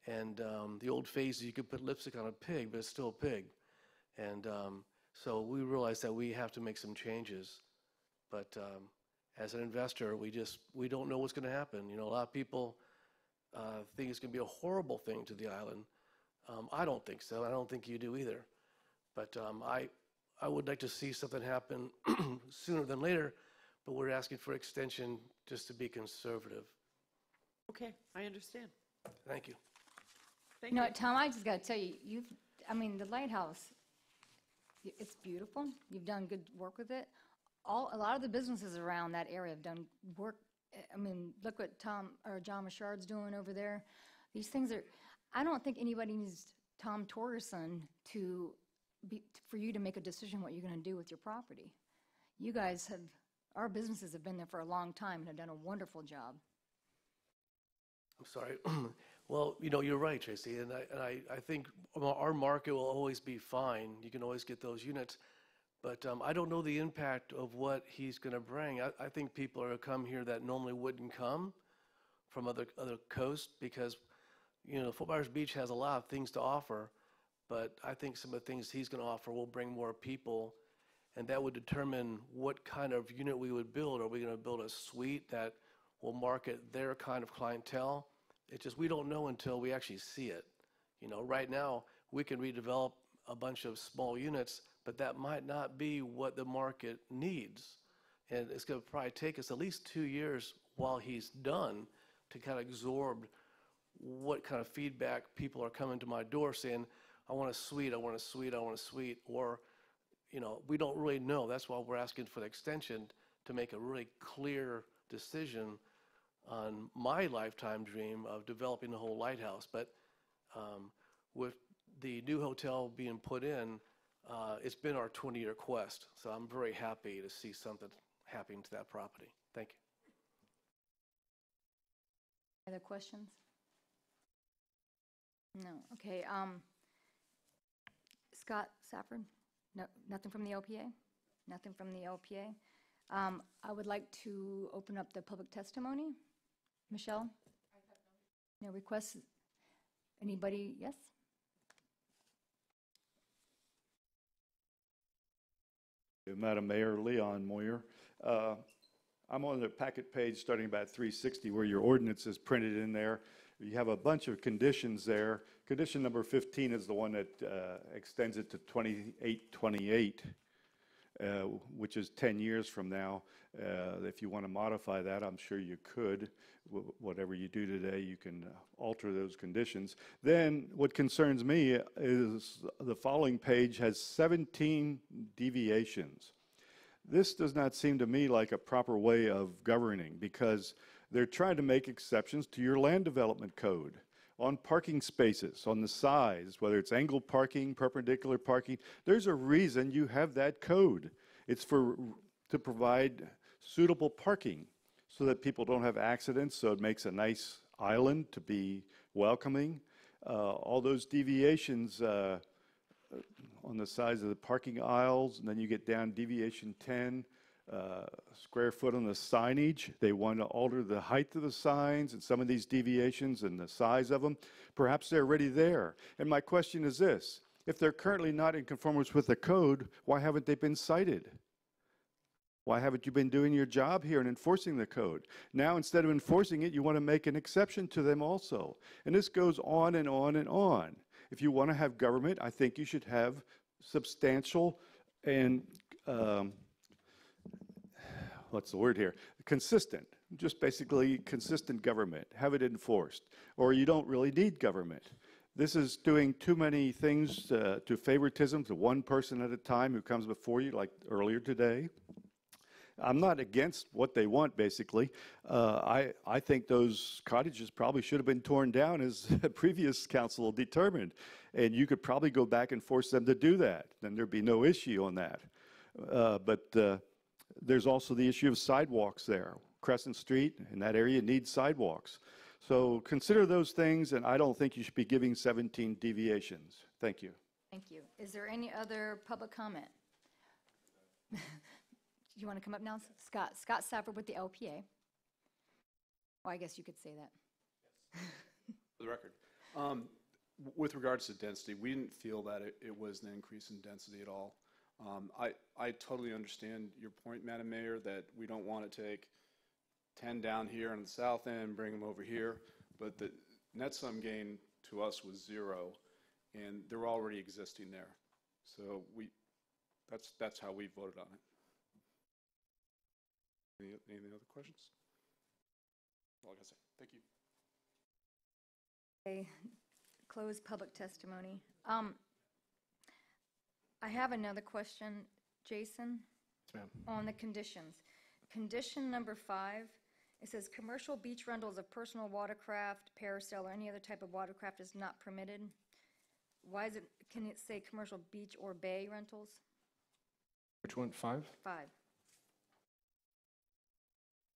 And the old phase, you could put lipstick on a pig, but it's still a pig. And so we realize that we have to make some changes. But as an investor, we don't know what's going to happen. You know, a lot of people think it's going to be a horrible thing to the island. I don't think so. I don't think you do either. But I would like to see something happen sooner than later, but we're asking for extension just to be conservative. Okay, I understand. Thank you. Thank You know you. what, Tom, I just got to tell you, I mean, the lighthouse, it's beautiful. You've done good work with it. A lot of the businesses around that area have done work. I mean, look what John Machard's doing over there. These things are, I don't think anybody needs Tom Torgerson for you to make a decision what you're going to do with your property. You guys our businesses have been there for a long time and have done a wonderful job. I'm sorry. Well, you know, you're right, Tracy, and I think our market will always be fine. You can always get those units. But I don't know the impact of what he's going to bring. I think people are going to come here that normally wouldn't come from other coasts because, you know, Fort Myers Beach has a lot of things to offer, but I think some of the things he's going to offer will bring more people, and that would determine what kind of unit we would build. Are we going to build a suite that will market their kind of clientele? It's just we don't know until we actually see it. You know, right now we can redevelop a bunch of small units, but that might not be what the market needs. And it's going to probably take us at least 2 years while he's done to kind of absorb what kind of feedback people are coming to my door saying, I want a suite, I want a suite, I want a suite. Or, you know, we don't really know. That's why we're asking for the extension to make a really clear decision on my lifetime dream of developing the whole lighthouse. But with the new hotel being put in, it's been our 20-year quest. So I'm very happy to see something happening to that property. Thank you. Other questions? No. Okay. Scott Safford? No, nothing from the LPA? Nothing from the LPA. I would like to open up the public testimony. Michelle? No requests? Anybody? Yes? Madam Mayor, Leon Moyer. I'm on the packet page starting about 360 where your ordinance is printed in there. You have a bunch of conditions there. Condition number 15 is the one that extends it to 2828, which is 10 years from now. If you want to modify that, I'm sure you could. Whatever you do today, you can alter those conditions. Then what concerns me is the following page has 17 deviations. This does not seem to me like a proper way of governing because they're trying to make exceptions to your land development code on parking spaces, on the size, whether it's angled parking, perpendicular parking. There's a reason you have that code. It's to provide suitable parking so that people don't have accidents, so it makes a nice island to be welcoming. All those deviations on the size of the parking aisles, and then you get down deviation 10, square foot on the signage. They want to alter the height of the signs and some of these deviations and the size of them. Perhaps they're already there. And my question is this: if they're currently not in conformance with the code, why haven't they been cited? Why haven't you been doing your job here and enforcing the code? Now, instead of enforcing it, you want to make an exception to them also. And this goes on and on and on. If you want to have government, I think you should have substantial and, what's the word here? Consistent, just basically consistent government. Have it enforced. Or you don't really need government. This is doing too many things to favoritism to one person at a time who comes before you, like earlier today. I'm not against what they want, basically. I think those cottages probably should have been torn down, as the previous council determined. And you could probably go back and force them to do that. Then there'd be no issue on that. But there's also the issue of sidewalks there. Crescent Street in that area needs sidewalks. So consider those things, and I don't think you should be giving 17 deviations. Thank you. Thank you. Is there any other public comment? You want to come up now? Scott Safford with the LPA. Oh, I guess you could say that. For the record, with regards to density, we didn't feel that it was an increase in density at all. I totally understand your point, Madam Mayor, that we don't want to take 10 down here on the south end, bring them over here, but the net sum gain to us was 0, and they're already existing there. So that's how we voted on it. Any other questions? All I gotta say. Thank you. Okay, close public testimony. I have another question, Jason. Yes, ma'am. On the conditions. Condition number 5, it says commercial beach rentals of personal watercraft, parasail, or any other type of watercraft is not permitted. Why is it, can it say commercial beach or bay rentals? Which one, 5? 5.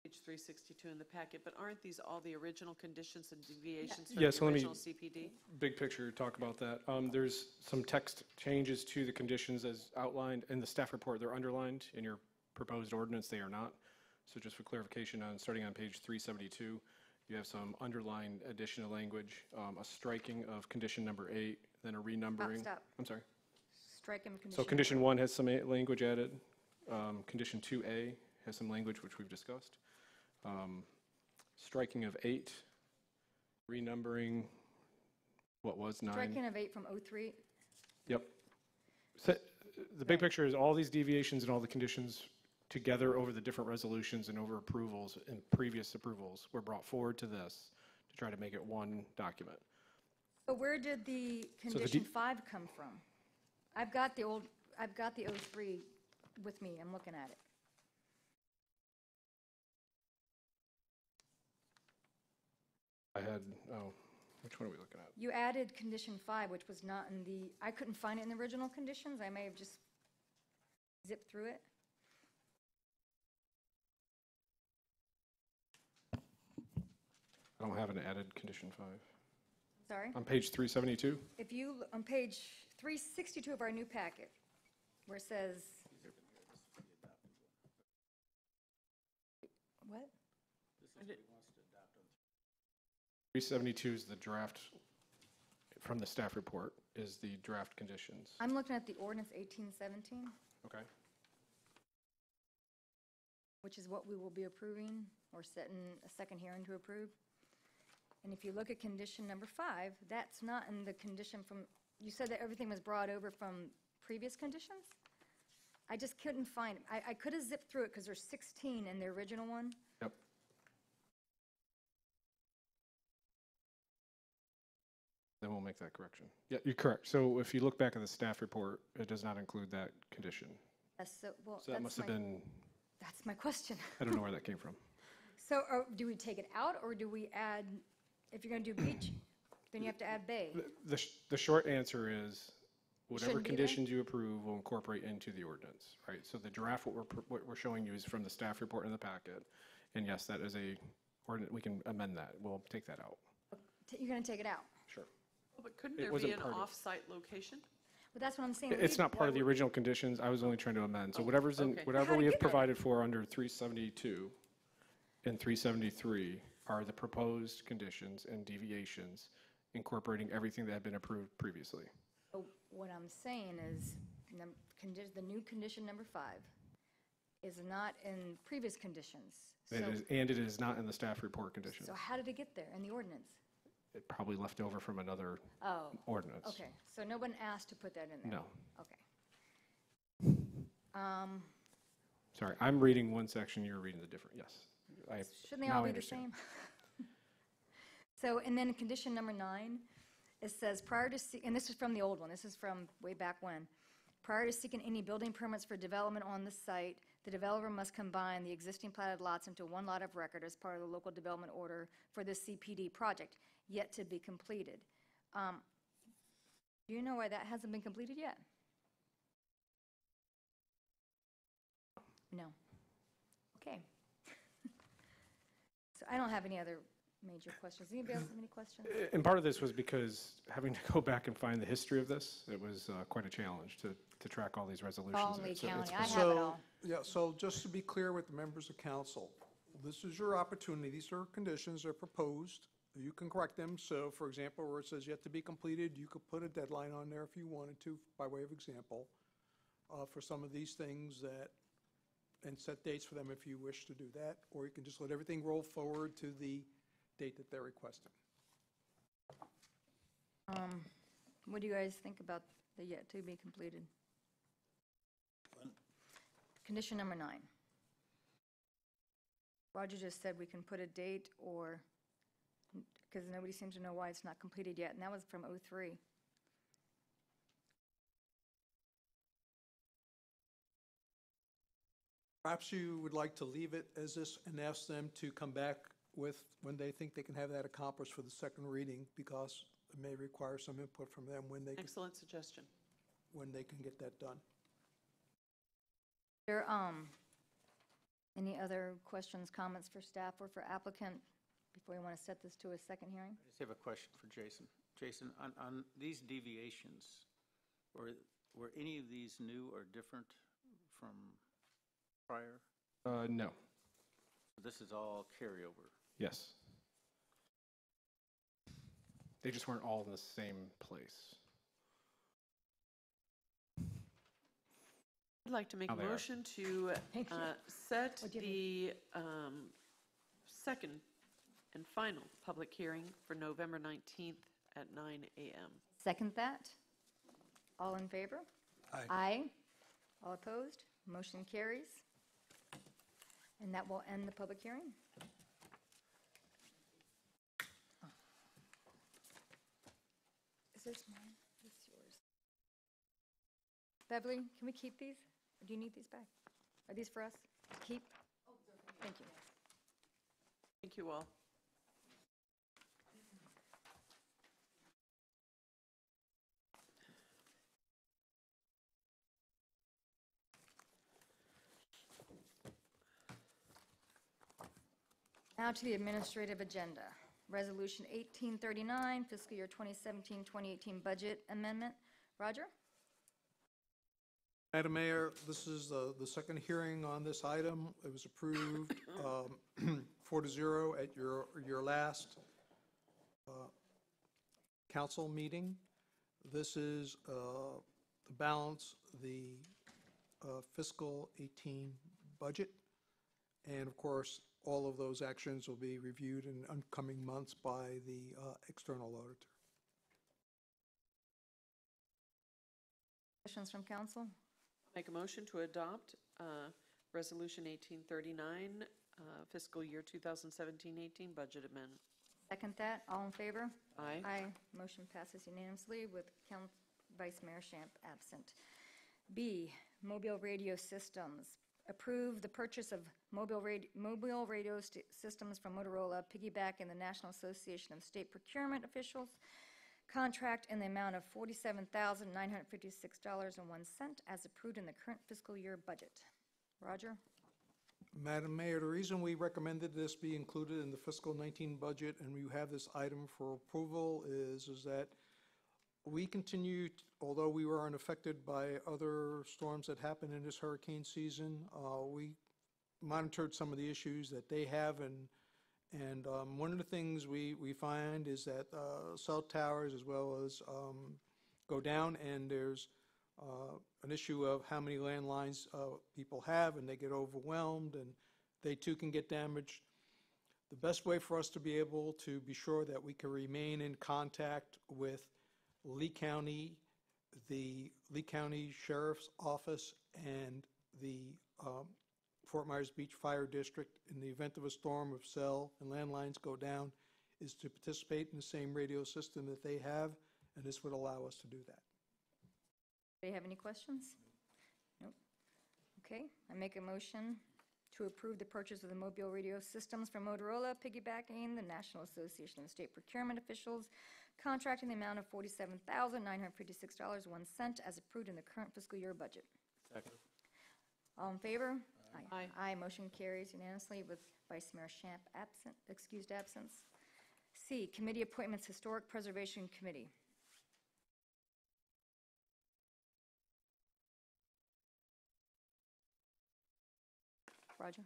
Page 362 in the packet, but aren't these all the original conditions and deviations from Yeah, the so let me, original CPD? big picture, talk about that. There's some text changes to the conditions as outlined in the staff report. They're underlined. In your proposed ordinance, they are not. So just for clarification, starting on page 372, you have some underlined additional language, a striking of condition number 8, then a renumbering. Stop. I'm sorry. Striking condition. So condition 1 has some language added. Condition 2A has some language which we've discussed. Striking of 8, renumbering what was 9. Striking of 8 from 03. Yep. So the big picture is all these deviations and all the conditions together over the different resolutions and over approvals and previous approvals were brought forward to this to try to make it one document. So where did the condition 5 come from? I've got the 03 with me. I'm looking at it. I had, which one are we looking at? You added condition 5, which was not in the, I couldn't find it in the original conditions. I may have just zipped through it. I don't have an added condition 5. Sorry? On page 372? If you, on page 362 of our new packet, where it says, What? 372 is the draft from the staff report, is the draft conditions. I'm looking at the ordinance 1817, Okay. which is what we will be approving or setting a second hearing to approve. And if you look at condition number 5, that's not in the condition from, you said that everything was brought over from previous conditions? I just couldn't find, I could have zipped through it because there's 16 in the original one. Yep. Then we'll make that correction. Yeah, you're correct. So if you look back at the staff report, it does not include that condition. Well, So that must have been, that's my question. I don't know where that came from. So do we take it out, or do we add, if you're going to do beach, then you have to add bay? The short answer is, whatever shouldn't be there? conditions you approve will incorporate into the ordinance, right? So the draft, what we're showing you is from the staff report in the packet. And yes, that is a ordinance, we can amend that. We'll take that out. You're going to take it out? Sure. Well, but couldn't It there be wasn't an part of- off-site location? But that's what I'm saying. It's not part of the original conditions. I was only trying to amend. So whatever's in, okay. whatever How'd we it have get there? provided for under 372 and 373 are the proposed conditions and deviations incorporating everything that had been approved previously. So what I'm saying is, the new condition number 5 is not in previous conditions. So, And it is not in the staff report conditions. so how did it get there in the ordinance? It probably left over from another Oh. ordinance. Okay, so no one asked to put that in there? No. Okay. Sorry, I'm reading one section, you're reading the different, yes. Shouldn't they now all I be the understand. same? So, and then condition number 9, it says, prior to, and this is from the old one, this is from way back when. Prior to seeking any building permits for development on the site, the developer must combine the existing platted lots into one lot of record as part of the local development order for the CPD project, yet to be completed. Do you know why that hasn't been completed yet? No. Okay. So I don't have any other major questions. Anybody else have any questions? And part of this was because having to go back and find the history of this, it was quite a challenge to track all these resolutions. All in Lee It's- County, it's I been- have it all. Yeah, so just to be clear with the members of council, this is your opportunity. These are conditions that are proposed. You can correct them. So for example, where it says yet to be completed, you could put a deadline on there if you wanted to, by way of example, for some of these things that, and set dates for them if you wish to do that, or you can just let everything roll forward to the date that they're requesting. What do you guys think about the yet to be completed? Condition number 9. Roger just said we can put a date or, because nobody seems to know why it's not completed yet, and that was from '03. Perhaps you would like to leave it as this and ask them to come back with when they think they can have that accomplished for the second reading, because it may require some input from them when they can, Excellent suggestion. when they can get that done. There, any other questions, comments for staff or for applicant before we want to set this to a second hearing? I just have a question for Jason. Jason, on these deviations, were any of these new or different from prior? No, This is all carryover. yes. They just weren't all in the same place. I'd like to make Now a they are. motion to Thank you. set What'd you the second and final public hearing for November 19th at 9 a.m. Second that? All in favor? Aye. Aye. All opposed? Motion carries. And that will end the public hearing. Is this mine? This is yours. Beverly, can we keep these? Or do you need these back? Are these for us to keep? Thank you. Thank you all. Now to the administrative agenda. Resolution 1839, fiscal year 2017-2018 budget amendment. Roger? Madam Mayor, this is the second hearing on this item. It was approved 4-0 at your last council meeting. This is to balance the fiscal 18 budget. And of course, all of those actions will be reviewed in upcoming months by the external auditor. Questions from council? Make a motion to adopt Resolution 1839, fiscal year 2017-18 budget amendment. Second that. All in favor? Aye. Aye. Motion passes unanimously with Vice Mayor Shamp absent. B, mobile radio systems. Approve the purchase of mobile radio systems from Motorola, piggybacking the National Association of State Procurement Officials contract in the amount of $47,956.01 as approved in the current fiscal year budget. Roger? Madam Mayor, the reason we recommended this be included in the fiscal 19 budget and we have this item for approval is that we continue, although we were unaffected by other storms that happened in this hurricane season, we monitored some of the issues that they have, and one of the things we find is that cell towers as well as go down, and there's an issue of how many landlines people have, and they get overwhelmed, and they too can get damaged. The best way for us to be able to be sure that we can remain in contact with Lee County, the Lee County Sheriff's Office, and the Fort Myers Beach Fire District in the event of a storm, if cell and landlines go down, is to participate in the same radio system that they have, and this would allow us to do that. Do you have any questions? Nope. Okay, I make a motion to approve the purchase of the mobile radio systems from Motorola, piggybacking the National Association of State Procurement Officials contract in the amount of $47,956.01 as approved in the current fiscal year budget. Second. All in favor? Aye. Aye. Motion carries unanimously with Vice Mayor Shamp absent, excused absence. C, Committee Appointments, Historic Preservation Committee. Roger?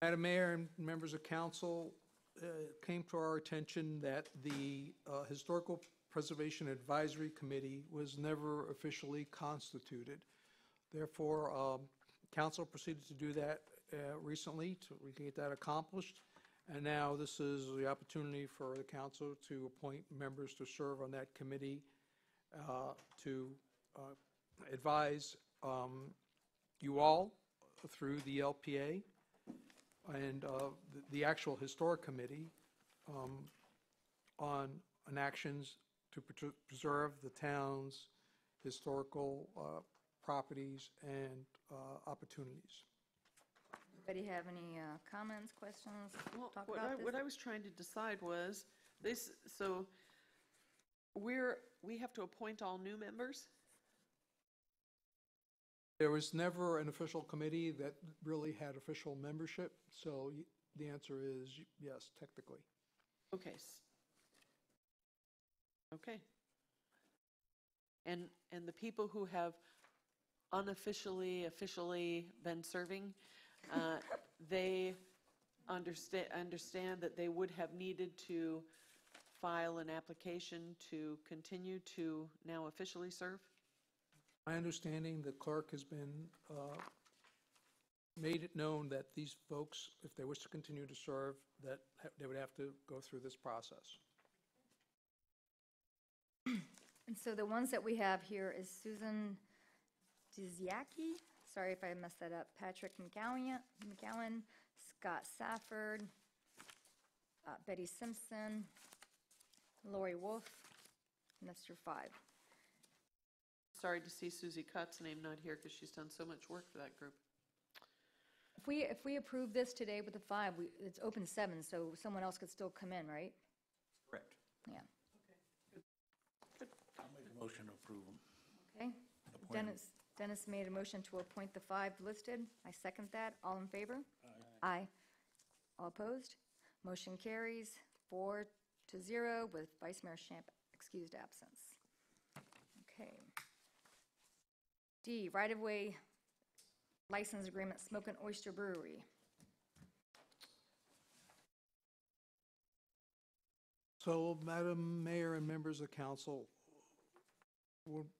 Madam Mayor and members of council, it came to our attention that the Historical Preservation Advisory Committee was never officially constituted. Therefore, council proceeded to do that recently so we can get that accomplished. And now this is the opportunity for the council to appoint members to serve on that committee to advise you all through the LPA and the actual historic committee on actions to preserve the town's historical properties and opportunities. Anybody have any comments, questions? Well, Talk what about this? I was trying to decide was this, so we have to appoint all new members? There was never an official committee that really had official membership, so the answer is yes, technically. Okay. Okay. And the people who have officially been serving, they understand that they would have needed to file an application to continue to now officially serve? My understanding, the clerk has been made it known that these folks, if they wish to continue to serve, that they would have to go through this process. And so the ones that we have here is Susan Dziacki, sorry if I messed that up, Patrick McGowan, Scott Safford, Betty Simpson, Lori Wolf, and that's your 5. Sorry to see Susie Cutt's name not here because she's done so much work for that group. If we approve this today with the 5, it's open 7, so someone else could still come in, right? Correct. Yeah. I'll make a motion to approve them. Okay. Dennis made a motion to appoint the 5 listed. I second that. All in favor? Aye. All opposed? Motion carries 4-0 with Vice Mayor Shamp excused absence. Okay. D, right-of-way license agreement, Smoke and Oyster Brewery. So, Madam Mayor and members of council,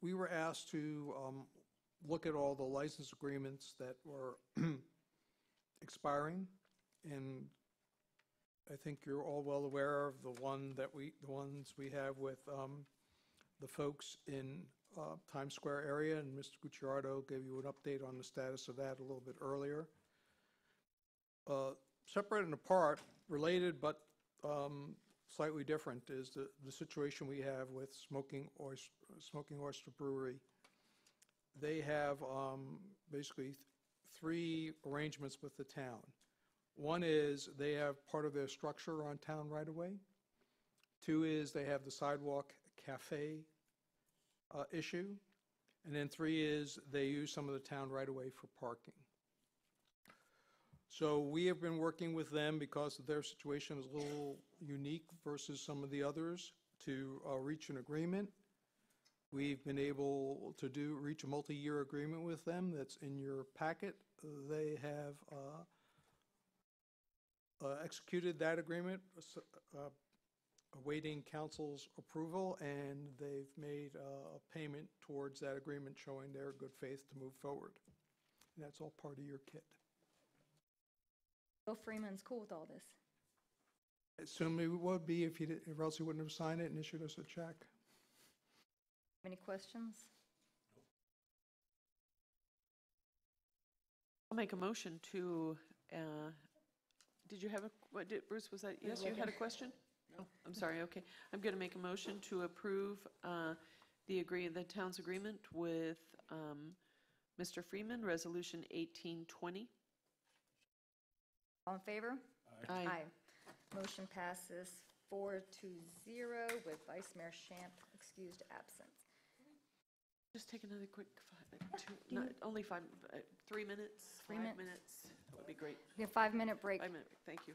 we were asked to look at all the license agreements that were expiring, and I think you're all well aware of the ones we have with the folks in Times Square area, and Mr. Gucciardo gave you an update on the status of that a little bit earlier. Separate and apart, related but slightly different, is the situation we have with Smoking Oyster Brewery. They have basically three arrangements with the town. One is they have part of their structure on town right away. Two is they have the sidewalk cafe issue. And then three is they use some of the town right away for parking. So we have been working with them because their situation is a little unique versus some of the others to reach an agreement. We've been able to reach a multi-year agreement with them that's in your packet. They have executed that agreement, awaiting council's approval, and they've made a payment towards that agreement showing their good faith to move forward. And that's all part of your kit. Bill Freeman's cool with all this. I assume he would be if or else he wouldn't have signed it and issued us a check. Any questions? I'll make a motion to, did you have Bruce, was that, yes, you had a question? No. I'm sorry, okay. I'm going to make a motion to approve the town's agreement with Mr. Freeman, Resolution 1820. All in favor? Aye. Motion passes 4-0 with Vice Mayor Shamp excused absent. Just take another quick you- only 3 minutes, 3 5 minutes. minutes. That would be great. We have a 5-minute break. 5 minutes, thank you.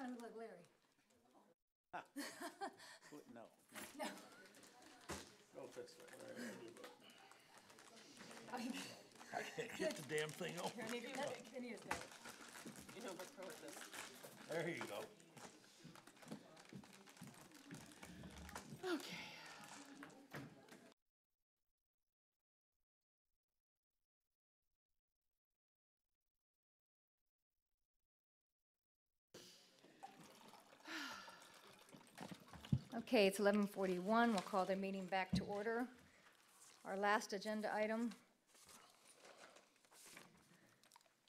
trying to look like Larry. No. No. Go fix that. I can't get the damn thing open. Kenny is dead. You know, but throw it this. There you go. Okay. Okay, it's 11:41. We'll call the meeting back to order. Our last agenda item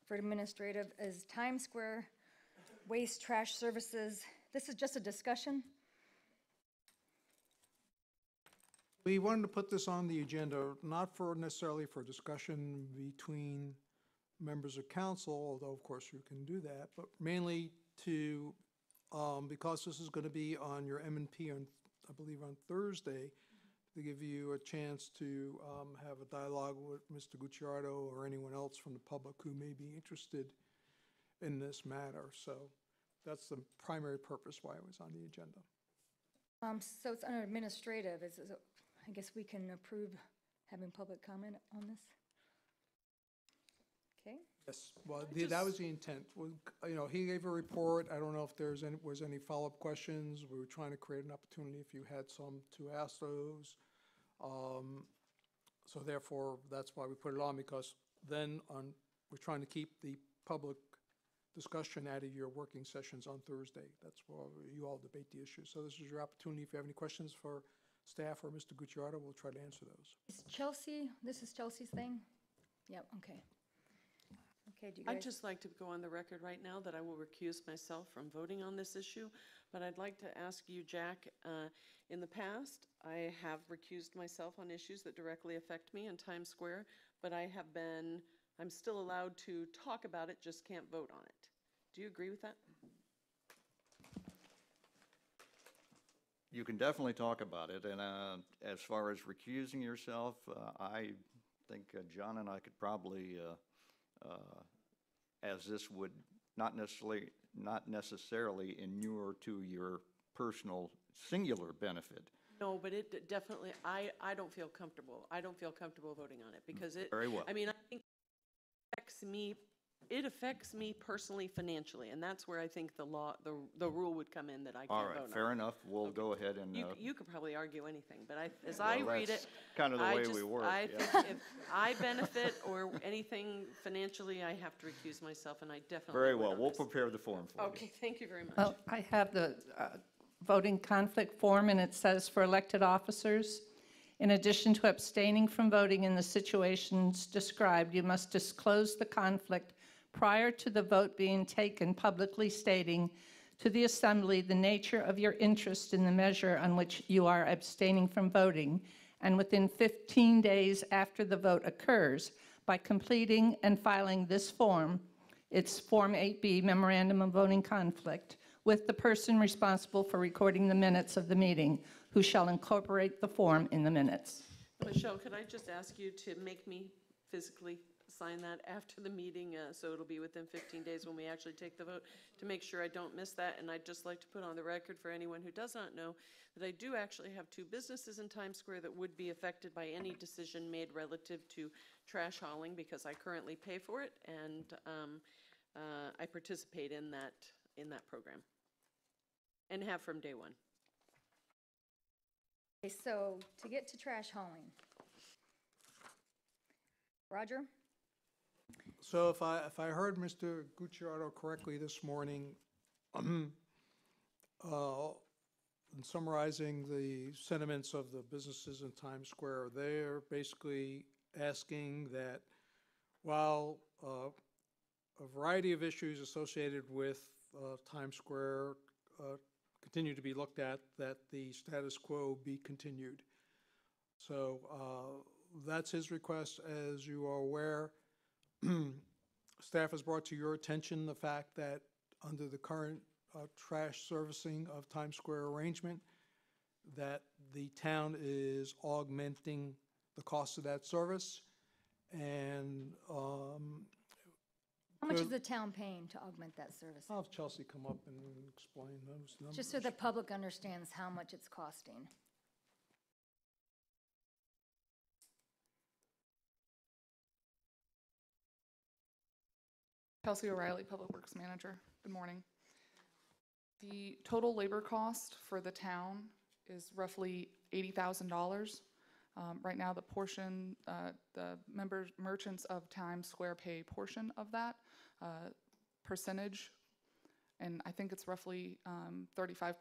for administrative is Times Square Waste Trash Services. This is just a discussion. We wanted to put this on the agenda, not for necessarily for discussion between members of council, although of course you can do that, but mainly to, because this is going to be on your M&P on, I believe, on Thursday, to give you a chance to have a dialogue with Mr. Gucciardo or anyone else from the public who may be interested in this matter. So that's the primary purpose why it was on the agenda. So it's under administrative. I guess we can approve having public comment on this? Okay. Yes, well, that was the intent. You know, he gave a report. I don't know if was any follow-up questions. We were trying to create an opportunity if you had some to ask those. So therefore, that's why we put it on, because then we're trying to keep the public discussion out of your working sessions on Thursday. That's where you all debate the issue. So this is your opportunity. If you have any questions for staff or Mr. Gucciardo, we'll try to answer those. Is Chelsea, this is Chelsea's thing? Yep, okay. Okay, do you guys? I'd just like to go on the record right now that I will recuse myself from voting on this issue, but I'd like to ask you, Jack, in the past, I have recused myself on issues that directly affect me in Times Square, but I'm still allowed to talk about it, just can't vote on it. Do you agree with that? You can definitely talk about it, and as far as recusing yourself, I think John and I could probably, as this would not necessarily inure to your personal singular benefit. No, but it definitely, I don't feel comfortable. I don't feel comfortable voting on it because Very well. I mean, I think it affects me personally financially, and that's where I think the rule would come in that I can't vote on. All right, fair enough. We'll go ahead and. You could probably argue anything, but as I read it. Kind of the way we work. I yeah. think if I benefit or anything financially, I have to recuse myself, and I definitely. Very would well. on We'll this. prepare the form for you. Okay, thank you very much. Well, I have the voting conflict form, and it says for elected officers, in addition to abstaining from voting in the situations described, you must disclose the conflict prior to the vote being taken, publicly stating to the assembly the nature of your interest in the measure on which you are abstaining from voting, and within 15 days after the vote occurs, by completing and filing this form, it's Form 8B, Memorandum of Voting Conflict, with the person responsible for recording the minutes of the meeting, who shall incorporate the form in the minutes. Michelle, could I just ask you to make me physically sign that after the meeting, so it'll be within 15 days when we actually take the vote, to make sure I don't miss that? And I'd just like to put on the record for anyone who does not know that I do actually have 2 businesses in Times Square that would be affected by any decision made relative to trash hauling, because I currently pay for it, and I participate in that program, and have from day one. Okay, so to get to trash hauling. Roger? So if I heard Mr. Gucciardo correctly this morning, in summarizing the sentiments of the businesses in Times Square, they're basically asking that while a variety of issues associated with Times Square continue to be looked at, that the status quo be continued. So that's his request. As you are aware, staff has brought to your attention the fact that under the current trash servicing of Times Square arrangement, that the town is augmenting the cost of that service, and How much is the town paying to augment that service? I'll have Chelsea come up and explain those numbers. Just so the public understands how much it's costing. Kelsey O'Reilly, Public Works Manager. Good morning. The total labor cost for the town is roughly $80,000. Right now, the portion, the merchants of Times Square pay portion of that percentage, and I think it's roughly 35%.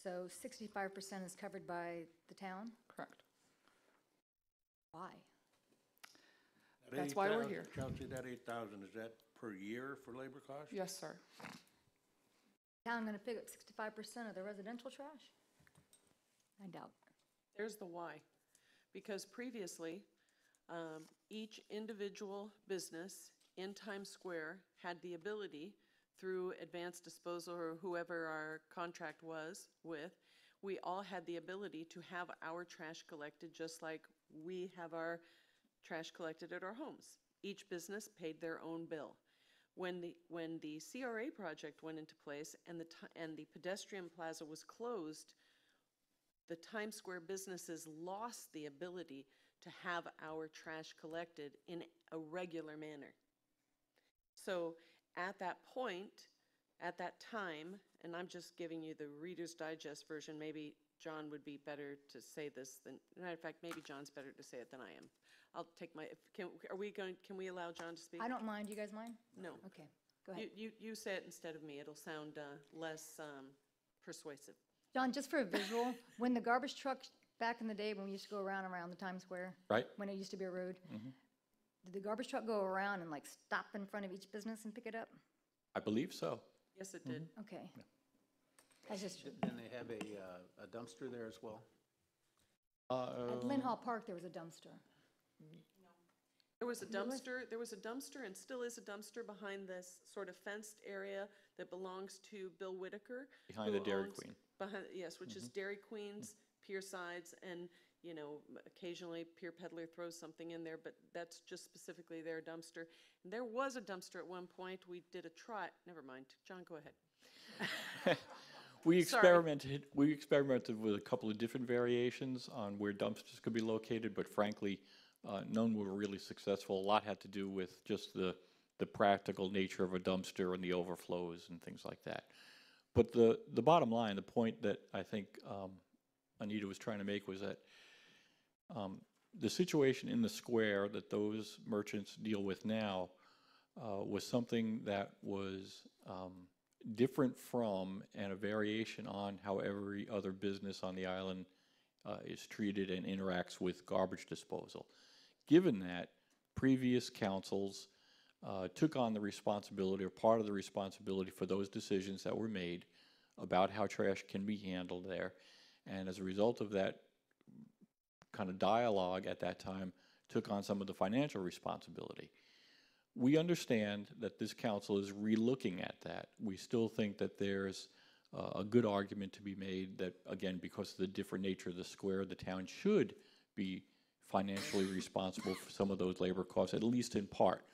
So 65% is covered by the town? Correct. Why? That's why we're here. Chelsea, that 8,000, is that per year for labor costs? Yes, sir. Town going to pick up 65% of the residential trash? I doubt. There's the why. Because previously, each individual business in Times Square had the ability, through Advanced Disposal or whoever our contract was with, we all had the ability to have our trash collected just like we have our trash collected at our homes. Each business paid their own bill. When the CRA project went into place and the pedestrian plaza was closed, the Times Square businesses lost the ability to have our trash collected in a regular manner. So at that point, at that time, and I'm just giving you the Reader's Digest version, maybe John would be better to say this than, matter of fact, maybe John's better to say it than I am. I'll take my, can we allow John to speak? I don't mind. You guys mind? No. Okay, go ahead. You say it instead of me. It'll sound less persuasive. John, just for a visual, when the garbage truck, back in the day when we used to go around the Times Square, Right. when it used to be a road, Mhm. did the garbage truck go around and like stop in front of each business and pick it up? I believe so. Yes, it did. Okay. That's just, And they have a dumpster there as well? at Lynn Hall Park, there was a dumpster. There was a dumpster and still is a dumpster behind this sort of fenced area that belongs to Bill Whitaker. Behind who the Dairy owns- Queen. Behind, yes, which is Dairy Queen's pier sides, and, you know, occasionally Pier Peddler throws something in there, but that's just specifically their dumpster. And there was a dumpster at one point. We did a try, never mind. John, go ahead. We Sorry. experimented with a couple of different variations on where dumpsters could be located, but frankly, none were really successful. A lot had to do with just the practical nature of a dumpster and the overflows and things like that. But the bottom line, the point that I think Anita was trying to make was that the situation in the square that those merchants deal with now was something that was different from and a variation on how every other business on the island is treated and interacts with garbage disposal. Given that, previous councils took on the responsibility or part of the responsibility for those decisions that were made about how trash can be handled there. And as a result of that kind of dialogue at that time, took on some of the financial responsibility. We understand that this council is relooking at that. We still think that there's a good argument to be made that, again, because of the different nature of the square, the town should be financially responsible for some of those labor costs, at least in part.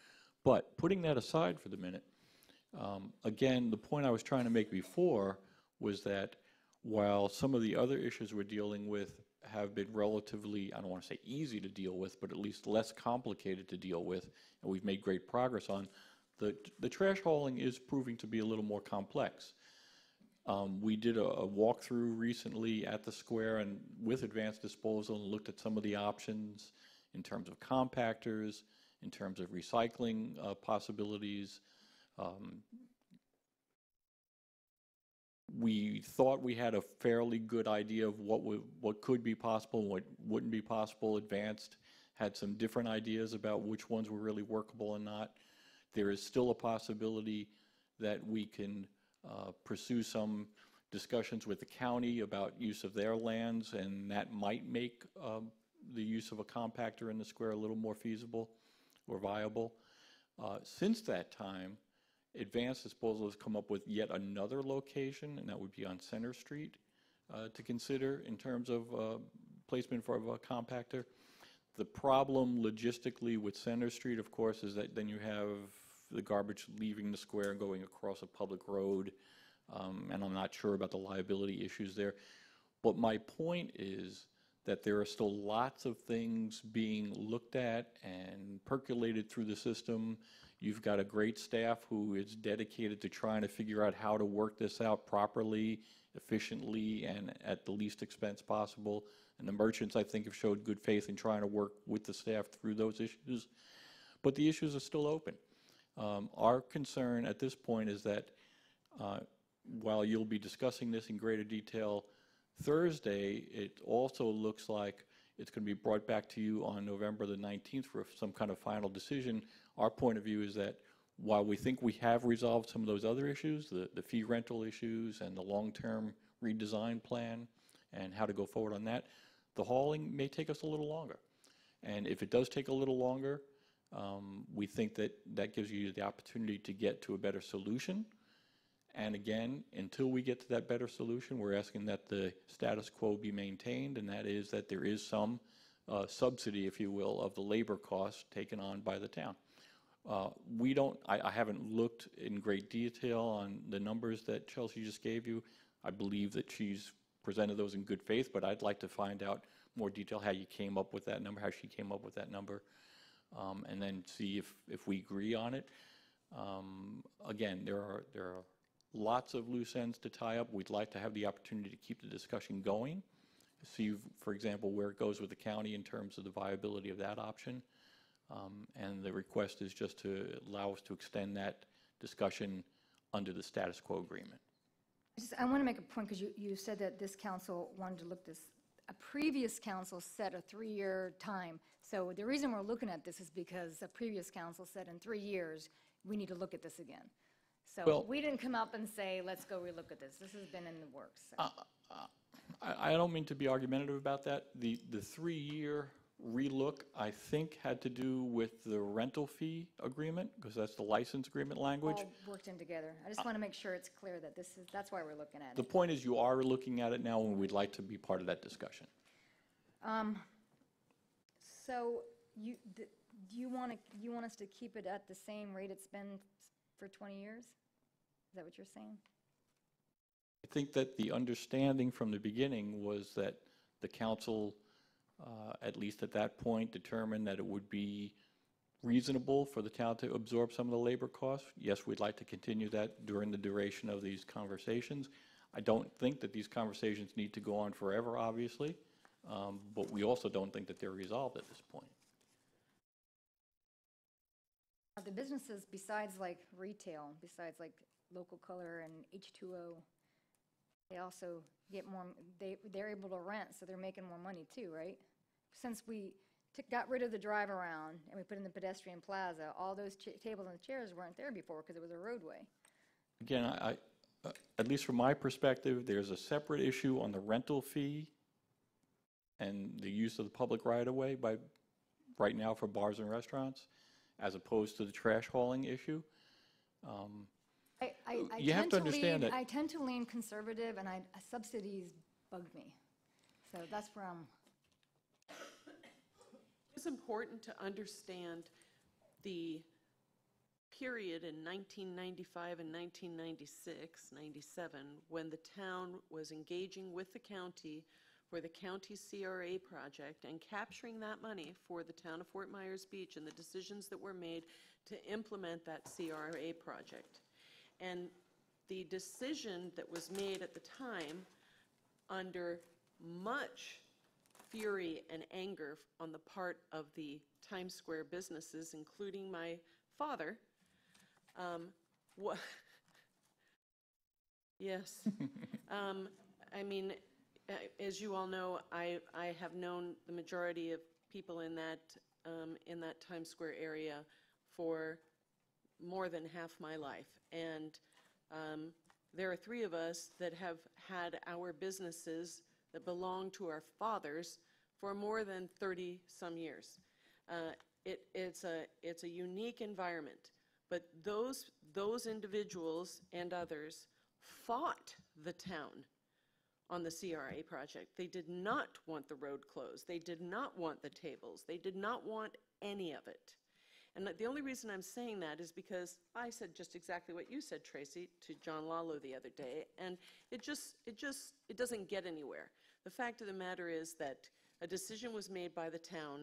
But putting that aside for the minute, again, the point I was trying to make before was that while some of the other issues we're dealing with have been relatively, I don't want to say easy to deal with, but at least less complicated to deal with, and we've made great progress on, the trash hauling is proving to be a little more complex. We did a walkthrough recently at the square and with Advanced Disposal and looked at some of the options in terms of compactors, in terms of recycling possibilities. We thought we had a fairly good idea of what could be possible and what wouldn't be possible. Advanced had some different ideas about which ones were really workable and not. There is still a possibility that we can pursue some discussions with the county about use of their lands, and that might make the use of a compactor in the square a little more feasible or viable. Since that time, Advanced Disposal has come up with yet another location, and that would be on Center Street, to consider in terms of placement for a compactor. The problem logistically with Center Street, of course, is that then you have the garbage leaving the square and going across a public road, and I'm not sure about the liability issues there. But my point is that there are still lots of things being looked at and percolated through the system. You've got a great staff who is dedicated to trying to figure out how to work this out properly, efficiently, and at the least expense possible. And the merchants, I think, have showed good faith in trying to work with the staff through those issues. But the issues are still open. Our concern at this point is that while you'll be discussing this in greater detail Thursday, it also looks like it's going to be brought back to you on November the 19th for some kind of final decision. Our point of view is that while we think we have resolved some of those other issues, the fee rental issues and the long-term redesign plan and how to go forward on that, the hauling may take us a little longer. And if it does take a little longer, we think that that gives you the opportunity to get to a better solution. And again, until we get to that better solution, we're asking that the status quo be maintained, and that is that there is some subsidy, if you will, of the labor costs taken on by the town. I haven't looked in great detail on the numbers that Chelsea just gave you. I believe that she's presented those in good faith, but I'd like to find out more detail how you came up with that number, how she came up with that number, and then see if we agree on it. Again, there are lots of loose ends to tie up. We'd like to have the opportunity to keep the discussion going, see, for example, where it goes with the county in terms of the viability of that option. And the request is just to allow us to extend that discussion under the status quo agreement. I want to make a point, because you said that this council wanted to look this. A previous council set a 3-year time. So the reason we're looking at this is because a previous council said in 3 years, we need to look at this again. So Well, we didn't come up and say, let's go relook at this. This has been in the works. So. I don't mean to be argumentative about that. The 3-year relook, I think, had to do with the rental fee agreement, because that's the license agreement language. All worked in together. I just want to make sure it's clear that that's why we're looking at The it. point is, you are looking at it now, and we'd like to be part of that discussion. So do you want us to keep it at the same rate it's been for 20 years? Is that what you're saying? I think that the understanding from the beginning was that the council, at least at that point, determined that it would be reasonable for the town to absorb some of the labor costs. Yes, we'd like to continue that during the duration of these conversations. I don't think that these conversations need to go on forever, obviously, but we also don't think that they're resolved at this point. The businesses, besides like retail, besides like Local Color and H2O, they also get more, they're able to rent, so they're making more money too, right? Since we got rid of the drive around and we put in the pedestrian plaza, all those tables and chairs weren't there before because it was a roadway. Again, at least from my perspective, there's a separate issue on the rental fee and the use of the public right-of-way right now for bars and restaurants, as opposed to the trash hauling issue. You have to understand that. I tend to lean conservative, and subsidies bug me. So that's where I'm. It's important to understand the period in 1995 and 1996, 97, when the town was engaging with the county for the county CRA project and capturing that money for the town of Fort Myers Beach and the decisions that were made to implement that CRA project. And the decision that was made at the time, under much fury and anger on the part of the Times Square businesses, including my father, yes. I mean, as you all know, I have known the majority of people in that Times Square area for more than half my life. And there are 3 of us that have had our businesses that belong to our fathers for more than 30-some years. It's a unique environment, but those individuals and others fought the town on the CRA project. They did not want the road closed. They did not want the tables. They did not want any of it. And the only reason I'm saying that is because I said just exactly what you said, Tracy, to John Lalo the other day, and it doesn't get anywhere. The fact of the matter is that a decision was made by the town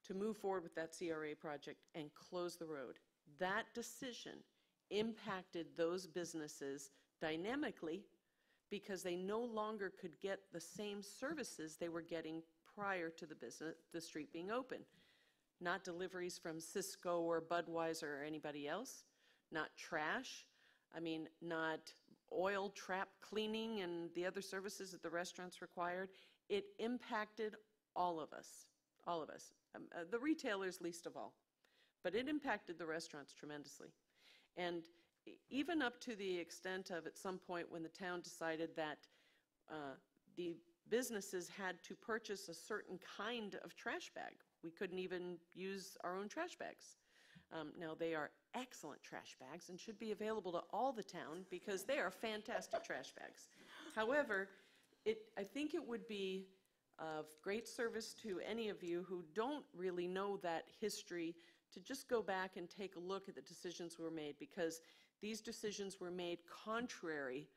to move forward with that CRA project and close the road. That decision impacted those businesses dynamically because they no longer could get the same services they were getting prior to the street being open. Not deliveries from Cisco or Budweiser or anybody else, not trash, not oil trap cleaning and the other services that the restaurants required. It impacted all of us, the retailers least of all. But it impacted the restaurants tremendously. And even up to the extent of at some point when the town decided that the businesses had to purchase a certain kind of trash bag. We couldn't even use our own trash bags. Now, they are excellent trash bags and should be available to all the town because they are fantastic trash bags. However, I think it would be of great service to any of you who don't really know that history to just go back and take a look at the decisions that were made, because these decisions were made contrary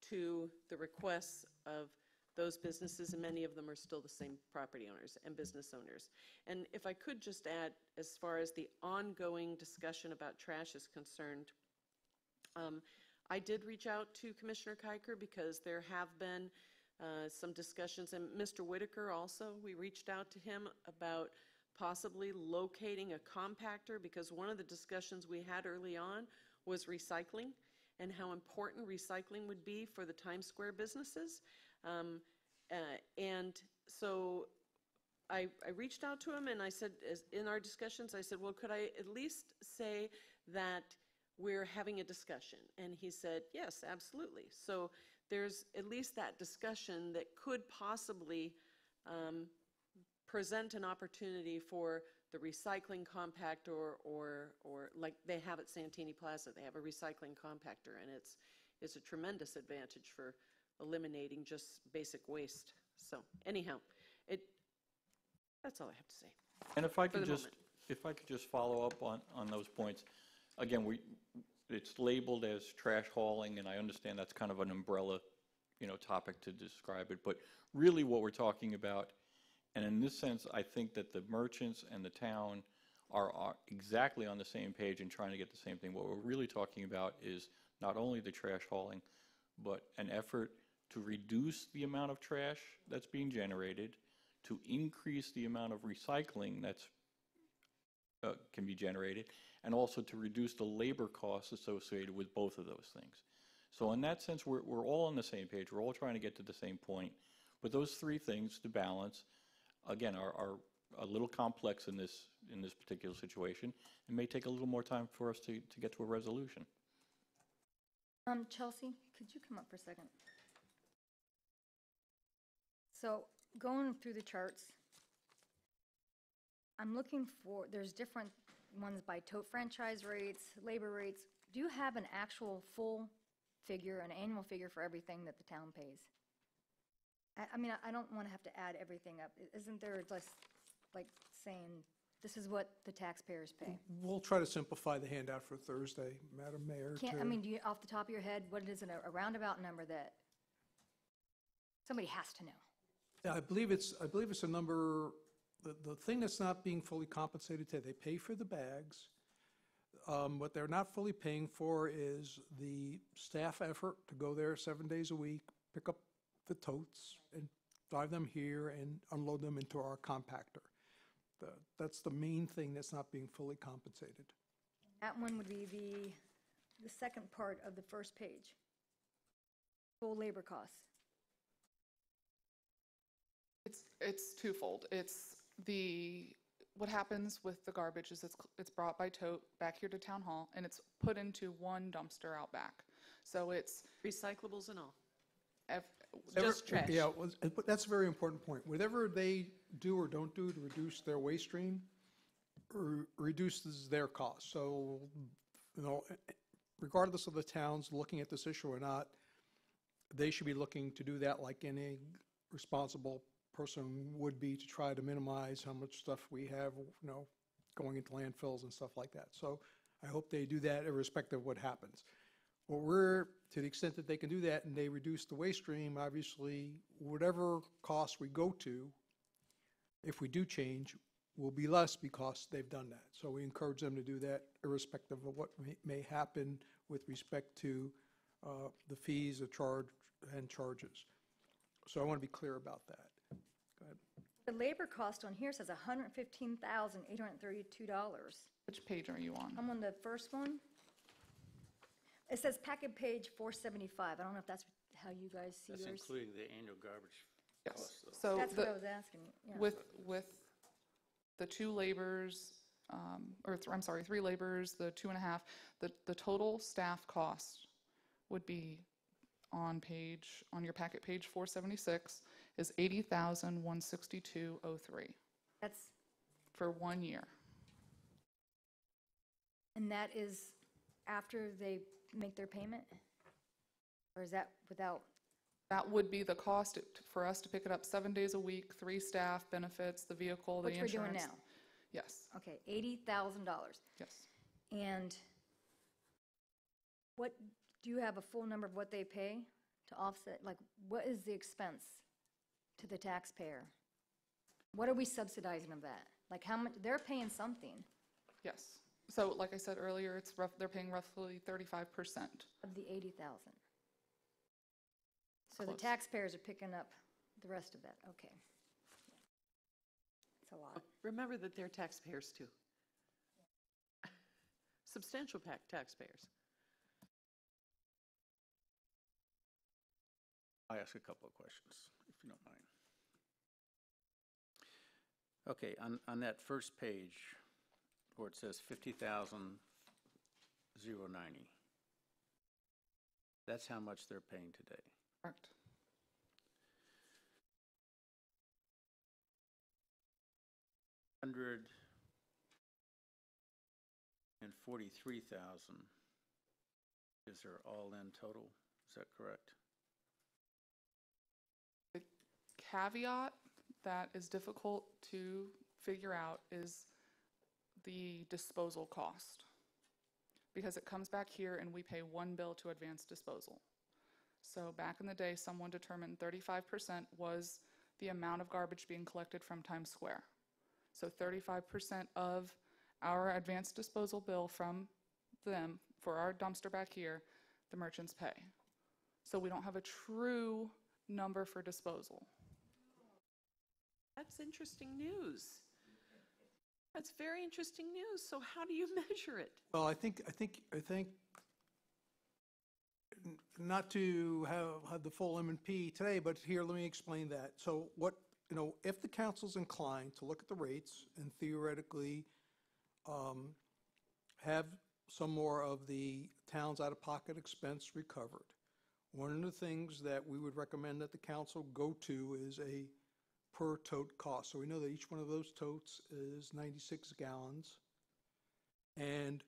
to the requests of those businesses, and many of them are still the same property owners and business owners. And if I could just add, as far as the ongoing discussion about trash is concerned, I did reach out to Commissioner Kiker because there have been some discussions, and Mr. Whitaker also, we reached out to him about possibly locating a compactor, because one of the discussions we had early on was recycling and how important recycling would be for the Times Square businesses. And so I reached out to him and I said, in our discussions, I said, well, could I at least say that we're having a discussion? And he said, yes, absolutely. So there's at least that discussion that could possibly present an opportunity for the recycling compactor, or like they have at Santini Plaza, they have a recycling compactor, and it's a tremendous advantage for eliminating just basic waste. So anyhow, that's all I have to say. And if I could just follow up on those points. Again, it's labeled as trash hauling, and I understand that's kind of an umbrella, topic to describe it. But really what we're talking about, and in this sense, I think that the merchants and the town are exactly on the same page and trying to get the same thing. What we're really talking about is not only the trash hauling, but an effort to reduce the amount of trash that's being generated, to increase the amount of recycling that's can be generated, and also to reduce the labor costs associated with both of those things. So in that sense, we're all on the same page. We're all trying to get to the same point. But those three things to balance, again, are a little complex in this particular situation, and may take a little more time for us to get to a resolution. Chelsea, could you come up for a second? So going through the charts, I'm looking for, there's different ones by tote franchise rates, labor rates. Do you have an actual full figure, an annual figure for everything that the town pays? I mean, I don't want to have to add everything up. Isn't there just like saying, this is what the taxpayers pay? We'll try to simplify the handout for Thursday, Madam Mayor. I mean, do you, off the top of your head, what is a roundabout number that somebody has to know? Yeah, I believe it's a number, the thing that's not being fully compensated today, they pay for the bags. What they're not fully paying for is the staff effort to go there 7 days a week, pick up the totes and drive them here and unload them into our compactor. That's the main thing that's not being fully compensated. That one would be the second part of the first page. Full labor costs. It's twofold. It's what happens with the garbage is it's brought by tote back here to town hall, and it's put into one dumpster out back. So it's recyclables and all. Just trash. Yeah, but that's a very important point. Whatever they do or don't do to reduce their waste stream reduces their cost. So, regardless of the towns looking at this issue or not, they should be looking to do that like any responsible person would be, to try to minimize how much stuff we have, going into landfills and stuff like that. So I hope they do that irrespective of what happens. To the extent that they can do that and they reduce the waste stream, obviously, whatever cost we go to, if we do change, will be less because they've done that. So we encourage them to do that irrespective of what may happen with respect to the fees, the charges. So I want to be clear about that. Go ahead. The labor cost on here says $115,832. Which page are you on? I'm on the first one. It says packet page 475. I don't know if that's how you guys see That's yours. including the annual garbage Yes. cost, though. So That's what I was asking. Yeah. With the two laborers, three laborers, the 2.5, the total staff cost would be on your packet page 476 is $80,162.03 That's, for 1 year. and that is after they make their payment? Or is that without? That would be the cost for us to pick it up 7 days a week, 3 staff, benefits, the vehicle, the Which we're insurance. doing now? Yes, Okay, $80,000. yes. And what, do you have a full number of what they pay to offset? Like, what is the expense to the taxpayer? What are we subsidizing of that? Like, how much, they're paying something Yes. So like I said earlier, they're paying roughly 35%. of the 80,000. So the Close. taxpayers are picking up the rest of that, okay. It's a lot. Remember that they're taxpayers too. Substantial taxpayers. I'll ask a couple of questions, if you don't mind. Okay, on that first page where it says 50,090, that's how much they're paying today. Correct. $143,000 is their all-in total, is that correct? The caveat that is difficult to figure out is the disposal cost. Because it comes back here and we pay one bill to advanced disposal. So back in the day, someone determined 35% was the amount of garbage being collected from Times Square. So 35% of our advanced disposal bill from them for our dumpster back here, the merchants pay. So we don't have a true number for disposal. That's interesting news. That's very interesting news. So how do you measure it? Well, I think, not to have the full M&P today, but here, let me explain that. So what, if the council's inclined to look at the rates and theoretically have some more of the town's out-of-pocket expense recovered, one of the things that we would recommend that the council go to is a per tote cost. So we know that each one of those totes is 96 gallons, and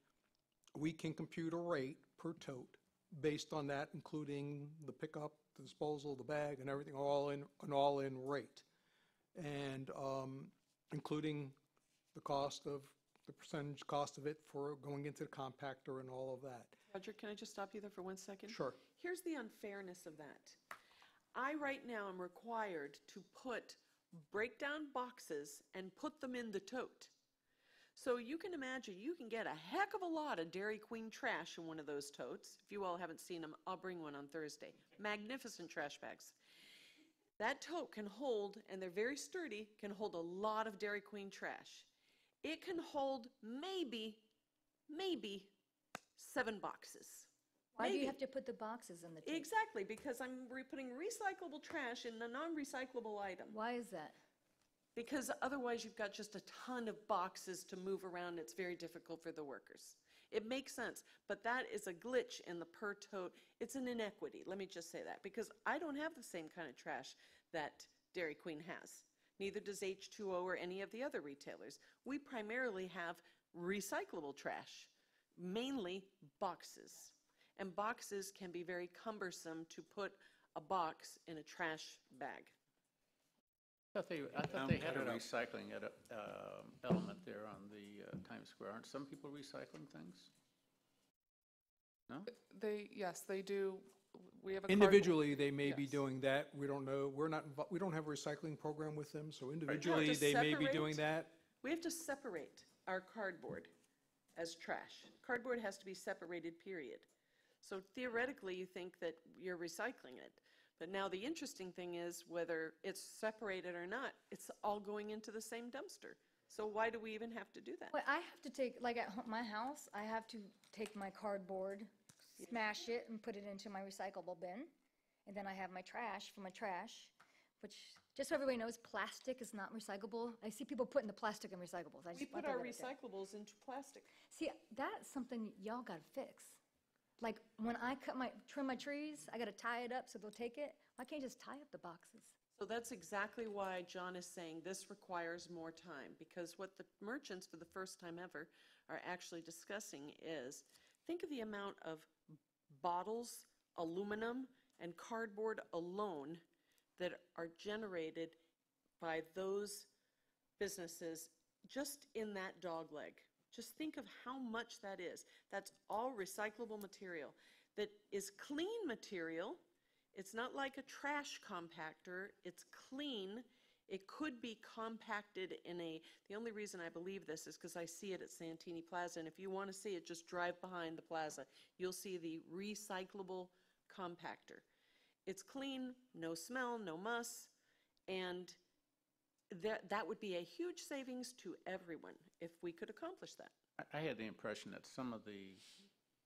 we can compute a rate per tote based on that, including the pickup, the disposal, the bag, and everything, an all-in rate, and including the cost of, the percentage cost of it for going into the compactor and all of that. Roger, can I just stop you there for 1 second? Sure. Here's the unfairness of that. I right now am required to break down boxes and put them in the tote. So you can imagine, you can get a heck of a lot of Dairy Queen trash in one of those totes. If you all haven't seen them, I'll bring one on Thursday. Magnificent trash bags. That tote can hold, and they're very sturdy, can hold a lot of Dairy Queen trash. It can hold maybe 7 boxes. Why do Maybe. you have to put the boxes in the tote? Exactly, because I'm putting recyclable trash in a non-recyclable item. Why is that? Because otherwise you've got just a ton of boxes to move around. It's very difficult for the workers. It makes sense, but that is a glitch in the per tote. It's an inequity, let me just say that, because I don't have the same kind of trash that Dairy Queen has. Neither does H2O or any of the other retailers. We primarily have recyclable trash, mainly boxes. And boxes can be very cumbersome to put a box in a trash bag. I thought they had a recycling element there on the Times Square. Aren't some people recycling things? No? Yes, they do. We have a Individually, they may be Yes. doing that. We don't know. We don't have a recycling program with them, so We have individually, to they may be doing separate- that. We have to separate our cardboard as trash. Cardboard has to be separated, period. So theoretically, you think that you're recycling it. But now the interesting thing is whether it's separated or not, it's all going into the same dumpster. So why do we even have to do that? Well, I have to take, like at my house, I have to take my cardboard, smash it, and put it into my recyclable bin. And then I have my trash for my trash, which, just so everybody knows, plastic is not recyclable. I see people putting the plastic in recyclables. We put our recyclables into plastic. See, that's something y'all gotta fix. Like, when I trim my trees, I gotta tie it up so they'll take it. Why can't you just tie up the boxes? So that's exactly why John is saying this requires more time, because what the merchants, for the first time ever, are actually discussing is, think of the amount of bottles, aluminum, and cardboard alone that are generated by those businesses just in that dog leg. Just think of how much that is. That's all recyclable material that is clean material. It's not like a trash compactor. It's clean. It could be compacted in the only reason I believe this is because I see it at Santini Plaza, and if you want to see it, just drive behind the plaza. You'll see the recyclable compactor. It's clean, no smell, no muss, and that would be a huge savings to everyone if we could accomplish that. I had the impression that some of the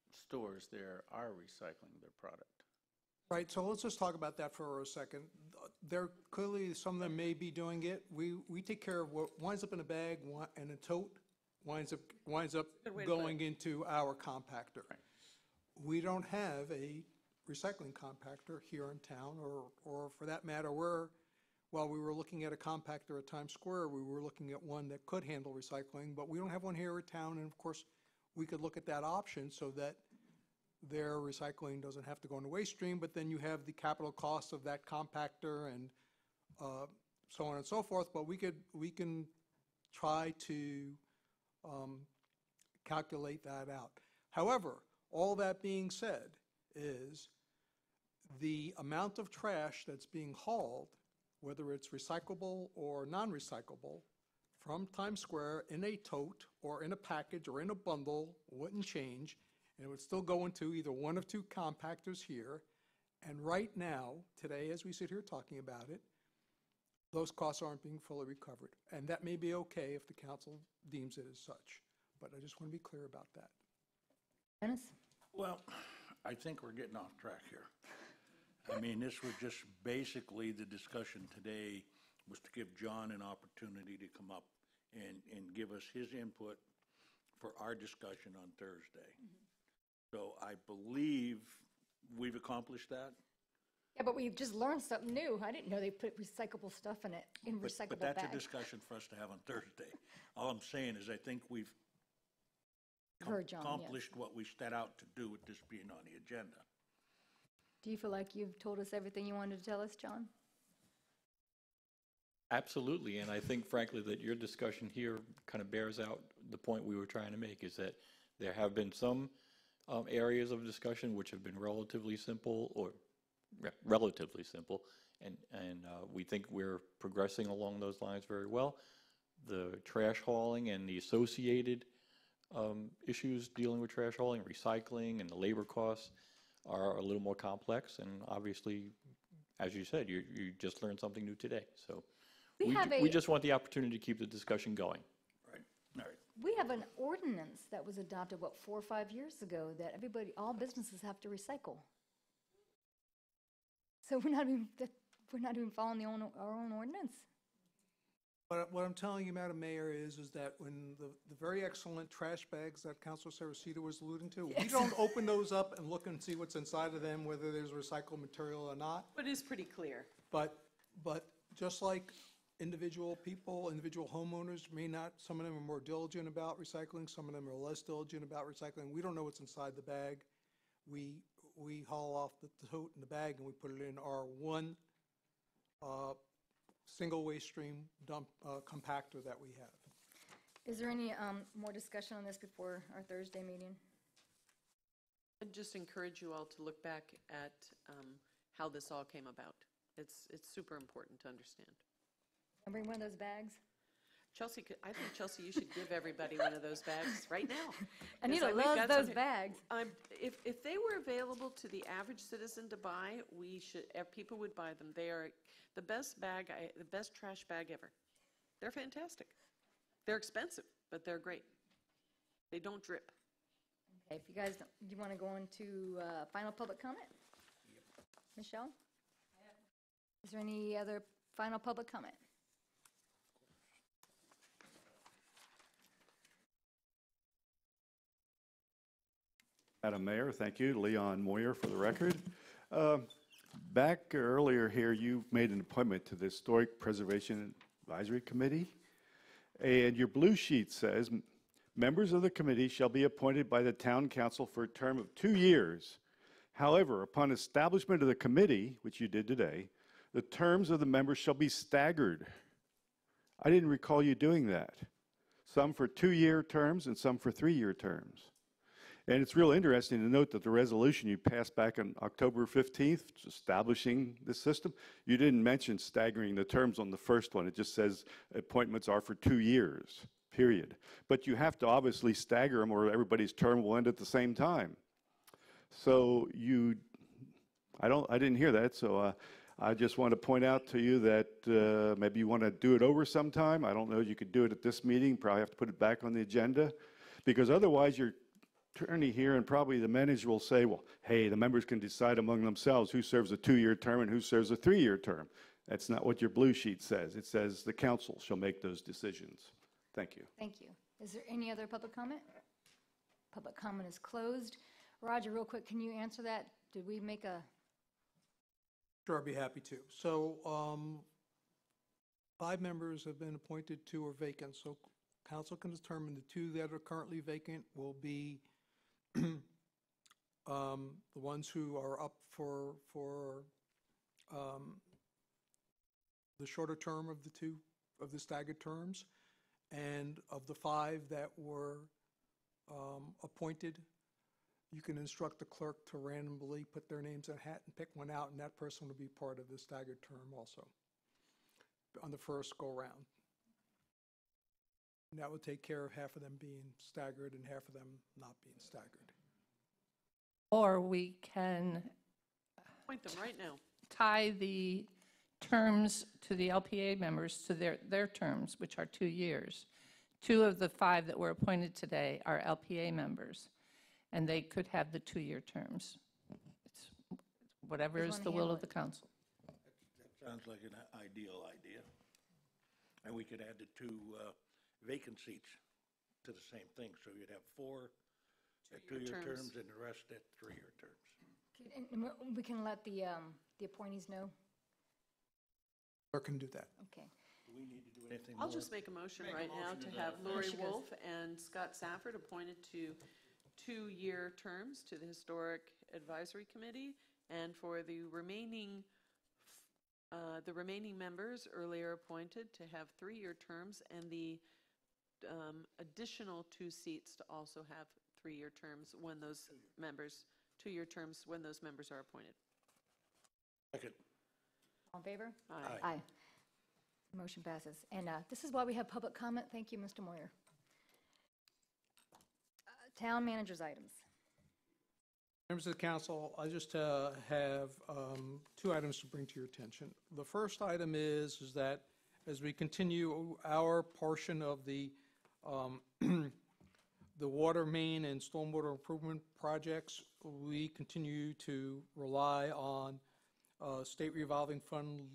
stores there are recycling their product. Right, so let's just talk about that for a second. There, clearly, some of them may be doing it. We take care of what winds up in a bag and a tote, winds up Good way to put going into our compactor. We don't have a recycling compactor here in town, or for that matter, while we were looking at a compactor at Times Square, we were looking at one that could handle recycling, but we don't have one here in town, and of course, we could look at that option so that their recycling doesn't have to go in the waste stream, but then you have the capital cost of that compactor and so on and so forth. But we can try to calculate that out. However, all that being said is the amount of trash that's being hauled, whether it's recyclable or non-recyclable, from Times Square in a tote or in a package or in a bundle wouldn't change. And it would still go into either one of two compactors here. And right now, today, as we sit here talking about it, those costs aren't being fully recovered. And that may be okay if the council deems it as such. But I just want to be clear about that. Dennis? Well, I think we're getting off track here. I mean, this was just basically the discussion today was to give John an opportunity to come up and give us his input for our discussion on Thursday. So I believe we've accomplished that. Yeah, but we've just learned something new. I didn't know they put recyclable stuff in it, in recyclable But that's a bags. discussion for us to have on Thursday. All I'm saying is I think we've Heard John, yes. accomplished what we set out to do with this being on the agenda. Do you feel like you've told us everything you wanted to tell us, John? Absolutely, and I think frankly that your discussion here kind of bears out the point we were trying to make, is that there have been some areas of discussion which have been relatively simple, or relatively simple, and we think we're progressing along those lines very well. The trash hauling and the associated issues dealing with trash hauling, recycling, and the labor costs are a little more complex, and obviously, as you said, you just learned something new today. So we just want the opportunity to keep the discussion going. Right. All right. We have an ordinance that was adopted, 4 or 5 years ago, that all businesses have to recycle. So we're not even following our own ordinance. What I'm telling you, Madam Mayor, is that when the very excellent trash bags that Councilor Saracita was alluding to, we don't open those up and look and see what's inside of them, whether there's recycled material or not. But it is pretty clear. But just like individual people, individual homeowners may not, some of them are more diligent about recycling, some of them are less diligent about recycling. We don't know what's inside the bag. We we haul off the tote and the bag and we put it in our one single waste stream dump compactor that we have. Is there any more discussion on this before our Thursday meeting? I'd just encourage you all to look back at how this all came about. It's super important to understand. I'll bring one of those bags. Chelsea, I think, Chelsea, you should give everybody one of those bags right now. Anita We've loves got those some- bags. If they were available to the average citizen to buy, people would buy them. They are the best the best trash bag ever. They're fantastic. They're expensive, but they're great. They don't drip. Okay, if you guys, do you want to go into final public comment? Michelle? Is there any other final public comment? Madam Mayor, thank you. Leon Moyer for the record. Back earlier here, you made an appointment to the Historic Preservation Advisory Committee, and your blue sheet says, members of the committee shall be appointed by the town council for a term of 2 years. However, upon establishment of the committee, which you did today, the terms of the members shall be staggered. I didn't recall you doing that. Some for 2-year terms and some for 3-year terms. And it's real interesting to note that the resolution you passed back on October 15th, establishing this system, you didn't mention staggering the terms on the first one. It just says appointments are for 2 years, period. But you have to obviously stagger them or everybody's term will end at the same time. So I didn't hear that, so I just want to point out to you that maybe you want to do it over sometime. I don't know if you could do it at this meeting, probably have to put it back on the agenda, because otherwise you're attorney here and probably the manager will say, well, hey, the members can decide among themselves who serves a 2-year term and who serves a 3-year term. That's not what your blue sheet says. It says the council shall make those decisions. Thank you. Thank you. Is there any other public comment? Public comment is closed. Roger, real quick, can you answer that? Did we make a? Sure, I'd be happy to. So 5 members have been appointed, 2 are vacant. So council can determine the 2 that are currently vacant will be the ones who are up for the shorter term of the 2 of the staggered terms, and of the 5 that were appointed, you can instruct the clerk to randomly put their names in a hat and pick one out, and that person will be part of the staggered term also on the first go-round. And that would take care of half of them being staggered and half of them not being staggered. Or we can Point them right now. tie the terms to the LPA members to their terms, which are 2 years. 2 of the 5 that were appointed today are LPA members, and they could have the 2-year terms. It's whatever is the will of the council. That sounds like an ideal idea. And we could add the 2 vacant seats to the same thing, so you'd have 4 at 2-year terms and the rest at 3-year terms. And we can let the appointees know? Or can do that. Okay. Do we need to do anything more? I'll just make a motion right now to have Lori Wolf and Scott Safford appointed to 2-year terms to the Historic Advisory Committee, and for the remaining members earlier appointed to have 3-year terms, and the additional 2 seats to also have 3-year terms when those members, 2-year terms when those members are appointed. Second. All in favor? Aye. Aye. Motion passes. And this is why we have public comment. Thank you, Mr. Moyer. Town managers' items. Members of the council, I just have 2 items to bring to your attention. The first item is that as we continue our portion of the the water main and stormwater improvement projects, we continue to rely on state revolving fund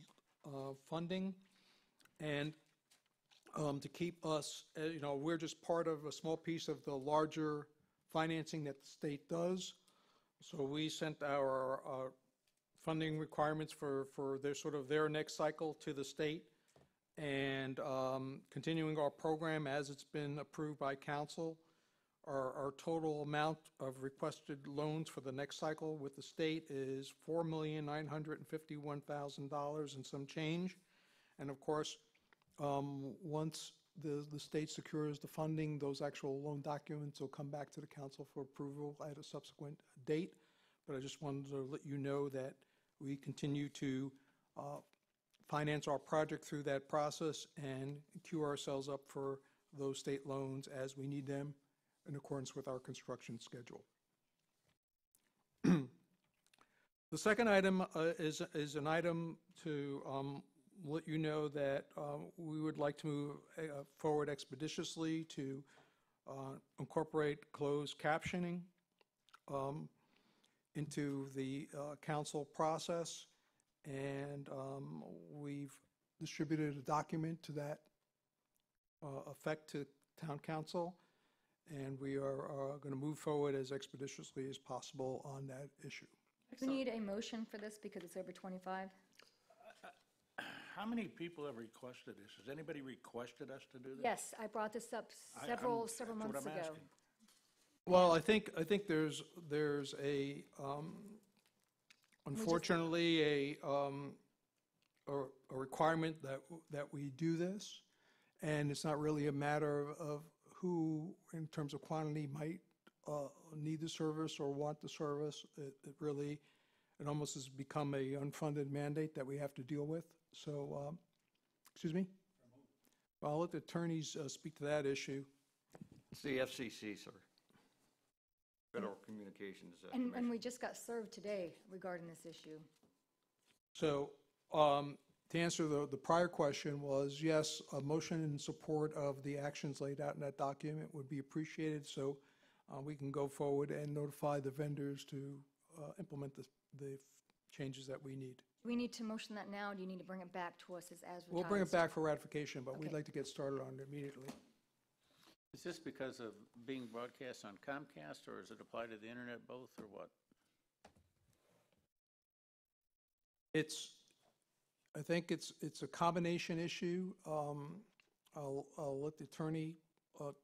funding, and to keep us, we're just part of a small piece of the larger financing that the state does. So we sent our funding requirements for their next cycle to the state, and continuing our program as it's been approved by council. Our total amount of requested loans for the next cycle with the state is $4,951,000 and some change. And of course, once the state secures the funding, those actual loan documents will come back to the council for approval at a subsequent date. But I just wanted to let you know that we continue to finance our project through that process and queue ourselves up for those state loans as we need them in accordance with our construction schedule. The second item is an item to let you know that we would like to move forward expeditiously to incorporate closed captioning into the council process. And we've distributed a document to that effect to town council. And we are going to move forward as expeditiously as possible on that issue. We need a motion for this because it's over 25. How many people have requested this? Has anybody requested us to do this? Yes, I brought this up several that's what months I'm ago. asking. Well, I think there's a unfortunately a requirement that we do this, and it's not really a matter of who, in terms of quantity, might need the service or want the service. It almost has become a unfunded mandate that we have to deal with. So, excuse me? Well, I'll let the attorneys speak to that issue. It's the FCC, sir. Federal Communications And Commission. we just got served today regarding this issue. So, to answer the prior question was, yes, a motion in support of the actions laid out in that document would be appreciated, so we can go forward and notify the vendors to implement the changes that we need. Do we need to motion that now, or do you need to bring it back to us as advertised? We'll bring it back for ratification, but we'd Okay. like to get started on it immediately. Is this because of being broadcast on Comcast, or does it apply to the internet both, or what? I think it's a combination issue. I'll let the attorney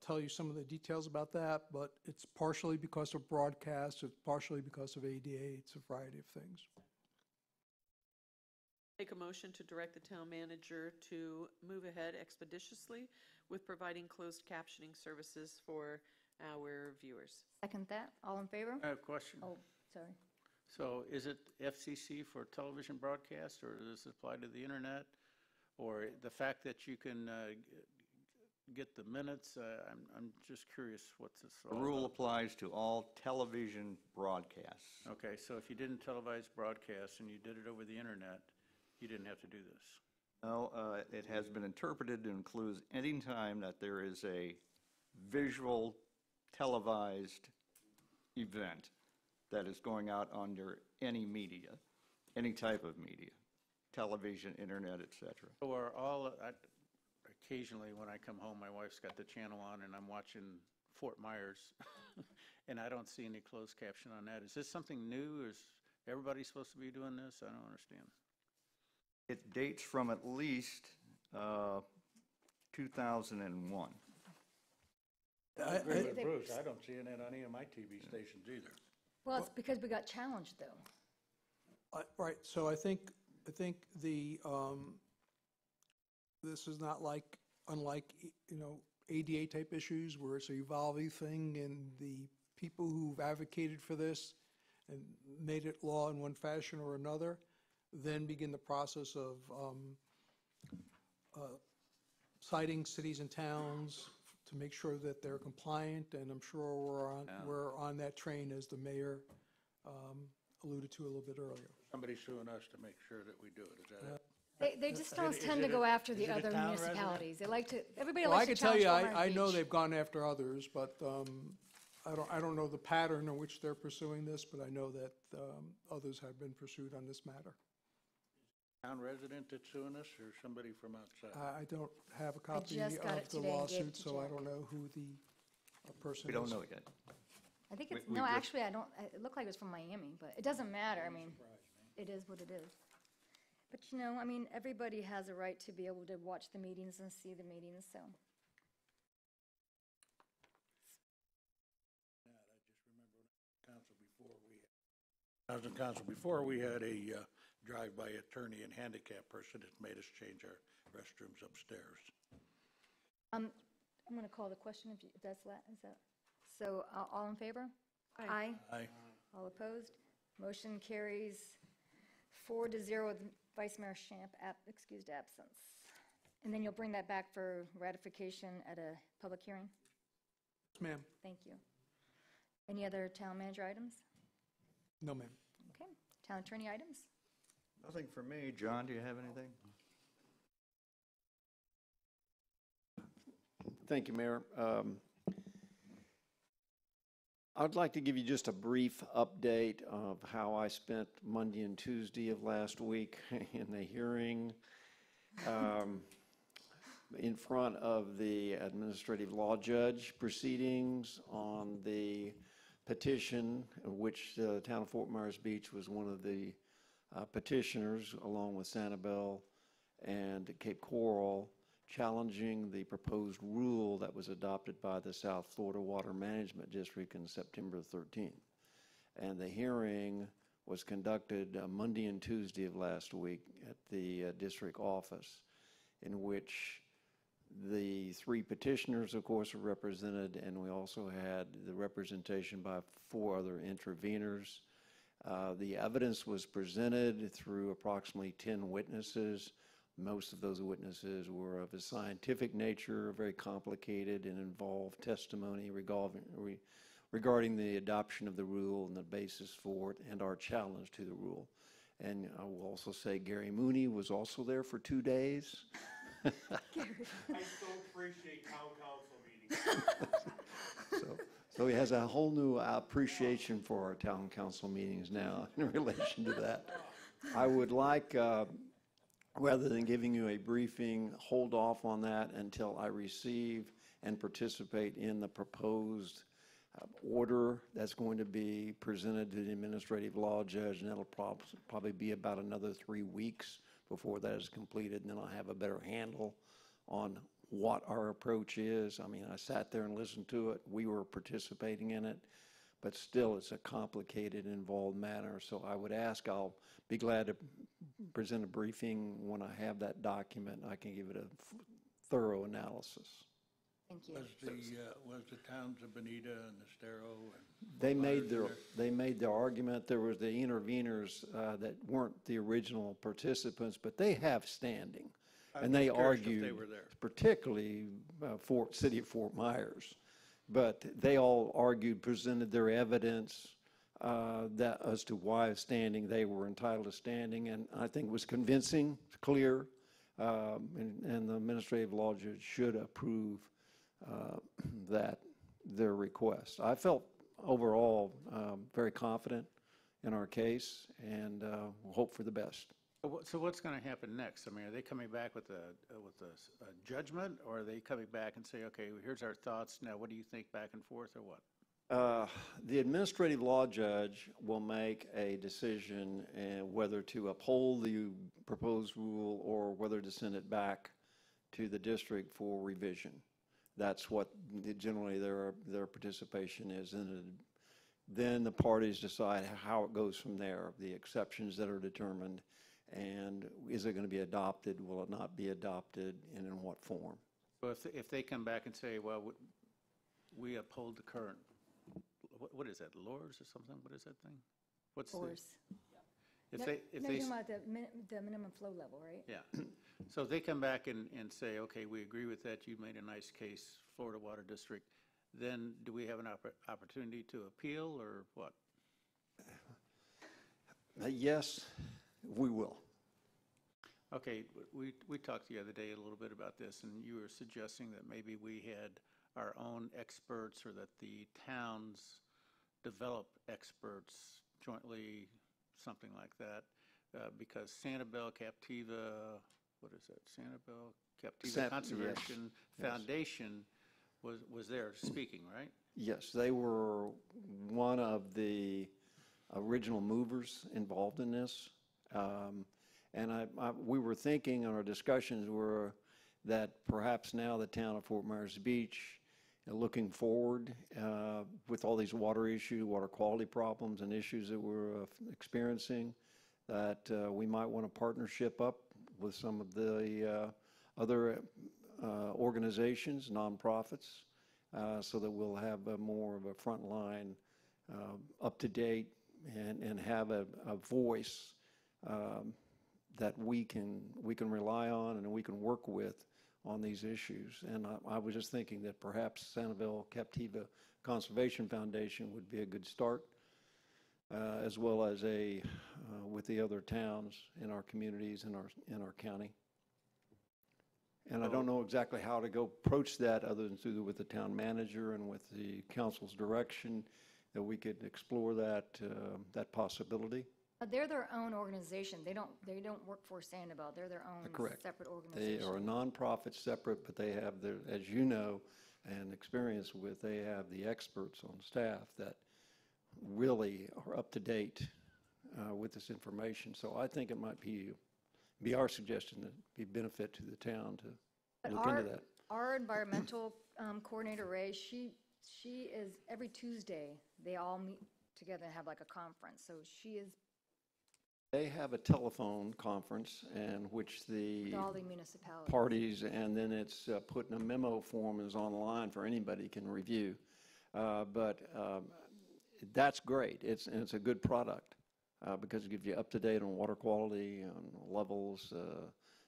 tell you some of the details about that, but it's partially because of broadcast, it's partially because of ADA, it's a variety of things. Make a motion to direct the town manager to move ahead expeditiously with providing closed captioning services for our viewers. Second that. All in favor? I have a question. Oh, sorry. So is it FCC for television broadcast, or does this apply to the internet? Or the fact that you can get the minutes? I'm just curious what's this The all rule about. applies to all television broadcasts. Okay, so if you didn't televise broadcasts and you did it over the internet, you didn't have to do this. No, it has been interpreted to include any time that there is a visual televised event that is going out under any media, any type of media, television, internet, et cetera. So are all, occasionally when I come home, my wife's got the channel on and I'm watching Fort Myers and I don't see any closed caption on that. Is this something new? Is everybody supposed to be doing this? I don't understand. It dates from at least 2001. I agree with Bruce. I don't see it on any of my TV stations either. Well, it's because we got challenged, though. Right, so I think the, this is not unlike, ADA type issues where it's an evolving thing, and the people who've advocated for this and made it law in one fashion or another then begin the process of citing cities and towns to make sure that they're compliant, and I'm sure we're on that train, as the mayor alluded to a little bit earlier. Somebody's suing us to make sure that we do it. Is that it? They just don't tend to go after the is it a other town resident? municipalities. They like to, everybody Well, I likes can to tell challenge you, Fort Myers I know Beach. they've gone after others, but I don't know the pattern in which they're pursuing this, but I know that others have been pursued on this matter. Town resident that's suing us, or somebody from outside? I don't have a copy just got of it the today and gave it lawsuit, to so I Jack. don't know who the person is. We don't know yet. I think it's, we no, just- actually, I don't, it looked like it was from Miami, but it doesn't matter. I mean, it is what it is. But, I mean, everybody has a right to be able to watch the meetings and see the meetings, so. President Council, before we had a drive-by attorney and handicap person that made us change our restrooms upstairs. I'm going to call the question if that's, is that, so all in favor? Aye. Aye. All opposed? Motion carries 4-0 with Vice Mayor Shamp excused absence. And then you'll bring that back for ratification at a public hearing? Yes, ma'am. Thank you. Any other town manager items? No, ma'am. Okay. Town attorney items? Nothing for me. John, do you have anything? Thank you, Mayor. I'd like to give you just a brief update of how I spent Monday and Tuesday of last week in the hearing in front of the administrative law judge proceedings on the petition, which the town of Fort Myers Beach was one of the petitioners, along with Sanibel and Cape Coral, challenging the proposed rule that was adopted by the South Florida Water Management District in September 13th. And the hearing was conducted Monday and Tuesday of last week at the district office, in which the three petitioners, of course, were represented, and we also had the representation by 4 other interveners. The evidence was presented through approximately 10 witnesses. Most of those witnesses were of a scientific nature, very complicated and involved testimony regarding the adoption of the rule and the basis for it and our challenge to the rule. And I will also say Gary Mooney was also there for 2 days. I so appreciate town council meetings. So he has a whole new appreciation for our town council meetings now in relation to that. I would like, rather than giving you a briefing, hold off on that until I receive and participate in the proposed order that's going to be presented to the administrative law judge, and that'll probably be about another 3 weeks before that is completed, and then I'll have a better handle on what our approach is. I mean, I sat there and listened to it. We were participating in it, but still it's a complicated, involved matter. So I would ask, I'll be glad to present a briefing when I have that document. I can give it a thorough analysis. Thank you. Was the towns of Bonita and Estero and They made their argument. There was the interveners that weren't the original participants, but they have standing. And they argued, particularly City of Fort Myers, but they all argued, presented their evidence that as to why standing they were entitled to standing, and I think it was convincing, clear, and the administrative law judge should approve that their request. I felt overall very confident in our case, and hope for the best. So what's going to happen next? I mean, are they coming back with a judgment, or are they coming back and say, okay, here's our thoughts, now what do you think, back and forth, or what? The administrative law judge will make a decision whether to uphold the proposed rule or whether to send it back to the district for revision. That's what generally their participation is. And then the parties decide how it goes from there, the exceptions that are determined, and is it going to be adopted, will it not be adopted, and in what form. So if they come back and say, well, we uphold the current, what is that, LORS or something? What is that thing? What's LORS. If No, they, you're talking about the minimum flow level, right? yeah. So if they come back and say, okay, we agree with that, you made a nice case, Florida Water District, then do we have an opportunity to appeal, or what? Yes, we will. Okay, we talked the other day a little bit about this, and you were suggesting that maybe we had our own experts, or that the towns develop experts jointly, something like that, because Sanibel Captiva, what is that, Sanibel Captiva Conservation Foundation was there speaking, right? Yes, they were one of the original movers involved in this. And we were thinking, and our discussions were, that perhaps now the town of Fort Myers Beach looking forward with all these water quality problems and issues that we're experiencing, that we might want to partnership up with some of the other organizations, nonprofits, so that we'll have more of a frontline, up-to-date, and have a voice that we can rely on and we can work with on these issues. And I was just thinking that perhaps Sanibel Captiva Conservation Foundation would be a good start, as well as with the other towns in our communities in our county. And I don't know exactly how to go approach that other than with the town manager and with the council's direction, that we could explore that possibility. They're their own organization. They don't work for Sanibel. They're their own Correct. separate organization. They are a nonprofit separate, but they have their, as you know, and experience with, they have the experts on staff that really are up to date with this information. So I think it might be our suggestion that be benefit to the town to look into that. Our environmental coordinator, Ray, she is, every Tuesday, they all meet together and have like a conference. So she is They have a telephone conference in which with all the municipalities. parties, and then it's put in a memo form, is online for anybody can review. But that's great. It's a good product because it gives you up to date on water quality and levels,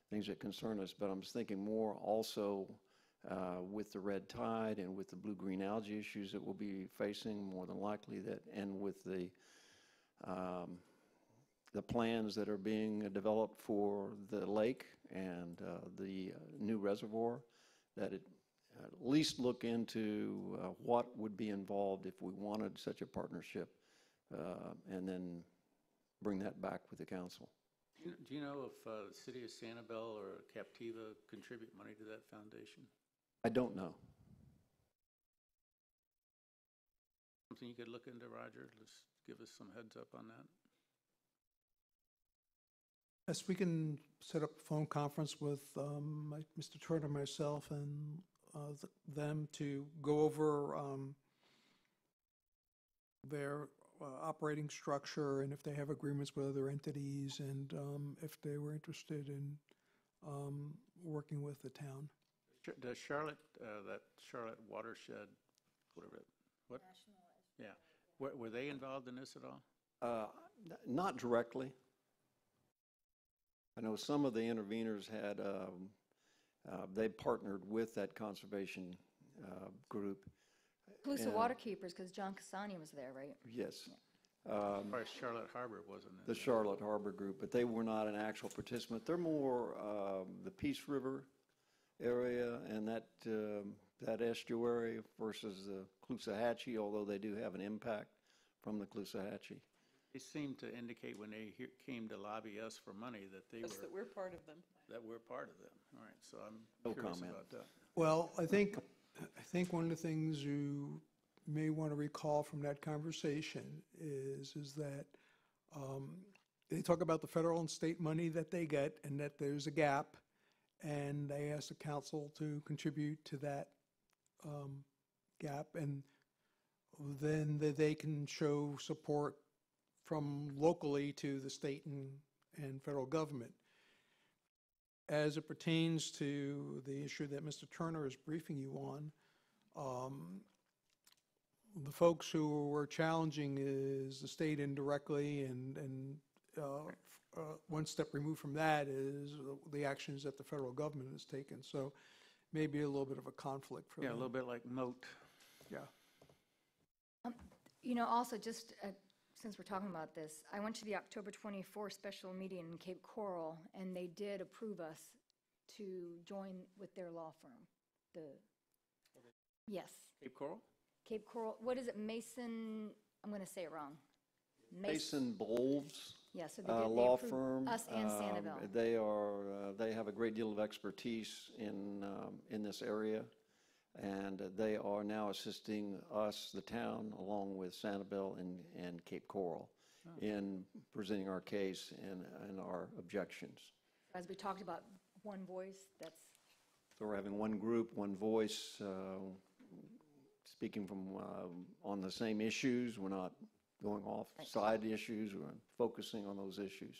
things that concern us. But I'm just thinking more also with the red tide and with the blue-green algae issues that we'll be facing more than likely, that, and with the plans that are being developed for the lake and the new reservoir, that it at least look into what would be involved if we wanted such a partnership, and then bring that back with the council. Do you know if the city of Sanibel or Captiva contribute money to that foundation? I don't know. Something you could look into, Roger? Just give us some heads up on that. Yes, we can set up a phone conference with Mr. Turner, myself, and them to go over their operating structure, and if they have agreements with other entities, and if they were interested in working with the town. Does Charlotte, that Charlotte watershed, whatever, what? Yeah. Were they involved in this at all? Not directly. I know some of the interveners had, they partnered with that conservation group. Calusa And- Waterkeepers, because John Cassani was there, right? Yes. Or Charlotte Harbor wasn't it? The Charlotte Harbor Group, but they were not an actual participant. They're more the Peace River area and that estuary versus the Caloosahatchee, although they do have an impact from the Caloosahatchee. They seemed to indicate when they came to lobby us for money that they Yes, were, that we're part of them. that we're part of them. All right, so I'm No curious comment. about that. Well, I think one of the things you may want to recall from that conversation is that they talk about the federal and state money that they get and that there's a gap, and they ask the council to contribute to that gap, and then they can show support from locally to the state and federal government. As it pertains to the issue that Mr. Turner is briefing you on, the folks who were challenging is the state indirectly, and one step removed from that is the actions that the federal government has taken. So maybe a little bit of a conflict for Yeah, a them. little bit like Moat. Yeah. You know, also, just since we're talking about this, I went to the October 24th special meeting in Cape Coral, and they did approve us to join with their law firm. Yes. Cape Coral? Cape Coral, what is it, Mason, I'm going to say it wrong. Mason Bowles Yeah, so they did, they law approved firm. us and Sanibel. They have a great deal of expertise in this area, and they are now assisting us, the town, along with Sanibel and Cape Coral, in presenting our case and our objections. As we talked about, one voice, that's, So we're having one group, one voice, speaking from, on the same issues. We're not going off side issues. We're focusing on those issues.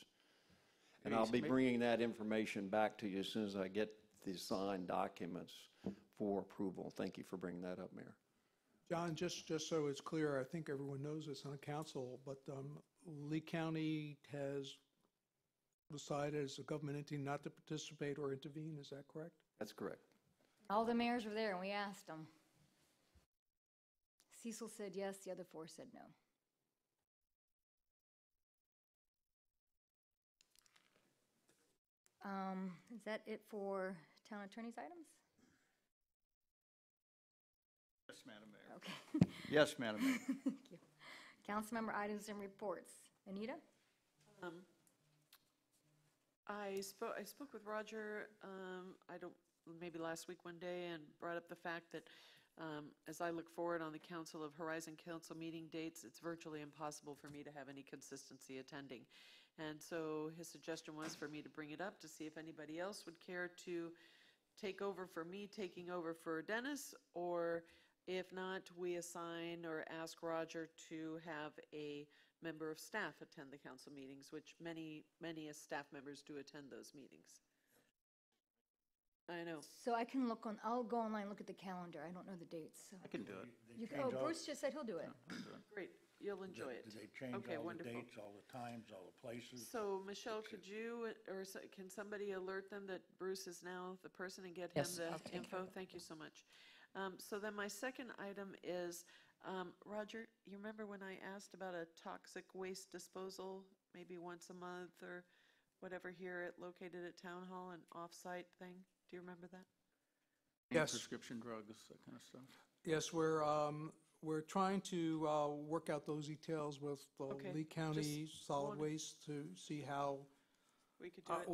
And I'll be bringing that information back to you as soon as I get the signed documents for approval. Thank you for bringing that up, Mayor. John, just so it's clear, I think everyone knows this on council, but Lee County has decided as a government entity not to participate or intervene. Is that correct? That's correct. All the mayors were there, and we asked them. Cecil said yes, the other 4 said no. Is that it for town attorney's items? Yes, Madam Mayor. Okay. Yes, Madam Mayor. Thank you. Councilmember items and reports. Anita? I spoke with Roger, maybe last week one day, and brought up the fact that as I look forward on the Council of Horizon Council meeting dates, it's virtually impossible for me to have any consistency attending. And so his suggestion was for me to bring it up to see if anybody else would care to take over for me, taking over for Dennis, or if not, we assign or ask Roger to have a member of staff attend the council meetings, which many as staff members do attend those meetings. I know. So I can look on, I'll go online and look at the calendar. I don't know the dates, so. I can do it. Oh, Bruce just said he'll do it. Great, you'll enjoy it. Do they change Okay, all the wonderful. dates, all the times, all the places? So, Michelle, could you, can somebody alert them that Bruce is now the person and get him Yes, the I'll take info? Thank you so much. So then my second item is, Roger, you remember when I asked about a toxic waste disposal, maybe once a month or whatever here located at Town Hall, an off-site thing? Do you remember that? Yes. Prescription drugs, that kind of stuff. Yes, we're trying to work out those details with Okay, Lee County just Solid wanted- Waste to see how, We could do it.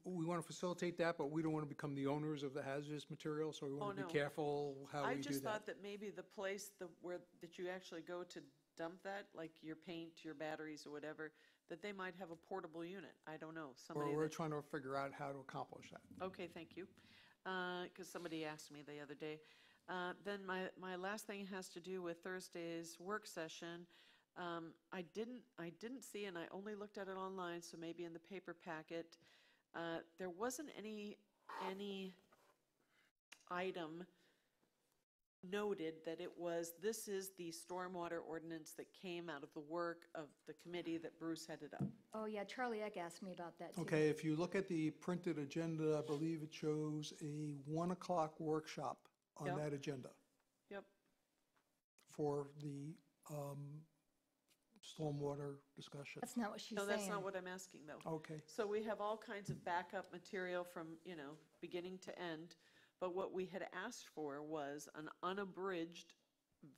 we want to facilitate that, but we don't want to become the owners of the hazardous material, so we want to no. be careful how I we do just that. thought that maybe the place that you actually go to dump that, like your paint, your batteries or whatever, that they might have a portable unit. I don't know. Somebody We're that- trying to figure out how to accomplish that. Okay, thank you. Because somebody asked me the other day. Then my last thing has to do with Thursday's work session. I didn't see, and I only looked at it online, so maybe in the paper packet, there wasn't any item noted that this is the stormwater ordinance that came out of the work of the committee that Bruce headed up. Oh, yeah, Charlie Eck asked me about that, too. Okay, if you look at the printed agenda, I believe it shows a 1 o'clock workshop on Yep. that agenda Yep. for the stormwater discussion. That's not what she's No, saying. that's not what I'm asking, though. Okay. So we have all kinds of backup material from, beginning to end, but what we had asked for was an unabridged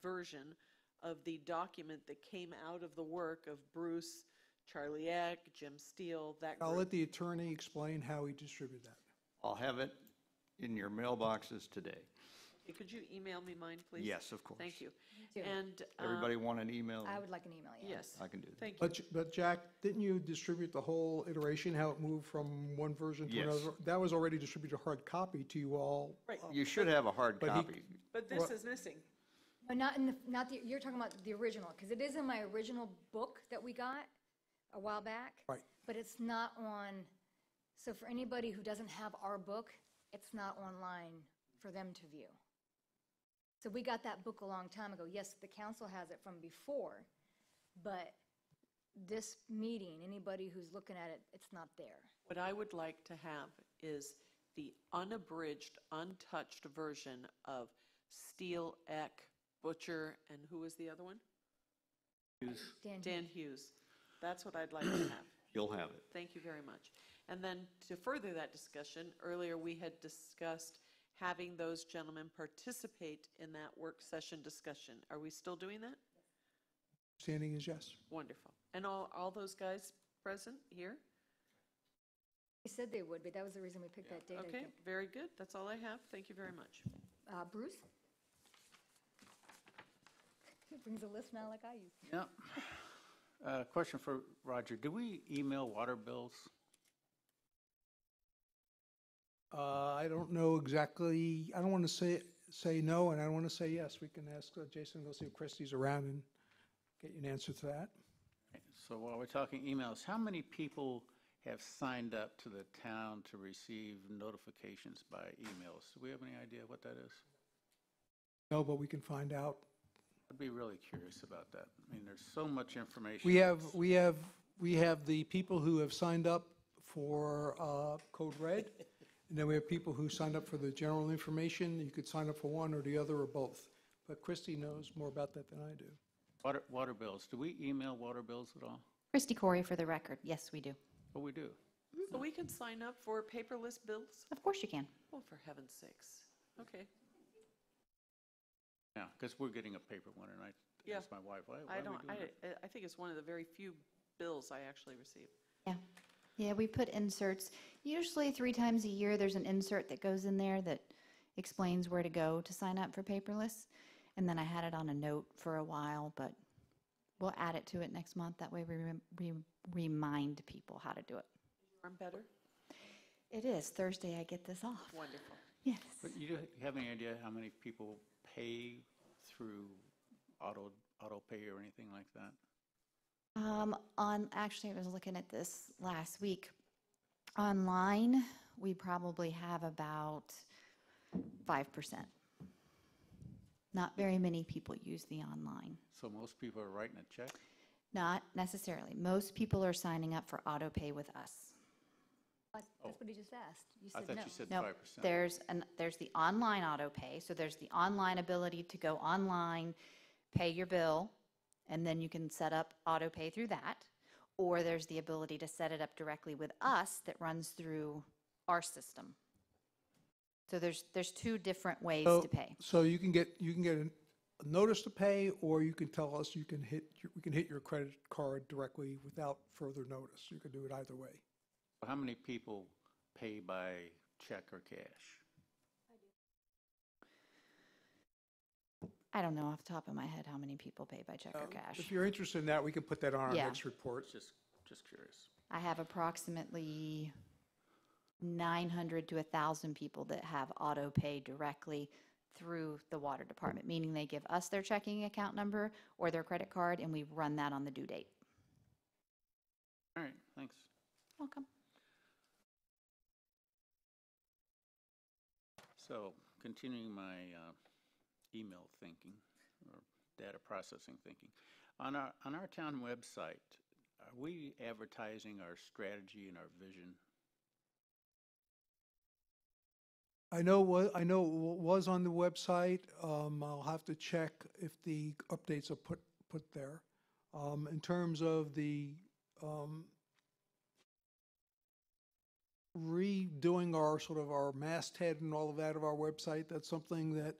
version of the document that came out of the work of Bruce, Charlie Eck, Jim Steele, that I'll group. let the attorney explain how he distributed that. I'll have it in your mailboxes today. Hey, could you email me mine, please? Yes, of course. Thank you. too. And. Everybody want an email? I would like an email, yeah. Yes. I can do that. Thank you. But Jack, didn't you distribute the whole iteration, how it moved from one version to Yes. another? That was already distributed hard copy to you all. Right. You should have a hard But he- copy. But this is missing. But you're talking about the original, because it is in my original book that we got a while back. Right. But it's not on, so for anybody who doesn't have our book, it's not online for them to view. So we got that book a long time ago. Yes, the council has it from before, but this meeting, anybody who's looking at it, it's not there. What I would like to have is the unabridged, untouched version of Steele, Eck, Butcher, and who was the other one? Dan Hughes. That's what I'd like to have. You'll have it. Thank you very much. And then to further that discussion, earlier we had discussed having those gentlemen participate in that work session discussion. Are we still doing that? Standing is yes. Wonderful. And all those guys present here? They said they would, but that was the reason we picked that date, I Okay, think. very good. That's all I have. Thank you very much. Bruce? He brings a list now like I used to. Yeah. Question for Roger. Do we email water bills? I don't know exactly, I don't want to say no, and I don't want to say yes. We can ask Jason to go see if Christie's around and get you an answer to that. So while we're talking emails, how many people have signed up to the town to receive notifications by emails? Do we have any idea what that is? No, but we can find out. I'd be really curious about that. I mean, there's so much information. We have the people who have signed up for Code Red, and then we have people who signed up for the general information. You could sign up for one or the other or both. But Christie knows more about that than I do. Water bills. Do we email water bills at all? Christy Corey for the record. Yes, we do. Oh, we do. So we can sign up for paperless bills? Of course you can. Oh, for heaven's sakes. Okay. Yeah, because we're getting a paper one, and I Yeah. asked my wife, why I are we don't, doing that? I think it's one of the very few bills I actually receive. Yeah. Yeah, we put inserts. Usually 3 times a year, there's an insert that goes in there that explains where to go to sign up for paperless. And then I had it on a note for a while, but we'll add it to it next month. That way we remind people how to do it. Arm better? It is. Thursday I get this off. Wonderful. Yes. But you have any idea how many people pay through auto pay or anything like that? Actually, I was looking at this last week. Online, we probably have about 5%. Not very many people use the online. So most people are writing a check? Not necessarily. Most people are signing up for auto pay with us. That's what he just asked. You I said thought no. you said No, 5%. there's the online auto pay. So there's the online ability to go online, pay your bill, and then you can set up auto pay through that. Or there's the ability to set it up directly with us that runs through our system. So there's 2 different ways to pay. So you can get a notice to pay, or you can tell us we can hit your credit card directly without further notice. You can do it either way. How many people pay by check or cash? I don't know off the top of my head how many people pay by check or cash. If you're interested in that, we can put that on our Yeah. next report. Just curious. I have approximately 900 to 1,000 people that have auto pay directly through the water department, meaning they give us their checking account number or their credit card, and we run that on the due date. All right, thanks. Welcome. So continuing my email thinking or data processing thinking. On our town website, are we advertising our strategy and our vision? I know it was on the website. I'll have to check if the updates are put there. In terms of the redoing our masthead and all of that of our website, that's something that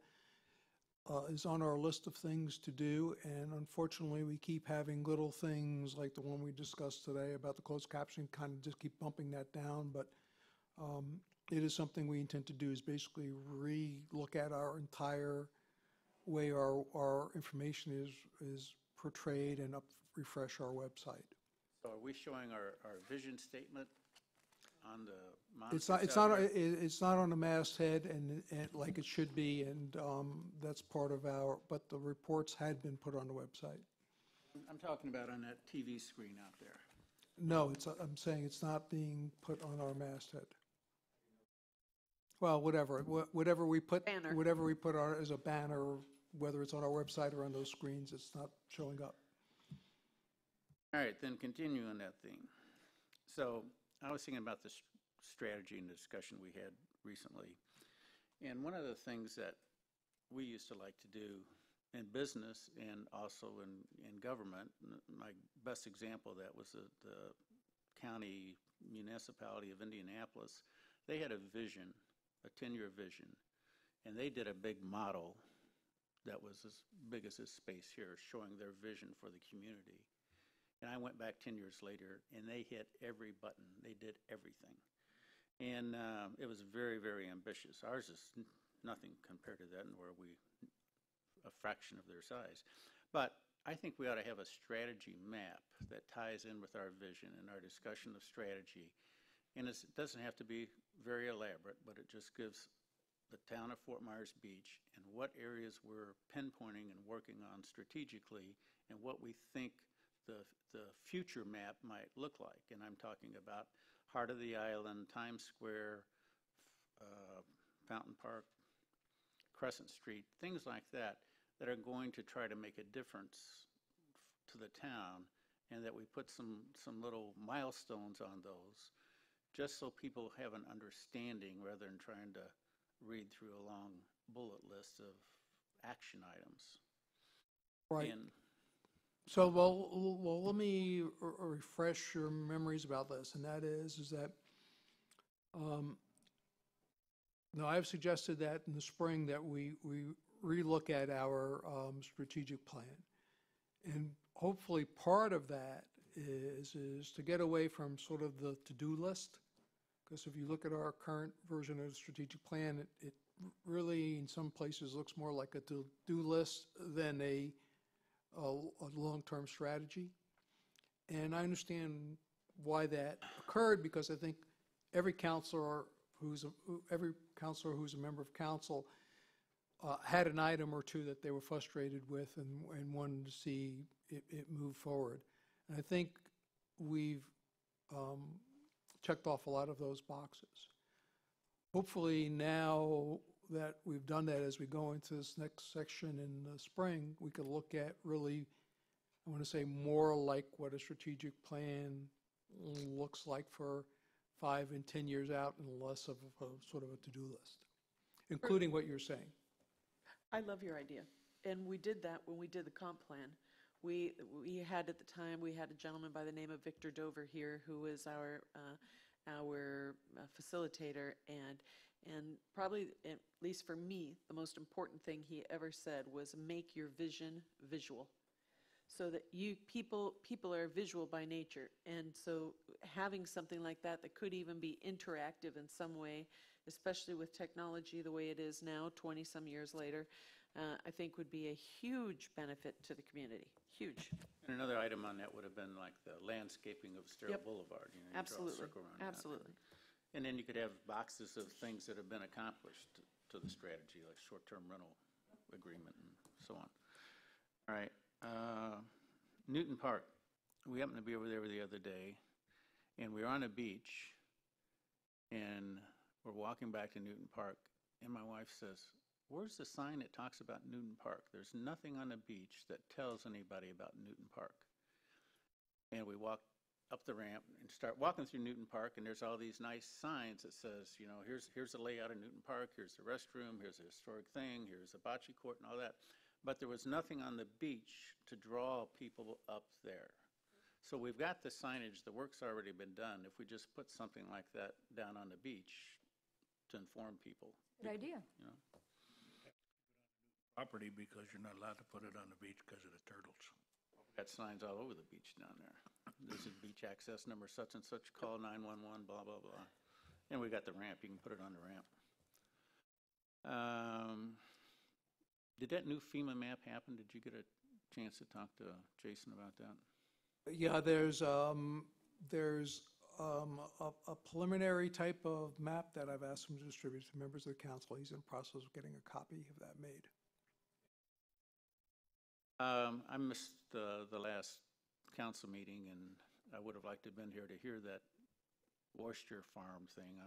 is on our list of things to do. And unfortunately, we keep having little things like the one we discussed today about the closed captioning, kind of just keep bumping that down. But it is something we intend to do, is basically re-look at our entire way our information is portrayed and refresh our website. So are we showing our vision statement on the It's monitors not out there? it's not on the masthead and like it should be, and that's part of but the reports had been put on the website. I'm talking about on that TV screen out there. No, I'm saying it's not being put on our masthead. Well, whatever we put on as a banner, whether it's on our website or on those screens, it's not showing up. All right, then continue on that theme. So I was thinking about the strategy and discussion we had recently. And one of the things that we used to like to do in business and also in government, my best example of that was the county municipality of Indianapolis. They had a vision, a 10-year vision, and they did a big model that was as big as this space here, showing their vision for the community. And I went back 10 years later, and they hit every button. They did everything. And it was very, very ambitious. Ours is nothing compared to that, and where we a fraction of their size. But I think we ought to have a strategy map that ties in with our vision and our discussion of strategy. And it doesn't have to be very elaborate, but it just gives the town of Fort Myers Beach and what areas we're pinpointing and working on strategically and what we think the future map might look like. And I'm talking about heart of the island, Times Square, Fountain Park, Crescent Street, things like that, that are going to try to make a difference to the town, and that we put some little milestones on those, just so people have an understanding rather than trying to read through a long bullet list of action items. Right. And So, well, let me refresh your memories about this, and that is that, no, I've suggested that in the spring that we relook at our strategic plan. And hopefully part of that is to get away from sort of the to-do list. Because if you look at our current version of the strategic plan, it really, in some places, looks more like a to-do list than a long-term strategy. And I understand why that occurred, because I think every counselor who's a member of council had an item or two that they were frustrated with and wanted to see it move forward. And I think we've checked off a lot of those boxes. Hopefully now that we've done that, as we go into this next section in the spring, we could look at really, I want to say, more like what a strategic plan looks like for 5 and 10 years out, and less of a sort of a to-do list, including what you're saying. I love your idea. And we did that when we did the comp plan. We had, at the time, we had a gentleman by the name of Victor Dover here, who was our facilitator, and probably, at least for me, the most important thing he ever said was make your vision visual. So that people are visual by nature, and so having something like that could even be interactive in some way, especially with technology the way it is now, 20-some years later, I think would be a huge benefit to the community. Huge. And another item on that would have been like the landscaping of Stara Yep. Boulevard. You draw a Absolutely. circle around that. Absolutely. And then you could have boxes of things that have been accomplished to the strategy, like short-term rental agreement and so on. All right. Newton Park. We happened to be over there the other day, and we were on a beach, and we're walking back to Newton Park, and my wife says, "Where's the sign that talks about Newton Park? There's nothing on the beach that tells anybody about Newton Park." And we walk up the ramp and start walking through Newton Park, and there's all these nice signs that says, you know, here's the layout of Newton Park, here's the restroom, here's a historic thing, here's a bocce court and all that. But there was nothing on the beach to draw people up there. So we've got the signage, the work's already been done. If we just put something like that down on the beach to inform people. Good idea. You know. Property, because you're not allowed to put it on the beach because of the turtles. Got signs all over the beach down there. This is beach access number such and such, call 911, blah, blah, blah. And we got the ramp, you can put it on the ramp. Did that new FEMA map happen? Did you get a chance to talk to Jason about that? Yeah, there's a preliminary type of map that I've asked him to distribute to members of the council. He's in the process of getting a copy of that made. I missed the last council meeting, and I would have liked to have been here to hear that oyster farm thing.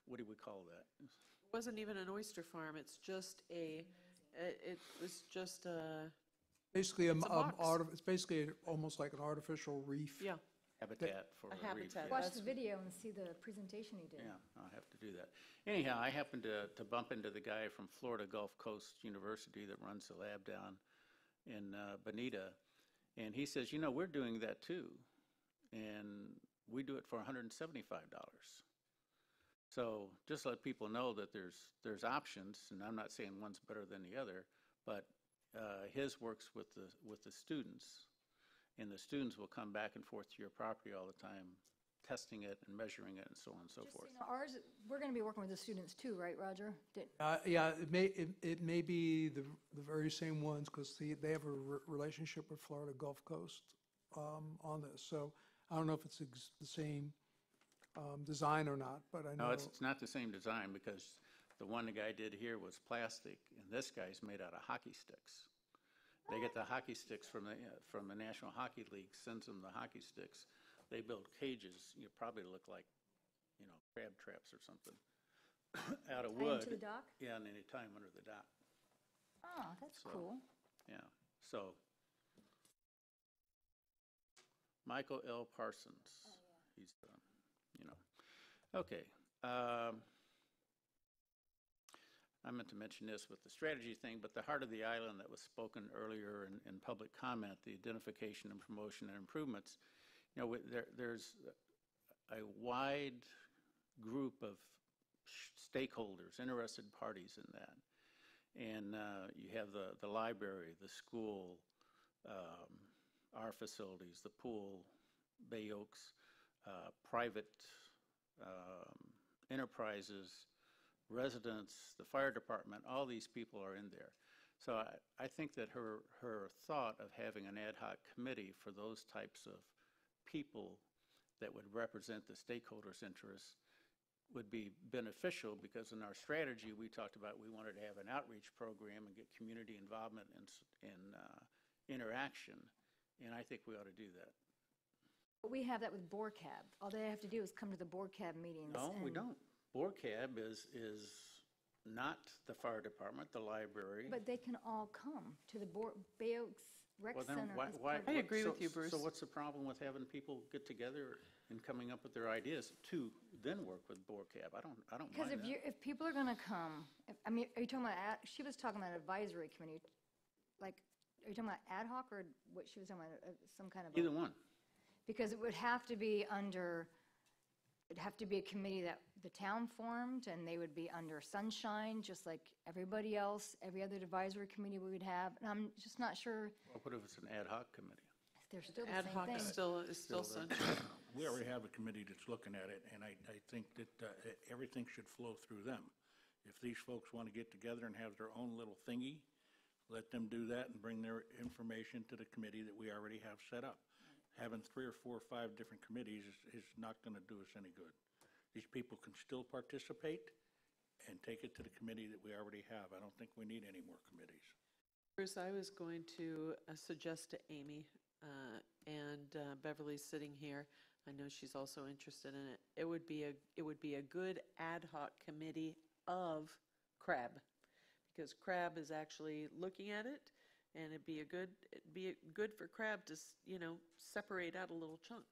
What do we call that? It wasn't even an oyster farm. It's just it was just a... Basically, It's a box. it's basically almost like an artificial reef. Yeah. Habitat for A a reef. habitat. yeah. Watch the video and see the presentation he did. Yeah, I'll have to do that. Anyhow, I happened to bump into the guy from Florida Gulf Coast University that runs the lab down in Bonita, and he says, you know, we're doing that too, and we do it for $175. So just let people know that there's options, and I'm not saying one's better than the other, but his works with the students, and the students will come back and forth to your property all the time, testing it and measuring it and so on and so Just so forth. you know, ours, we're going to be working with the students too, right, Roger? Yeah, it may be the very same ones, because they have a relationship with Florida Gulf Coast on this. So I don't know if it's the same design or not, but I know. No, it's not the same design, because The one the guy did here was plastic, and this guy's made out of hockey sticks. They get the hockey sticks from the National Hockey League, sends them the hockey sticks. They build cages, you probably look like, crab traps or something, out of Tie 'em wood. to the dock? Yeah, and then you tie them under the dock. Oh, that's So, cool. Yeah, so. Michael L. Parsons. He's, okay. I meant to mention this with the strategy thing, but the heart of the island that was spoken earlier in public comment, the identification and promotion and improvements, there's a wide group of stakeholders, interested parties in that. And you have the library, the school, our facilities, the pool, Bay Oaks, private enterprises, residents, the fire department, all these people are in there. So I think that her thought of having an ad hoc committee for those types of people that would represent the stakeholders' interests would be beneficial, because in our strategy, we talked about we wanted to have an outreach program and get community involvement and interaction, and I think we ought to do that. But we have that with BORCAB. All they have to do is come to the BORCAB meetings. No, we and- don't. BORCAB is not the fire department, the library. But they can all come to the Bay Oaks Rec Well, then Center. why? as part of- I agree with you, Bruce. So what's the problem with having people get together and coming up with their ideas to then work with BORCAB? I don't Because mind that. if people are going to come, are you talking about, she was talking about advisory committee, like, are you talking about ad hoc or what she was talking about, some kind of? Either one. Because it would have to be under, it'd have to be a committee that the town formed, and they would be under Sunshine, just like everybody else, every other advisory committee we would have. And I'm just not sure Well, what if it's an ad hoc committee? if they're still the Ad same hoc thing. is still Still sunshine. We already have a committee that's looking at it, and I think that everything should flow through them. If these folks want to get together and have their own little thingy, let them do that and bring their information to the committee that we already have set up. Having 3 or 4 or 5 different committees is not going to do us any good. These people can still participate and take it to the committee that we already have. I don't think we need any more committees. Bruce, I was going to suggest to Amy, and Beverly's sitting here, I know she's also interested in it. It would be a good ad hoc committee of CRAB, because CRAB is actually looking at it, and it'd be good for CRAB to, separate out a little chunk.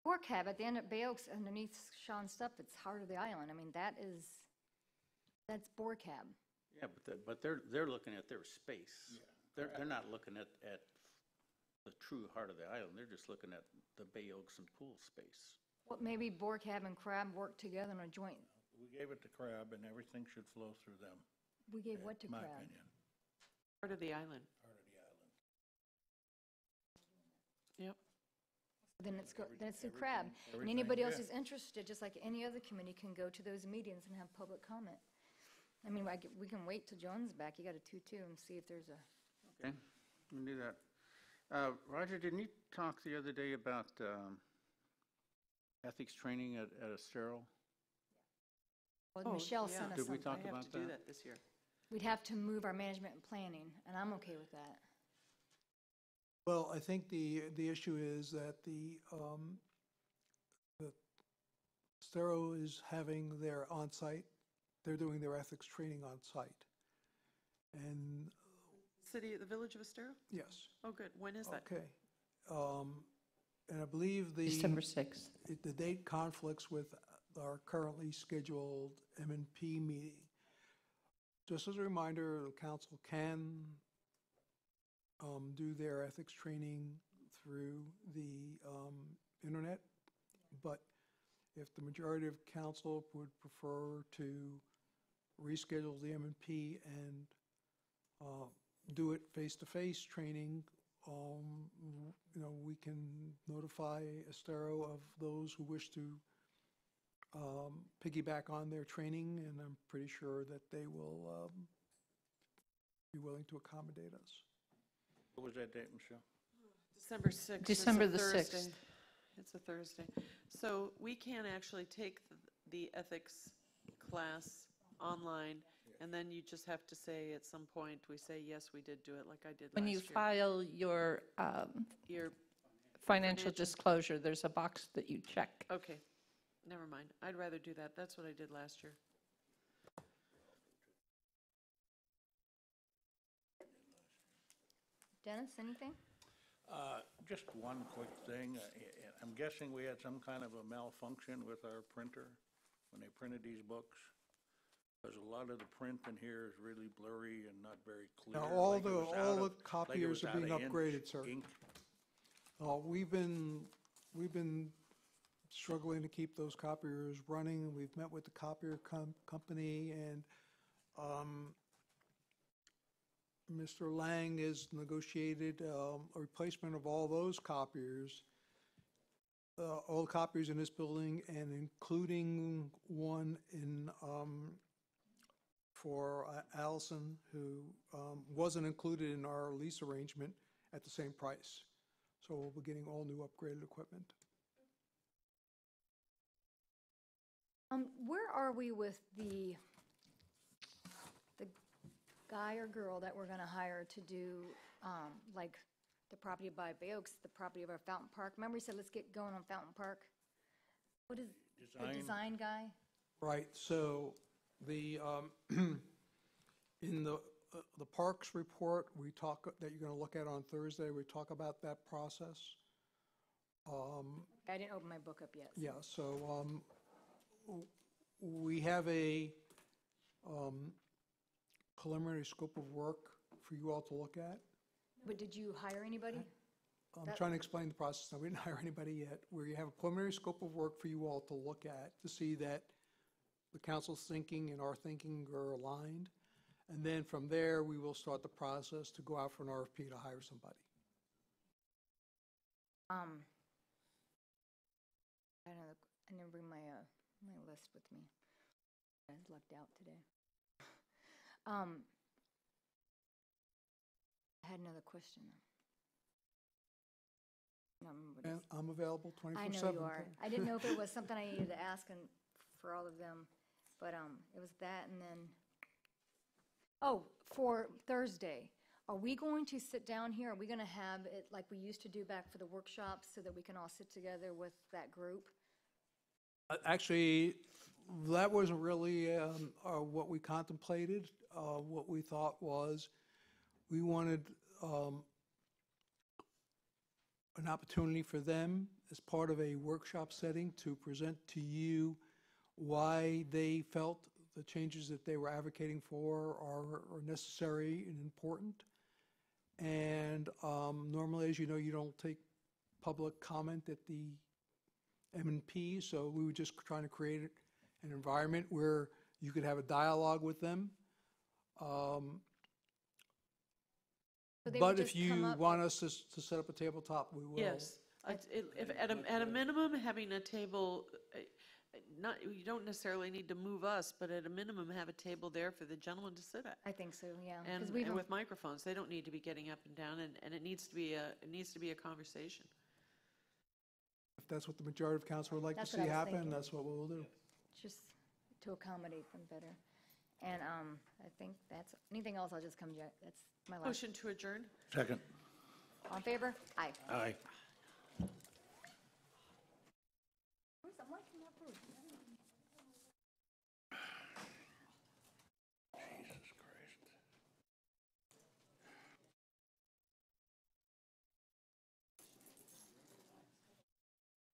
BORCAB at the end of Bay Oaks, underneath Sean's stuff, it's heart of the island. I mean, that's BORCAB. Yeah, but they're looking at their space. They're not looking at the true heart of the island. They're just looking at the Bay Oaks and pool space. What, maybe BORCAB and CRAB work together on a joint, We gave it to CRAB, and everything should flow through them, we gave what to in my CRAB? opinion. Part of the island. Part of the island. Yep. Then it's through CRAB. And everything, anybody else yeah. who's interested, just like any other committee, can go to those meetings and have public comment. I mean, we can wait till Joan's back, you got a 2-2, and see if there's a, Okay, we can do that. Roger, didn't you talk the other day about ethics training at Estero? well, Michelle sent us Did we something. talk I have about to do that? that this year. We'd have to move our management and planning, and I'm okay with that. Well, I think the issue is that the Stero is having their on-site, they're doing their ethics training on-site. And, The Village of Estero? yes, Oh, good. When is that? okay. And I believe December 6th. the date conflicts with our currently scheduled M&P meeting. Just as a reminder, the council can do their ethics training through the internet, but if the majority of council would prefer to reschedule the M&P and do it face-to-face training, we can notify Estero of those who wish to piggyback on their training, and I'm pretty sure that they will be willing to accommodate us. What was that date, Michelle? December 6th. It's a December the Thursday. 6th. It's a Thursday. So we can actually take the ethics class online, and then you just have to say at some point, we say, yes, we did do it, like I did last When you year. file your Your financial disclosure, there's a box that you check. Okay, never mind. I'd rather do that. That's what I did last year. Dennis, anything? Just one quick thing. I'm guessing we had some kind of a malfunction with our printer when they printed these books. Because a lot of the print in here is really blurry and not very clear. Now, all like it was out the of- like it copiers was are out being of ink- upgraded, sir. ink. We've been struggling to keep those copiers running. We've met with the copier company, and Mr. Lang has negotiated a replacement of all those copiers, all the copiers in this building, and including one in for Allison, who wasn't included in our lease arrangement at the same price. So we'll be getting all new upgraded equipment. Where are we with the guy or girl that we're gonna hire to do, like, the property by Bay Oaks, the property of our Fountain Park? Remember we said, let's get going on Fountain Park? What is, the design guy? Right, so the, in the Parks report, we talk, that you're gonna look at on Thursday, we talk about that process. I didn't open my book up yet. Yeah, so we have a preliminary scope of work for you all to look at. But did you hire anybody? I'm That- trying to explain the process. Now, we didn't hire anybody yet. We have a preliminary scope of work for you all to look at to see that the council's thinking and our thinking are aligned. And then from there, we will start the process to go out for an RFP to hire somebody. I didn't bring my list with me. I lucked out today. I had another question. I don't remember what it And is. I'm available 24/7. I know you are. I didn't know if it was something I needed to ask for all of them, but it was that, and then, oh, for Thursday, are we going to sit down here? Are we going to have it like we used to do back for the workshops so that we can all sit together with that group? Actually, that wasn't really what we contemplated. What we thought was, we wanted an opportunity for them as part of a workshop setting to present to you why they felt the changes that they were advocating for are necessary and important. And normally, as you know, you don't take public comment at the M&P, so we were just trying to create an environment where you could have a dialogue with them. they But would if just you come up want us to set up a tabletop, we will. Yes. If at a minimum, having a table, not, you don't necessarily need to move us, but at a minimum, have a table there for the gentleman to sit at. I think so, yeah. 'cause And we've- with microphones, they don't need to be getting up and down, and it needs to be a conversation. If that's what the majority of council would like to That's see what I was happen, thinking. that's what we'll do. just to accommodate them better. And I think that's, anything else, I'll just come to you. That's my last. Motion to adjourn? Second. All in favor? Aye. Aye. I'm liking that